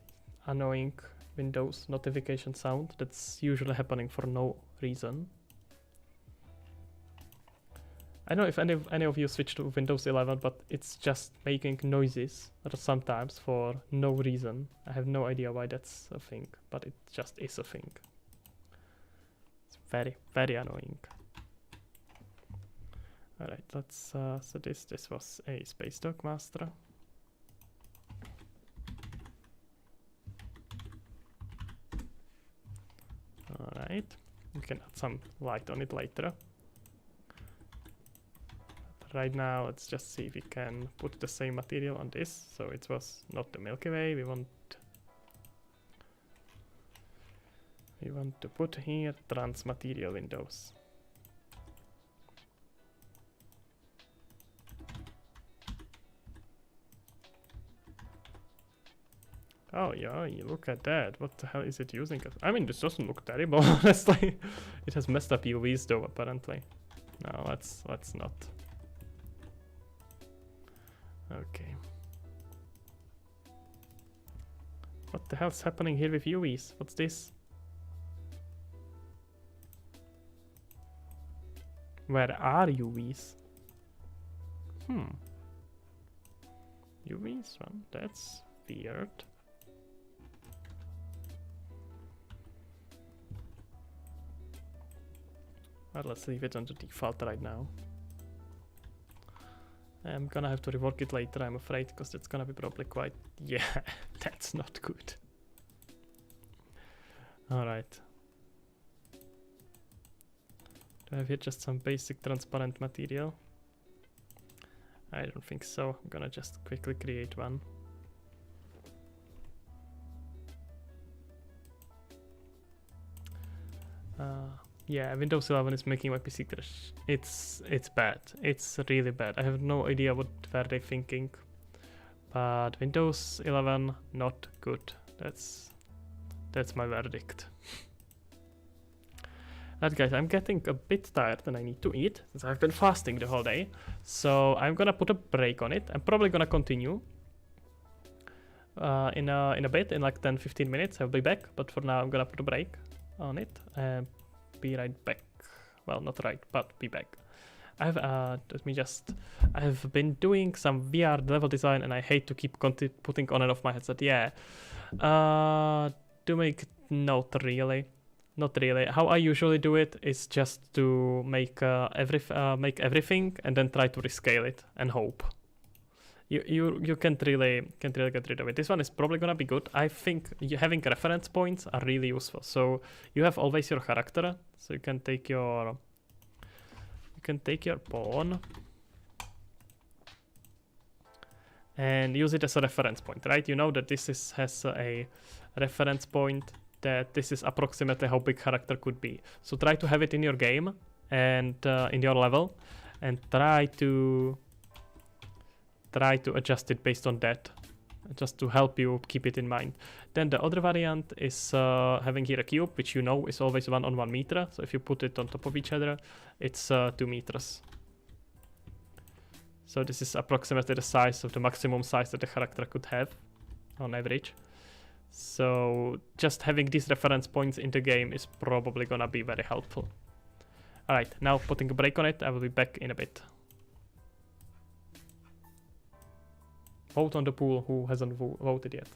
annoying Windows notification sound that's usually happening for no reason? I don't know if any of you switched to Windows 11, but it's just making noises sometimes for no reason. I have no idea why that's a thing, but it just is a thing. It's very annoying. Alright, let's so this was a Space Dog Master. Alright, we can add some light on it later. But right now, let's just see if we can put the same material on this. So it was not the Milky Way. We want to put here trans material windows. Oh yeah, you look at that. What the hell is it using? I mean, this doesn't look terrible, honestly. It has messed up UVs though, apparently. No, let's not. Okay. What the hell's happening here with UVs? What's this? Where are UVs? UVs? Well, that's weird. Well, let's leave it on the default right now. I'm gonna have to rework it later, I'm afraid, because that's gonna be probably quite... Yeah, that's not good. Alright. Do I have here just some basic transparent material? I don't think so. I'm gonna just quickly create one. Yeah, Windows 11 is making my PC crash. It's bad. It's really bad. I have no idea what were they thinking. But Windows 11 not good. That's my verdict. Right guys, I'm getting a bit tired and I need to eat since I've been fasting the whole day. So I'm gonna put a break on it. I'm probably gonna continue in a bit, in like 10-15 minutes. I'll be back, but for now I'm gonna put a break on it and be right back. Well, not right, but be back. I've been doing some VR level design and I hate to keep putting on and off my headset. Yeah. To make not really. Not really. How I usually do it is just to make everything and then try to rescale it and hope. You can't really get rid of it. This one is probably gonna be good. I think having reference points are really useful. So you have always your character, so you can take your pawn and use it as a reference point, right? You know that this has a reference point, that this is approximately how big character could be. So try to have it in your game and in your level, and try to adjust it based on that, just to help you keep it in mind. Then the other variant is having here a cube, which you know is always 1 on 1 meter. So if you put it on top of each other, it's 2 meters. So this is approximately the size of the maximum size that the character could have on average. So just having these reference points in the game is probably gonna be very helpful. Alright, now putting a break on it, I will be back in a bit. Vote on the pool who hasn't voted yet.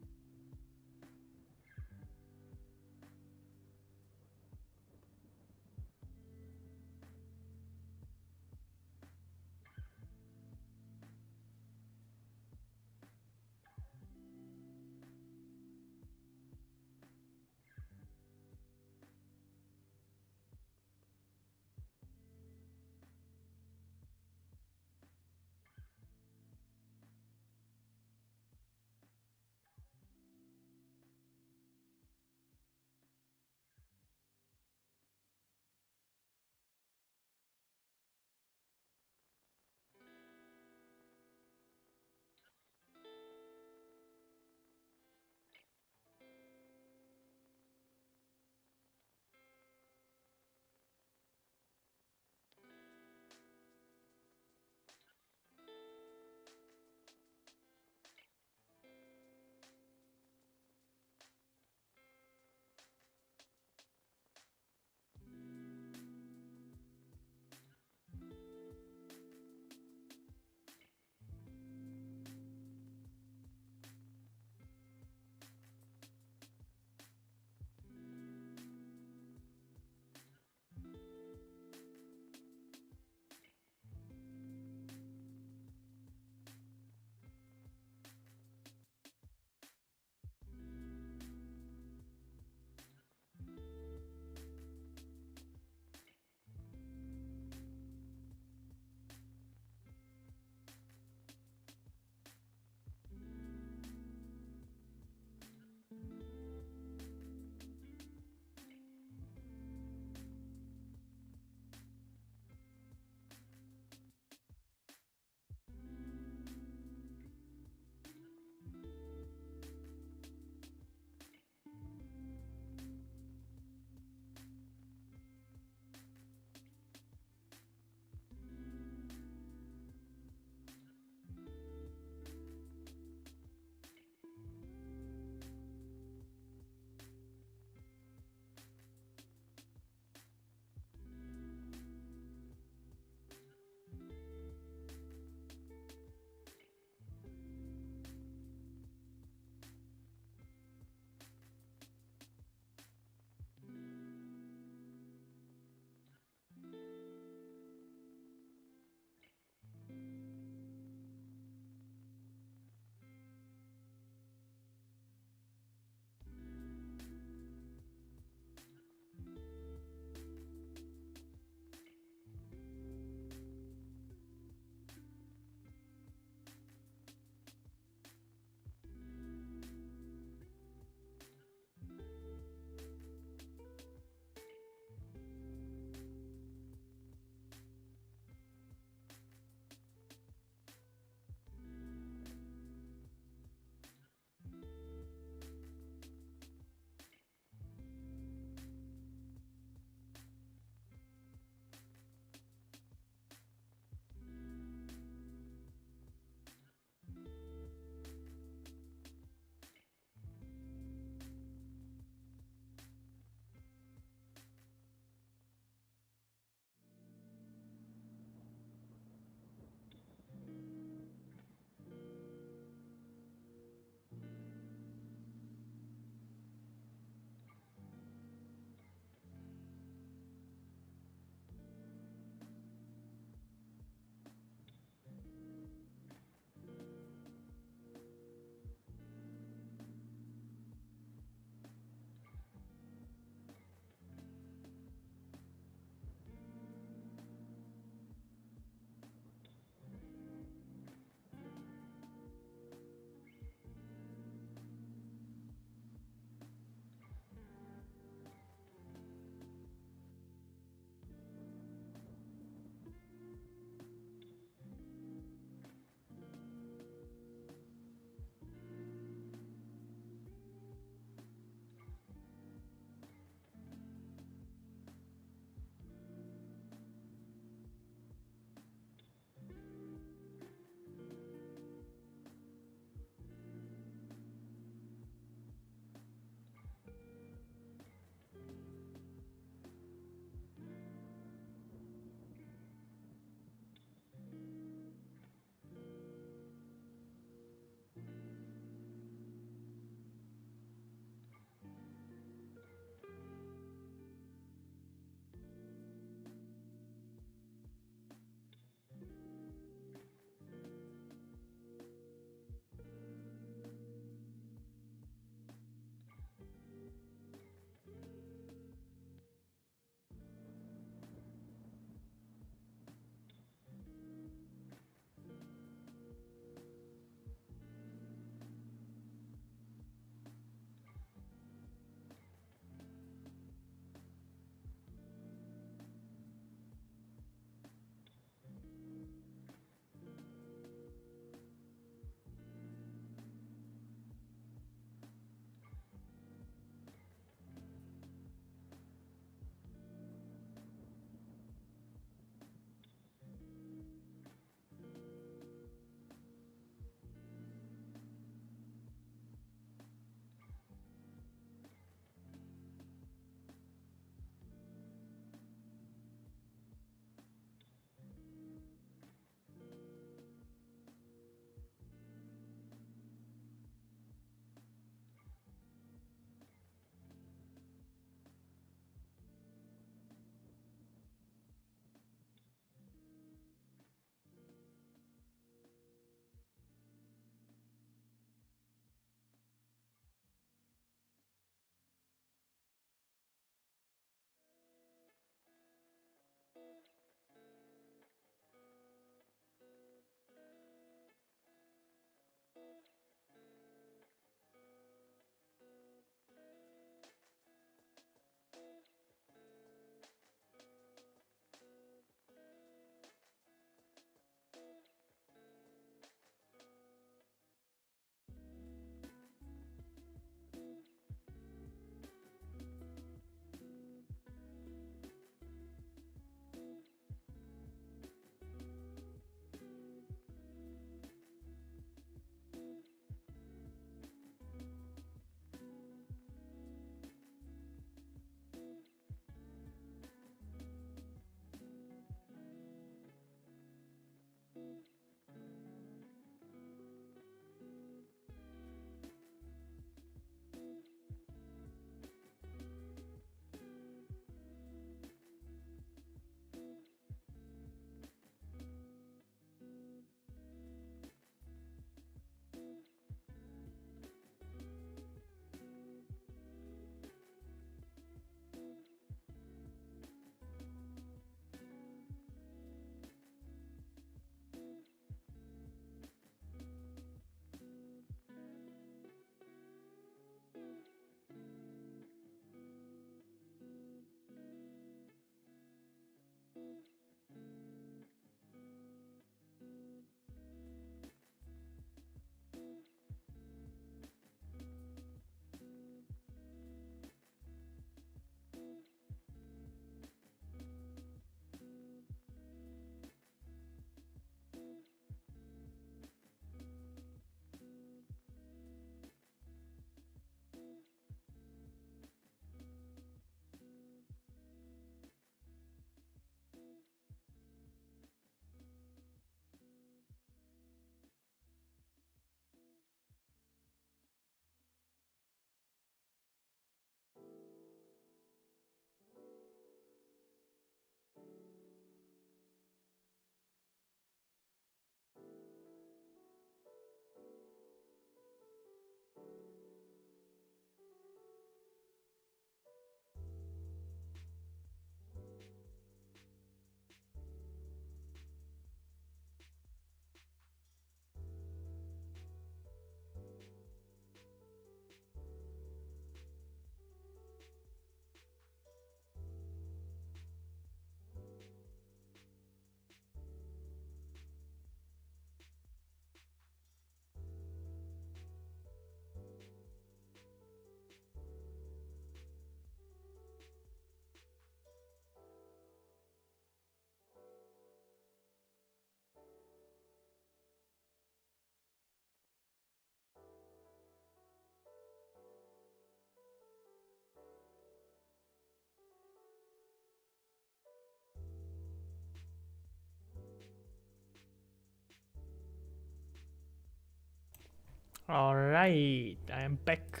Alright, I am back.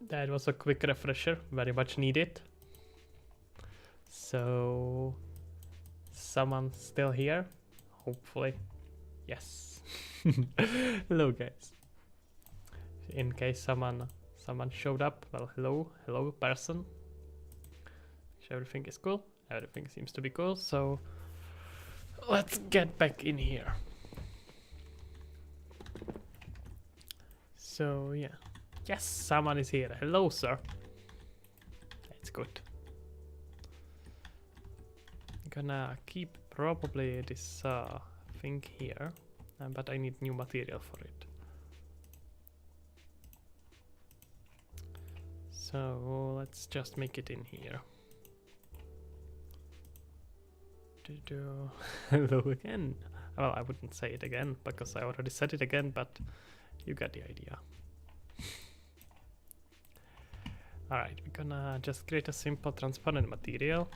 That was a quick refresher, very much needed. So, someone's still here? Hopefully. Yes. Hello guys. In case someone showed up, well, hello person. Everything is cool. Everything seems to be cool, so let's get back in here. So yeah. Yes, someone is here. Hello, sir. That's good. I'm gonna keep probably this thing here, but I need new material for it. So let's just make it in here. Hello again. Well, I wouldn't say it again because I already said it again, but you got the idea. Alright, we're gonna just create a simple transparent material.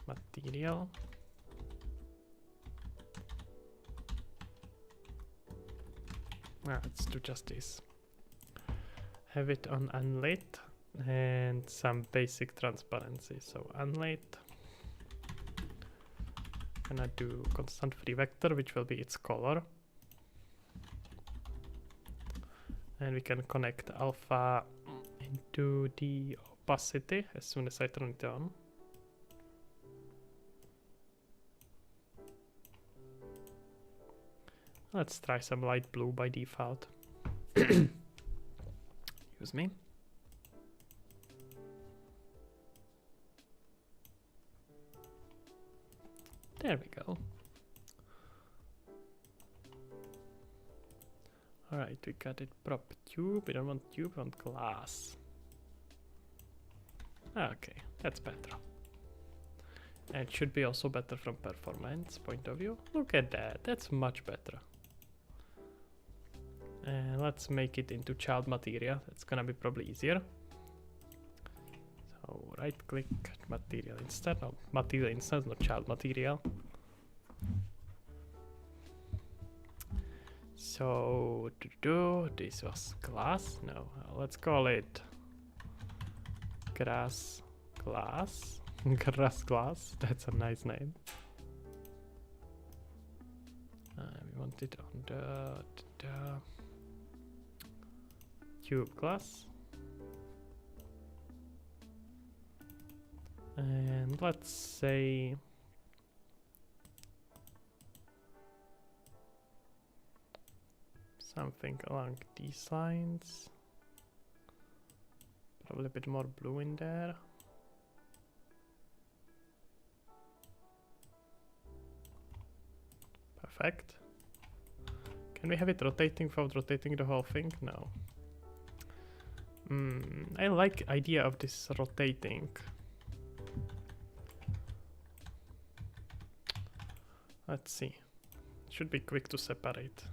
Material. Let's do just this. Have it on unlit and some basic transparency. So unlit. Gonna do constant free vector, which will be its color. And we can connect alpha into the opacity as soon as I turn it on. Let's try some light blue by default. Excuse me. There we go. Alright, we got it prop tube. We don't want tube, we want glass. Okay, that's better. And it should be also better from performance point of view. Look at that, that's much better. And let's make it into child material. That's gonna be probably easier. So right click material instead. No, material instead, not child material. So this was glass. No, let's call it grass glass. Grass glass. That's a nice name. We want it on the tube glass. And let's say something along these lines. Probably a bit more blue in there. Perfect. Can we have it rotating without rotating the whole thing? No. I like idea of this rotating. Let's see. It should be quick to separate.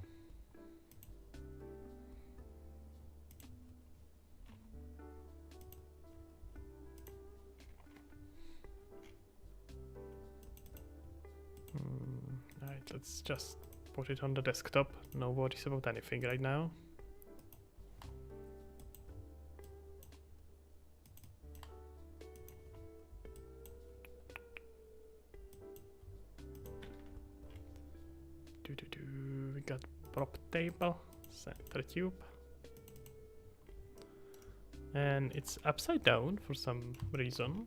Alright, let's just put it on the desktop. No worries about anything right now. We got prop table, center tube. And it's upside down for some reason.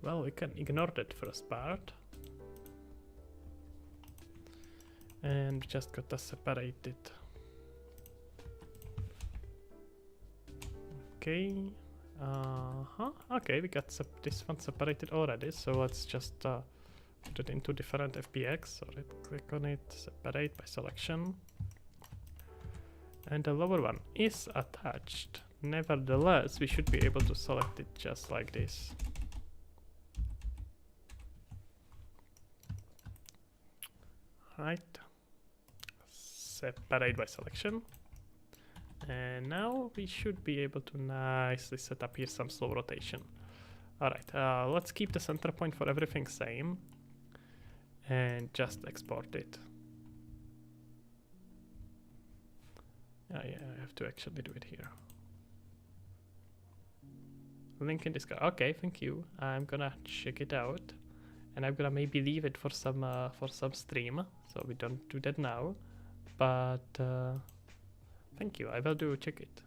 Well, we can ignore that first part. And just gotta separate it. Okay. Okay, we got this one separated already, so let's just put it into different FBX. So right click on it, separate by selection. And the lower one is attached. Nevertheless, we should be able to select it just like this. Right. Separate by selection. And now we should be able to nicely set up here some slow rotation. Alright, let's keep the center point for everything same. and just export it. Yeah, I have to actually do it here. Link in Discord. Okay, thank you. I'm gonna check it out, and I'm gonna maybe leave it for some stream. So we don't do that now, but thank you. I will do check it.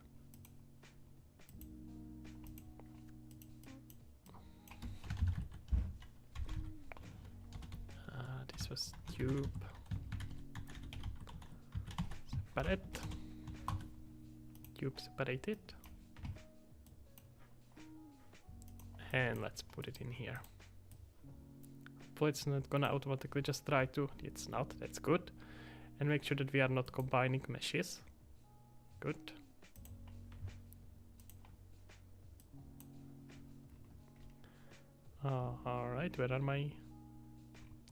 This was tube. Separate. Tube separated. And let's put it in here. Hopefully it's not gonna automatically just try to. It's not, that's good. And make sure that we are not combining meshes. Good. Alright, where are my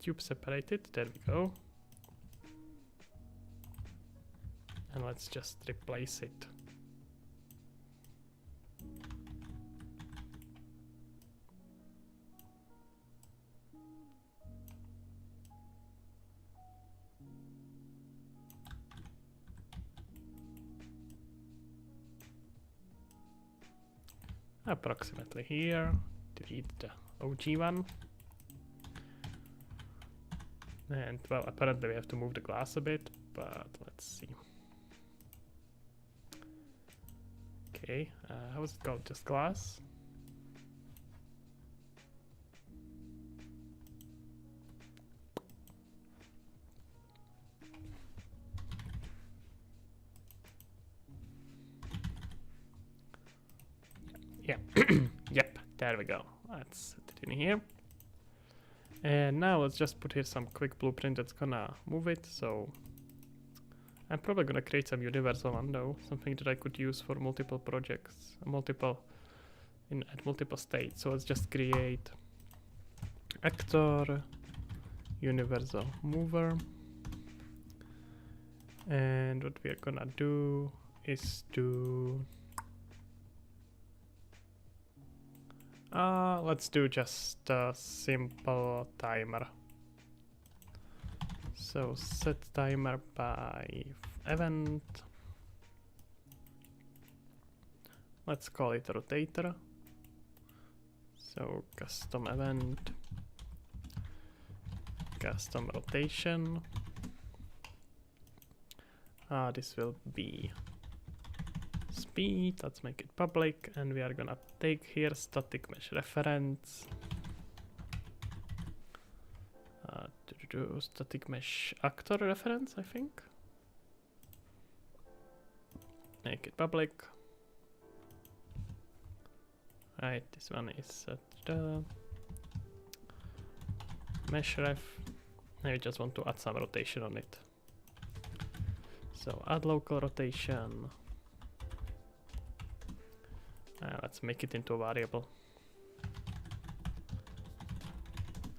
tubes separated? There we go. And let's just replace it. Approximately here to read the OG one. And well, apparently we have to move the glass a bit, but let's see. Okay, how is it called? Just glass? Yeah, yep, there we go. Let's set it in here. And now let's just put here some quick blueprint that's gonna move it. So I'm probably gonna create some universal one though, something that I could use for multiple projects, at multiple states. So let's just create actor universal mover. And what we are gonna do is to let's do just a simple timer. So set timer by event. Let's call it rotator. So custom event, custom rotation. This will be speed. Let's make it public, and we are gonna take here static mesh reference. Static mesh actor reference, I think. Make it public. Right, this one is set the mesh ref. I just want to add some rotation on it. So add local rotation. Let's make it into a variable.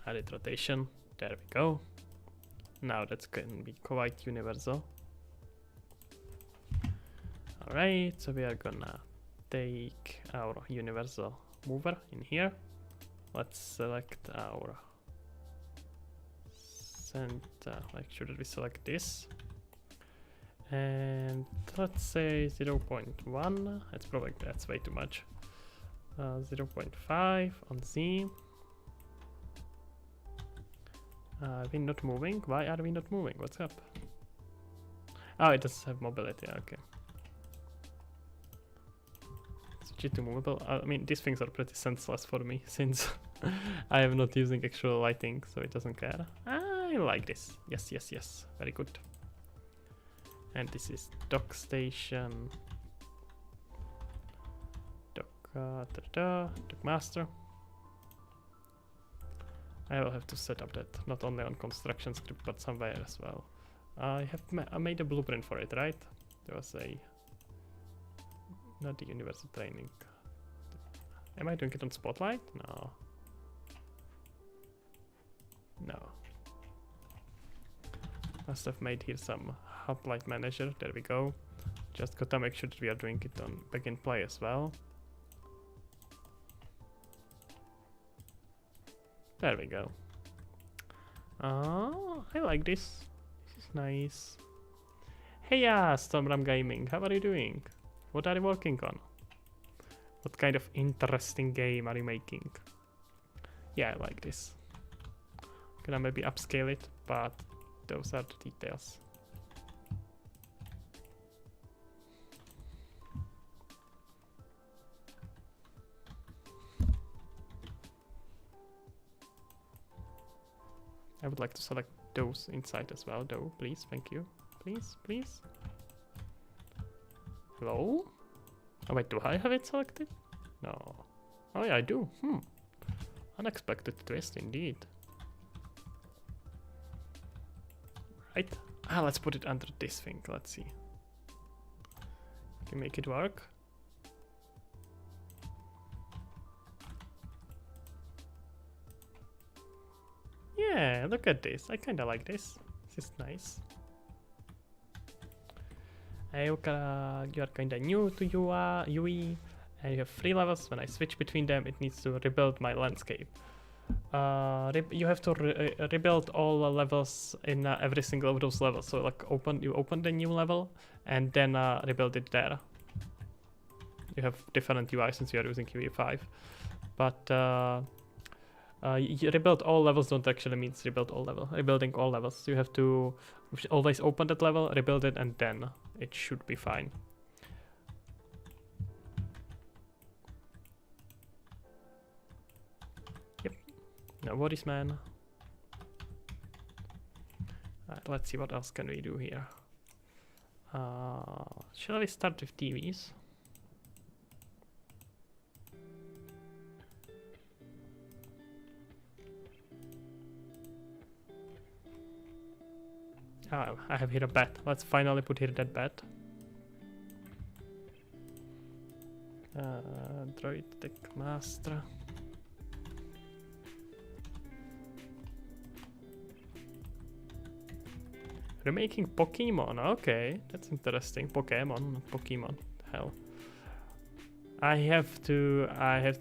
Added rotation. There we go. Now that's can be quite universal. Alright, so we are gonna take our universal mover in here. Let's select our center, make sure that we select this. And let's say 0.1, that's way too much. 0.5 on Z. Are we not moving? Why are we not moving? What's up? Oh, it does have mobility, okay. Switch it to movable. I mean, these things are pretty senseless for me since I am not using actual lighting, so it doesn't care. I like this. Yes, yes, yes. Very good. And this is dock station. Dock master. I will have to set up that not only on construction script but somewhere as well. I made a blueprint for it, right? There was not the universal training. Am I doing it on Spotlight? No. No. Must have made here some Hoplite manager. There we go. Just gotta make sure that we are doing it on begin play as well. There we go. Oh, I like this. This is nice. Hey, Stormram Gaming, how are you doing? What are you working on? What kind of interesting game are you making? Yeah, I like this. Gonna maybe upscale it, but those are the details. I would like to select those inside as well, though. Please, thank you. Please, please. Hello? Oh wait, do I have it selected? No. Oh yeah, I do. Unexpected twist indeed. Right. Let's put it under this thing. Let's see. Can make it work. Yeah, look at this. I kinda like this. This is nice. You are kinda new to UI, and you have 3 levels. When I switch between them, it needs to rebuild my landscape. You have to rebuild all the levels in every single of those levels. So like you open the new level and then rebuild it there. You have different UI since you are using UI5, but you rebuild all levels don't actually mean rebuild all level. Rebuilding all levels, you have to always open that level, rebuild it, and then it should be fine. Yep, no worries, man. Alright, let's see what else can we do here. Shall we start with TVs? Oh, I have here a bet. Let's finally put here that bet. Droid Tech Master. Remaking Pokemon. Okay, that's interesting. Pokemon, not Pokemon. Hell. I have to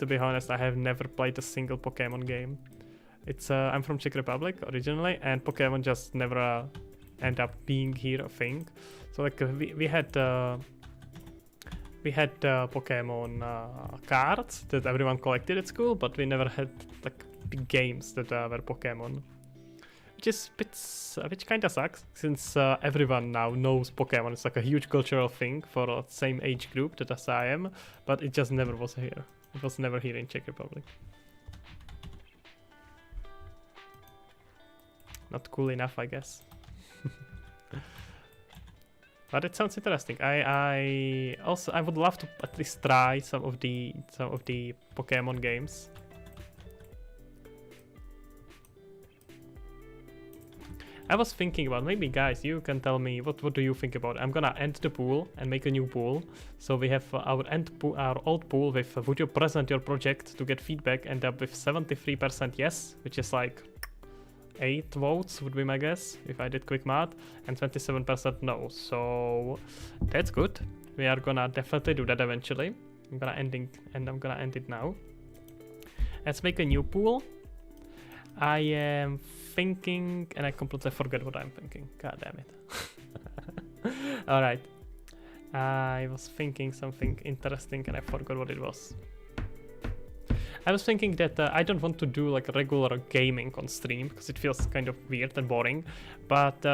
be honest. I have never played a single Pokemon game. It's I'm from Czech Republic originally, and Pokemon just never end up being here a thing. So like we had Pokemon cards that everyone collected at school, but we never had like big games that were Pokemon, which kind of sucks since everyone now knows Pokemon. It's like a huge cultural thing for the same age group that as I am, but it just never was here. It was never here in Czech Republic. Not cool enough, I guess. But it sounds interesting. I would love to at least try some of the Pokemon games. I was thinking about, maybe guys, you can tell me what do you think about it? I'm gonna end the pool and make a new pool. So we have our old pool with would you present your project to get feedback, end up with 73% yes, which is like 8 votes would be my guess if I did quick math, and 27% no. So that's good. We are gonna definitely do that eventually. I'm gonna end it now. Let's make a new pool. I am thinking, and I completely forget what I'm thinking. God damn it. Alright. I was thinking something interesting and I forgot what it was. I was thinking that I don't want to do like regular gaming on stream because it feels kind of weird and boring, but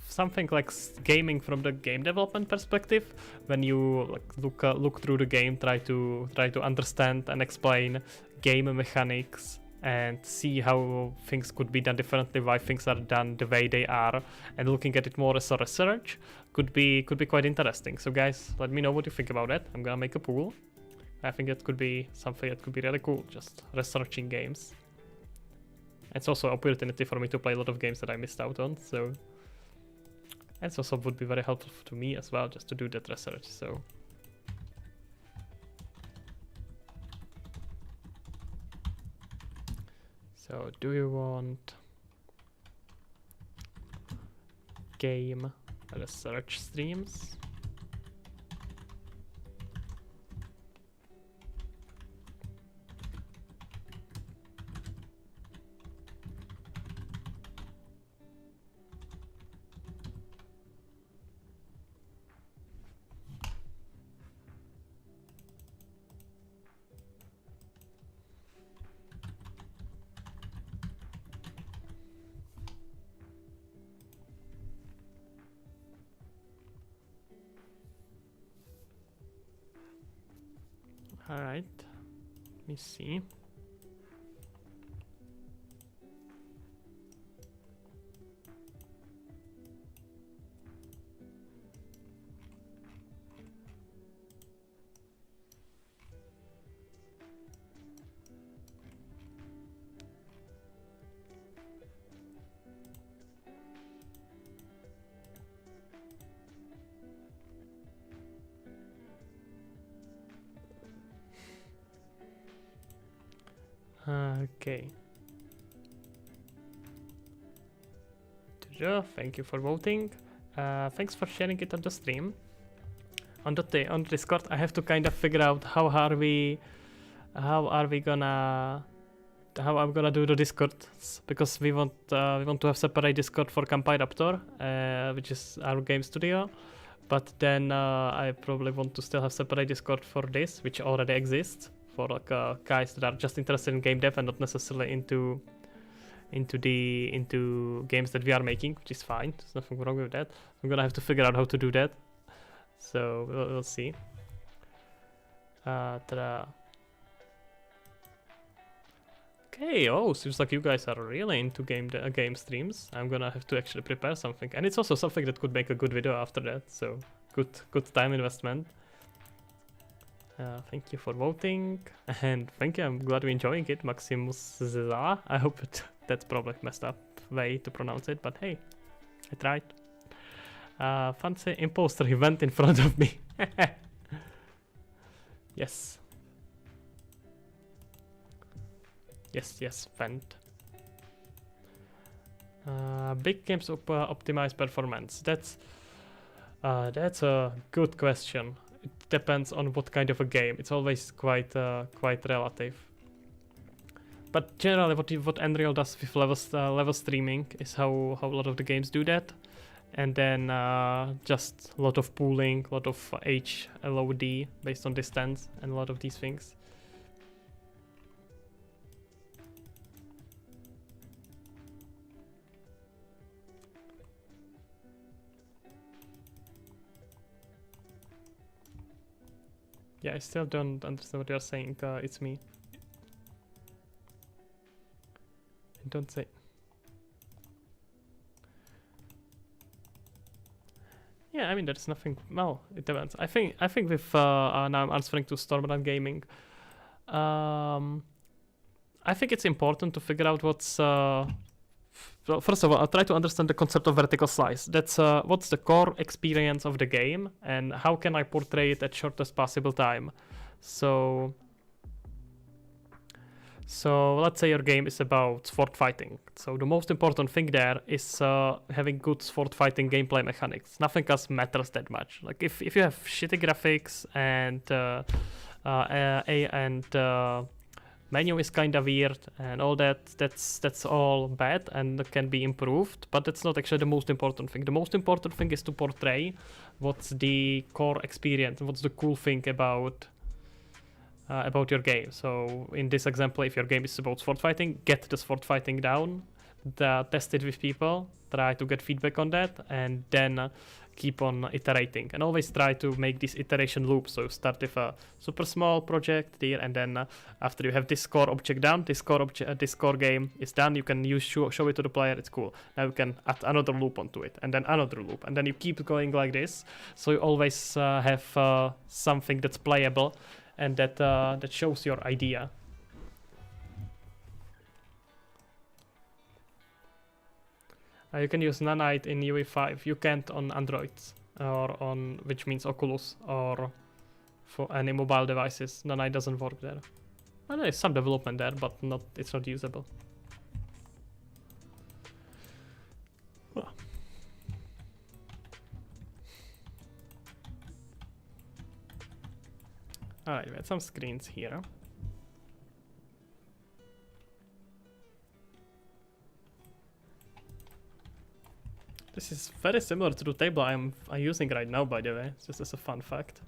something like gaming from the game development perspective, when you like look through the game, try to understand and explain game mechanics and see how things could be done differently, why things are done the way they are, and looking at it more as a research could be quite interesting. So guys, let me know what you think about that. I'm gonna make a pool. I think it could be something that could be really cool, just researching games. It's also an opportunity for me to play a lot of games that I missed out on, so it also would be very helpful to me as well, just to do that research. So do you want game research streams? Alright, let me see. Okay. Thank you for voting. Thanks for sharing it on the stream. On Discord, I have to kind of figure out how I'm gonna do the Discord, because we want to have separate Discord for Campiraptor, which is our game studio. But then I probably want to still have separate Discord for this, which already exists, for like guys that are just interested in game dev and not necessarily into games that we are making, which is fine. There's nothing wrong with that. I'm gonna have to figure out how to do that. So we'll see. Okay, oh, seems like you guys are really into game streams. I'm gonna have to actually prepare something, and it's also something that could make a good video after that. So good time investment. Thank you for voting, and thank you. I'm glad you're enjoying it, Maximus Zza. I hope that's probably messed up way to pronounce it, but hey, I tried. Fancy imposter, he went in front of me. Yes. Yes, vent. Big games optimize performance. That's a good question. It depends on what kind of a game. It's always quite relative. But generally, what Unreal does with level streaming is how a lot of the games do that, and then just a lot of pooling, a lot of HLOD based on distance, and a lot of these things. Yeah, I still don't understand what you're saying. It's me. Don't say. Yeah, I mean there's nothing. Well, it depends. I think with now I'm answering to Stormrun Gaming. I think it's important to figure out what's. Well, first of all, I'll try to understand the concept of vertical slice. That's what's the core experience of the game, and how can I portray it at shortest possible time. So let's say your game is about sword fighting. So the most important thing there is having good sword fighting gameplay mechanics. Nothing else matters that much. Like if you have shitty graphics and menu is kind of weird and all that, that's all bad and can be improved, but that's not actually the most important thing. The most important thing is to portray what's the core experience, what's the cool thing about your game. So in this example, if your game is about sword fighting, get the sword fighting down, test it with people, try to get feedback on that, and then keep on iterating, and always try to make this iteration loop. So start with a super small project there, and then after you have this core object done, this core game is done, you can show it to the player. It's cool. Now you can add another loop onto it, and then another loop, and then you keep going like this. So you always have something that's playable and that shows your idea. You can use Nanite in UE5. You can't on Androids, or on, which means Oculus, or for any mobile devices. Nanite doesn't work there. Well, there is some development there, but it's not usable. Well. Alright, we had some screens here. This is very similar to the table I'm using right now, by the way, just as a fun fact.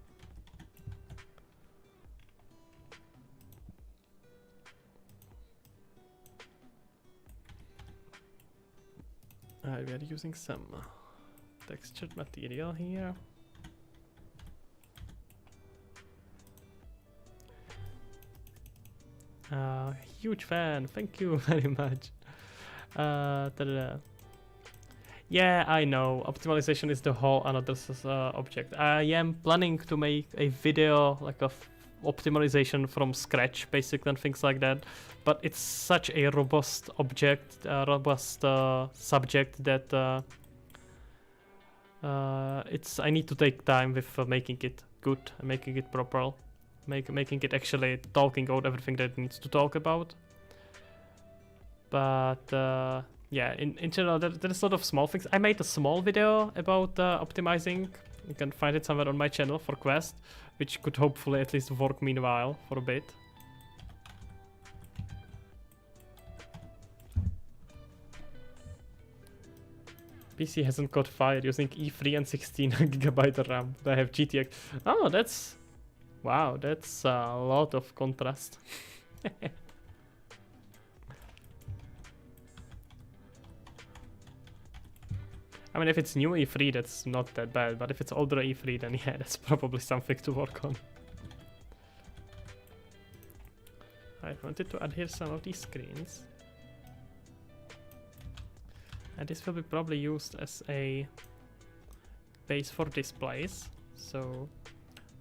Alright, we are using some textured material here. Huge fan. Thank you very much. Ta-da-da. Yeah, I know. Optimization is the whole another object. I am planning to make a video like of optimization from scratch, basically, and things like that. But it's such a robust object, robust subject that I need to take time with making it good and making it proper, making it actually talking out everything that it needs to talk about. But yeah, in general, there's a lot of small things. I made a small video about optimizing. You can find it somewhere on my channel for Quest, which could hopefully at least work meanwhile for a bit. PC hasn't caught fire using E3 and 16GB RAM. I have GTX. Oh, that's... Wow, that's a lot of contrast. I mean, if it's new E3, that's not that bad, but if it's older E3, then yeah, that's probably something to work on. I wanted to add here some of these screens. And this will be probably used as a base for displays. So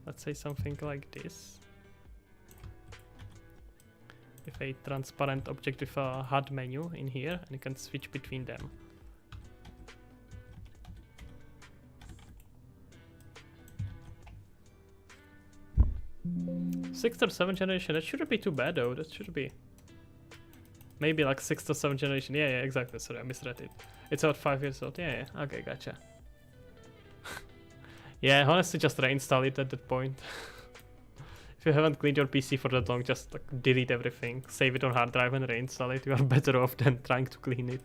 let's say something like this. With a transparent object with a HUD menu in here, and you can switch between them. 6th or 7th generation, that shouldn't be too bad though, that should be. Maybe like 6th or 7th generation, yeah, exactly, sorry, I misread it. It's about 5 years old, yeah, okay, gotcha. Yeah, honestly just reinstall it at that point. If you haven't cleaned your PC for that long, just like, delete everything, save it on hard drive and reinstall it, you are better off than trying to clean it.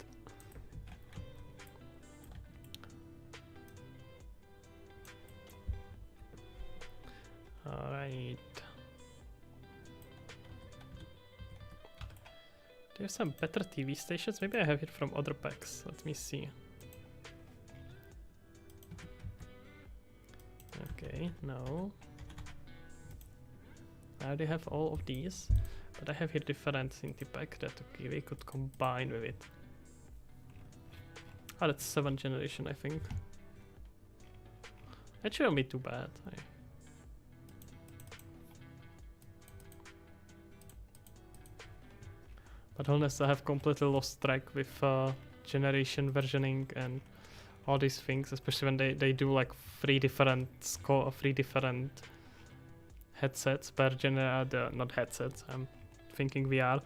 Alright. There's some better TV stations. Maybe I have it from other packs. Let me see. Okay, no. I already have all of these, but I have here different Cinti pack that we could combine with it. Oh, that's 7th generation, I think. That shouldn't be too bad. But honestly, I have completely lost track with generation versioning and all these things, especially when they do like three different headsets per not headsets. I'm thinking VR.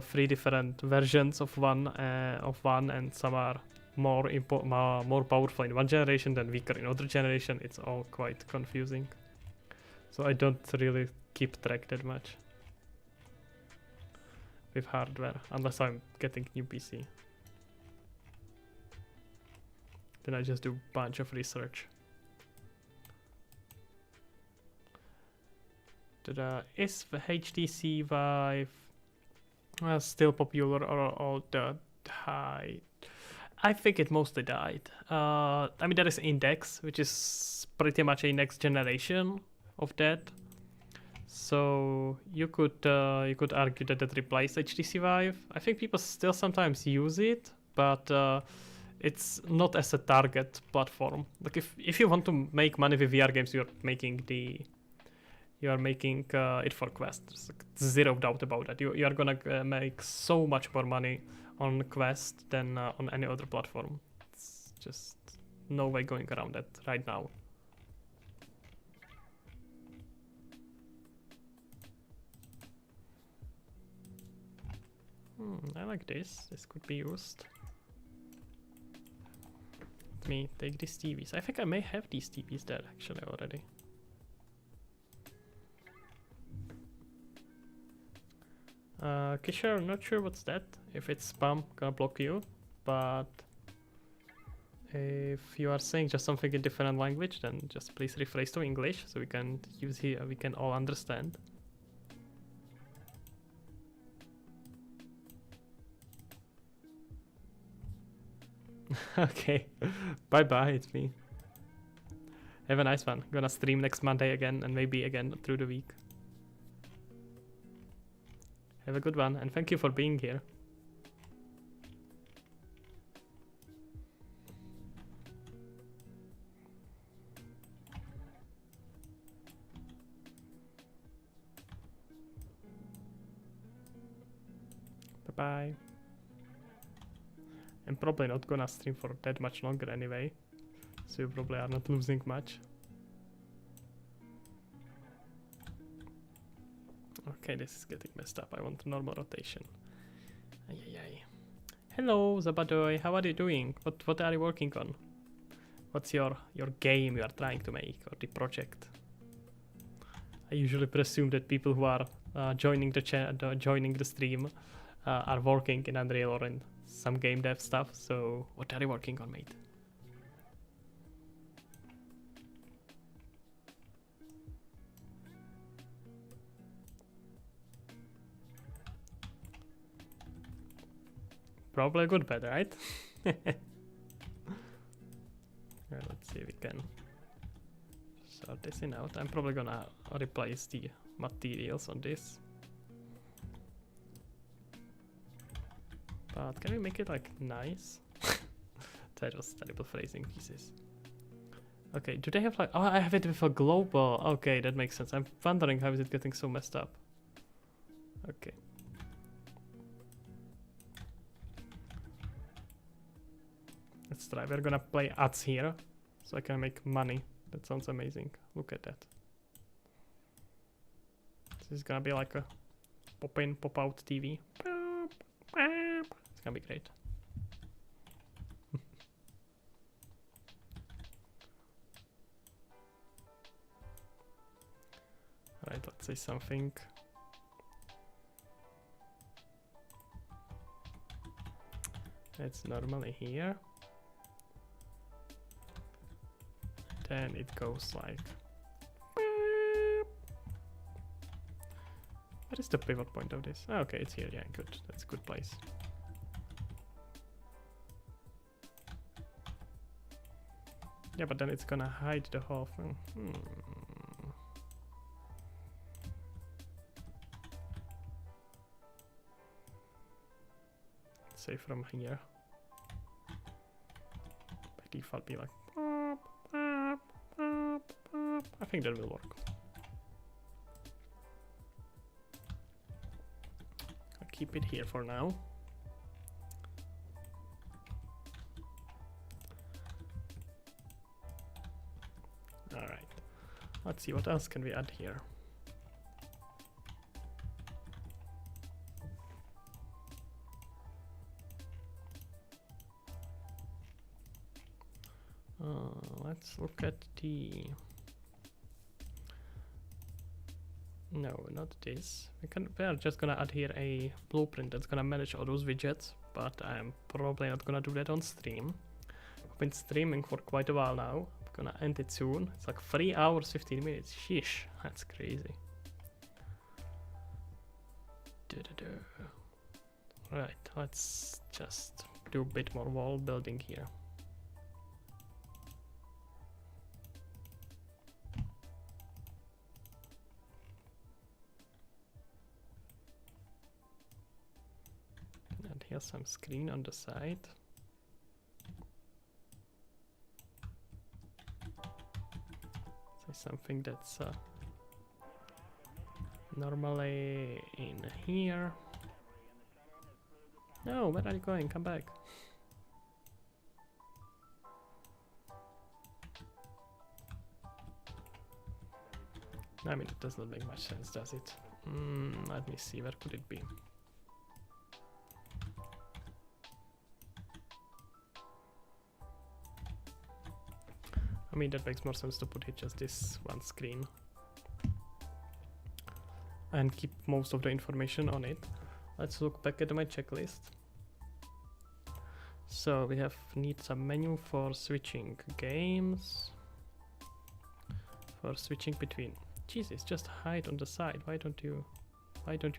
3 different versions of one, and some are more powerful in one generation than weaker in other generation. It's all quite confusing. So I don't really keep track that much with hardware, unless I'm getting new PC. Then I just do a bunch of research. Is the HTC Vive still popular or died? I think it mostly died. I mean, there is Index, which is pretty much a next generation of that. So you could argue that replaced HTC Vive. I think people still sometimes use it, but it's not as a target platform. Like if you want to make money with VR games, you are making it for Quest. There's like zero doubt about that. You are gonna make so much more money on Quest than on any other platform. It's just no way going around that right now. I like this. This could be used. Let me take these TVs. I think I may have these TVs there actually already. Kisher, I'm not sure what's that. If it's spam, gonna block you. But if you are saying just something in different language, then just please rephrase to English so we can use here. We can all understand. Okay, bye bye, it's me. Have a nice one. Gonna stream next Monday again and maybe again through the week. Have a good one, and thank you for being here. Bye-bye. I'm probably not gonna stream for that much longer anyway, so you probably are not losing much. Okay, this is getting messed up. I want normal rotation. Ay, ay, ay. Hello, Zabadoy. How are you doing? What are you working on? What's your game you are trying to make, or the project? I usually presume that people who are joining the stream are working in Unreal or in some game dev stuff. So, what are you working on, mate? Probably a good bet, right? Let's see if we can sort this in out. I'm probably gonna replace the materials on this. But can we make it like nice? That was terrible phrasing pieces. Okay, do they have like... Oh, I have it with a global. Okay, that makes sense. I'm wondering how is it getting so messed up. Okay. Let's try. We're gonna play ads here, so I can make money. That sounds amazing. Look at that. This is gonna be like a pop-in, pop-out TV. It's gonna be great. Alright, let's say something. It's normally here. Then it goes like... What is the pivot point of this? Oh, okay, it's here. Yeah, good. That's a good place. Yeah, but then it's gonna hide the whole thing. Let's say from here. By default, be like... I think that will work. I'll keep it here for now. Alright. Let's see what else can we add here. Let's look at the... No, not this. We are just gonna add here a blueprint that's gonna manage all those widgets, but I'm probably not gonna do that on stream. I've been streaming for quite a while now. I'm gonna end it soon. It's like 3 hours, 15 minutes. Sheesh, that's crazy. Right, let's just do a bit more wall building here. Here's some screen on the side. So something that's normally in here. No, where are you going? Come back. I mean, it does not make much sense, does it? Let me see, where could it be? I mean, that makes more sense to put it just this one screen and keep most of the information on it. Let's look back at my checklist. So we need some menu for switching games, for switching between. Jesus, just hide on the side. Why don't you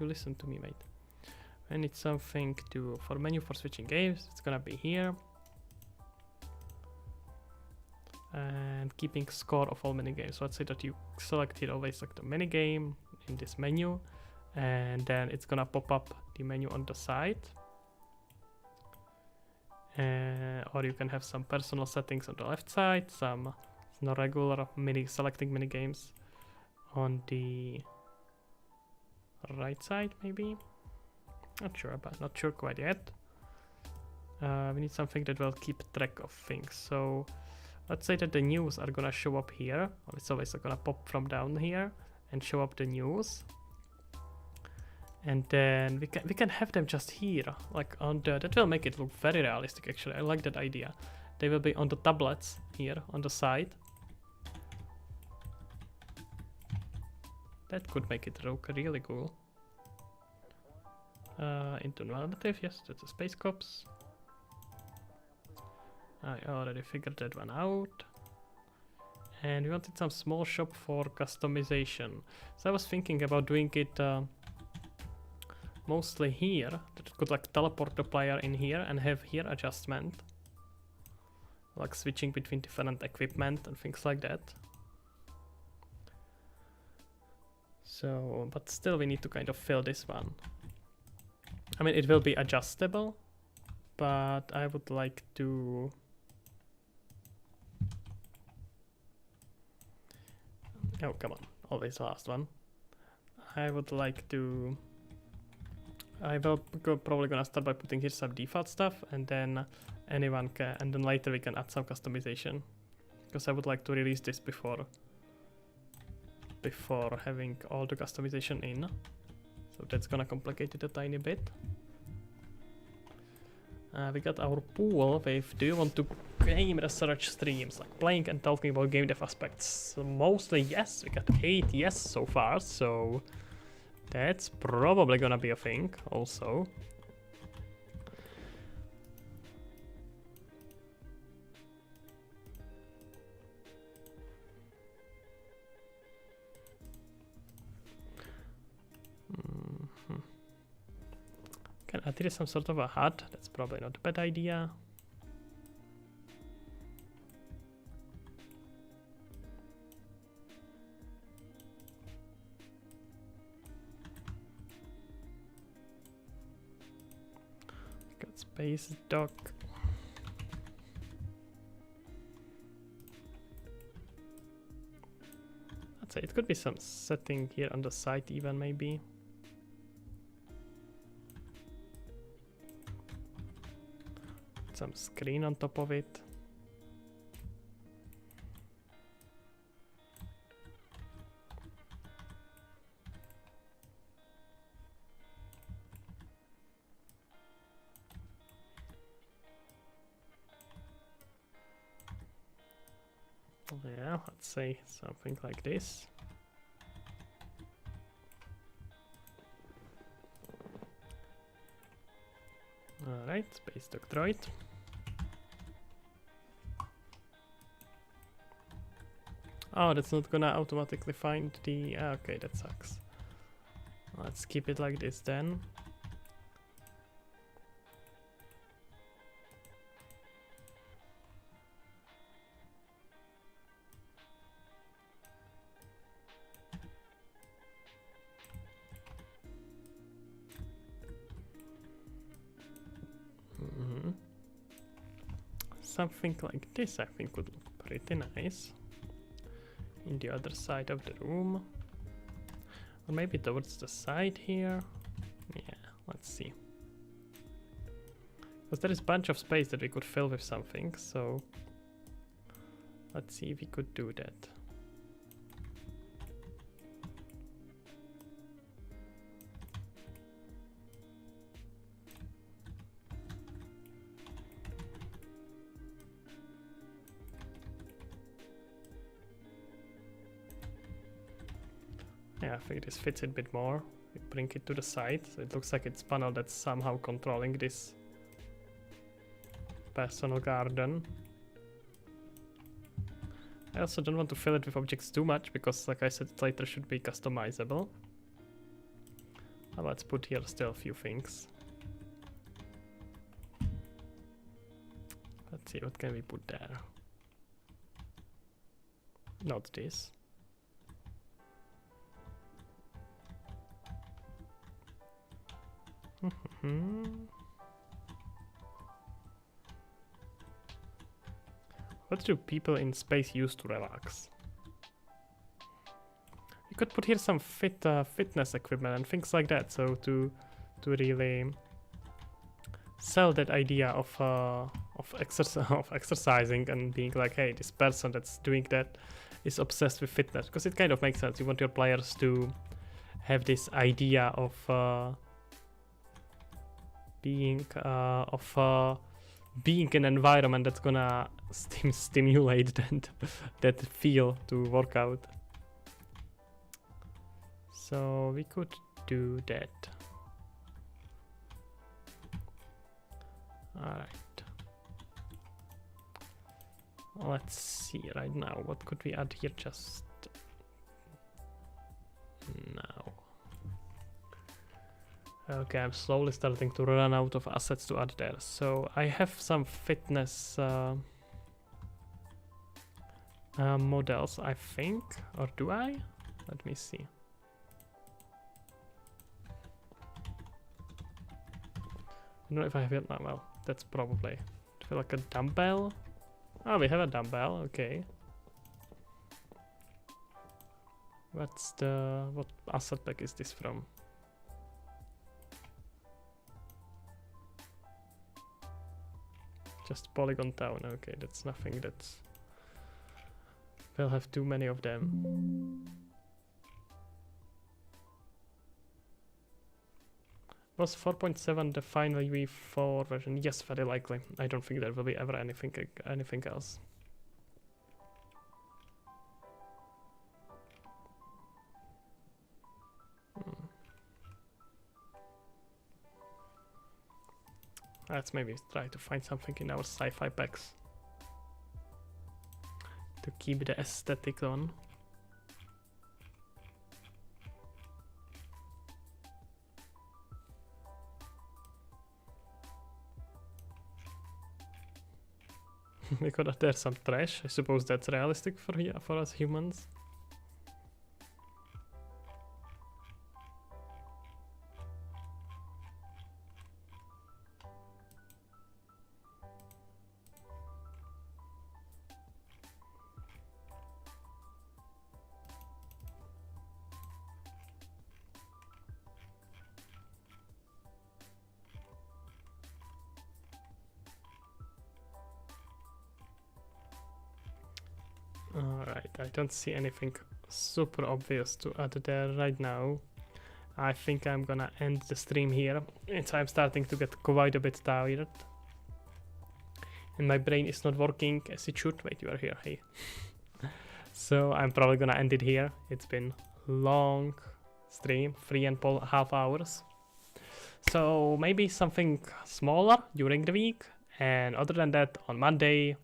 listen to me, mate? I need something for menu for switching games. It's gonna be here. And keeping score of all mini games. So let's say that you select here always like the mini game in this menu, and then it's gonna pop up the menu on the side. Or you can have some personal settings on the left side, some regular selecting mini games on the right side, maybe. Not sure quite yet. We need something that will keep track of things. So let's say that the news are gonna show up here. It's always gonna pop from down here and show up the news. And then we can have them just here, like on the, that will make it look very realistic actually. I like that idea. They will be on the tablets here on the side. That could make it look really cool. Into narrative, yes, that's the Space Cops. I already figured that one out. And we wanted some small shop for customization. So I was thinking about doing it mostly here, that it could like teleport the player in here and have here adjustment. Like switching between different equipment and things like that. So, but still we need to kind of fill this one. I mean, it will be adjustable, but I would like to... Oh, come on, always the last one. I would like to... I will probably gonna start by putting here some default stuff, and then anyone can, and then later we can add some customization, because I would like to release this before having all the customization in. So that's gonna complicate it a tiny bit. We got our pool with, do you want to game research streams, like playing and talking about game dev aspects? So mostly yes, we got 8 yes so far, so that's probably gonna be a thing also. Can add here some sort of a HUD, that's probably not a bad idea. Got space dock. I'd say it could be some setting here on the side even maybe. Some screen on top of it. Yeah, let's say something like this. Alright, Space Dock Droid. Oh, that's not gonna automatically find the... okay, that sucks. Let's keep it like this then. Something like this I think would look pretty nice. In the other side of the room. Or maybe towards the side here. Yeah, let's see. Because there is a bunch of space that we could fill with something, so let's see if we could do that. Yeah, I think this fits it a bit more. We bring it to the side, so it looks like it's panel that's somehow controlling this personal garden. I also don't want to fill it with objects too much, because like I said, it later should be customizable. Let's put here still a few things. Let's see, what can we put there? Not this. What do people in space use to relax? You could put here some fitness equipment and things like that, so to really sell that idea of exercising and being like, hey, this person that's doing that is obsessed with fitness, because it kind of makes sense. You want your players to have this idea of being an environment that's gonna stimulate that feel to work out. So we could do that. Alright. Let's see right now. What could we add here just now? Okay, I'm slowly starting to run out of assets to add there. So I have some fitness models, I think. Or do I? Let me see. I don't know if I have it now. Well, that's probably. I feel like a dumbbell. Oh, we have a dumbbell. Okay. What asset pack is this from? Just Polygon Town. Okay, that's nothing. That's. We'll have too many of them. Was 4.7 the final V4 version? Yes, very likely. I don't think there will be ever anything else. Let's maybe try to find something in our sci-fi packs to keep the aesthetic on. We could add there some trash. I suppose that's realistic for us humans. Alright, I don't see anything super obvious to add there right now. I think I'm gonna end the stream here. I'm starting to get quite a bit tired. And my brain is not working as it should. Wait, you are here, hey. So I'm probably gonna end it here. It's been long stream, 3.5 hours. So maybe something smaller during the week. And other than that, on Monday,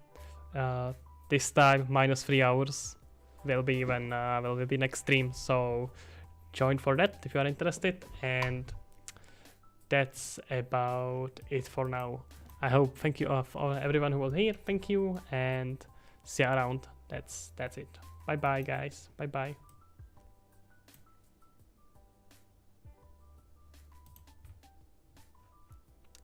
this time -3 hours will be when will be next stream, so join for that if you are interested. And that's about it for now. I hope, thank you for everyone who was here, thank you, and see you around. That's it. Bye bye guys, bye bye.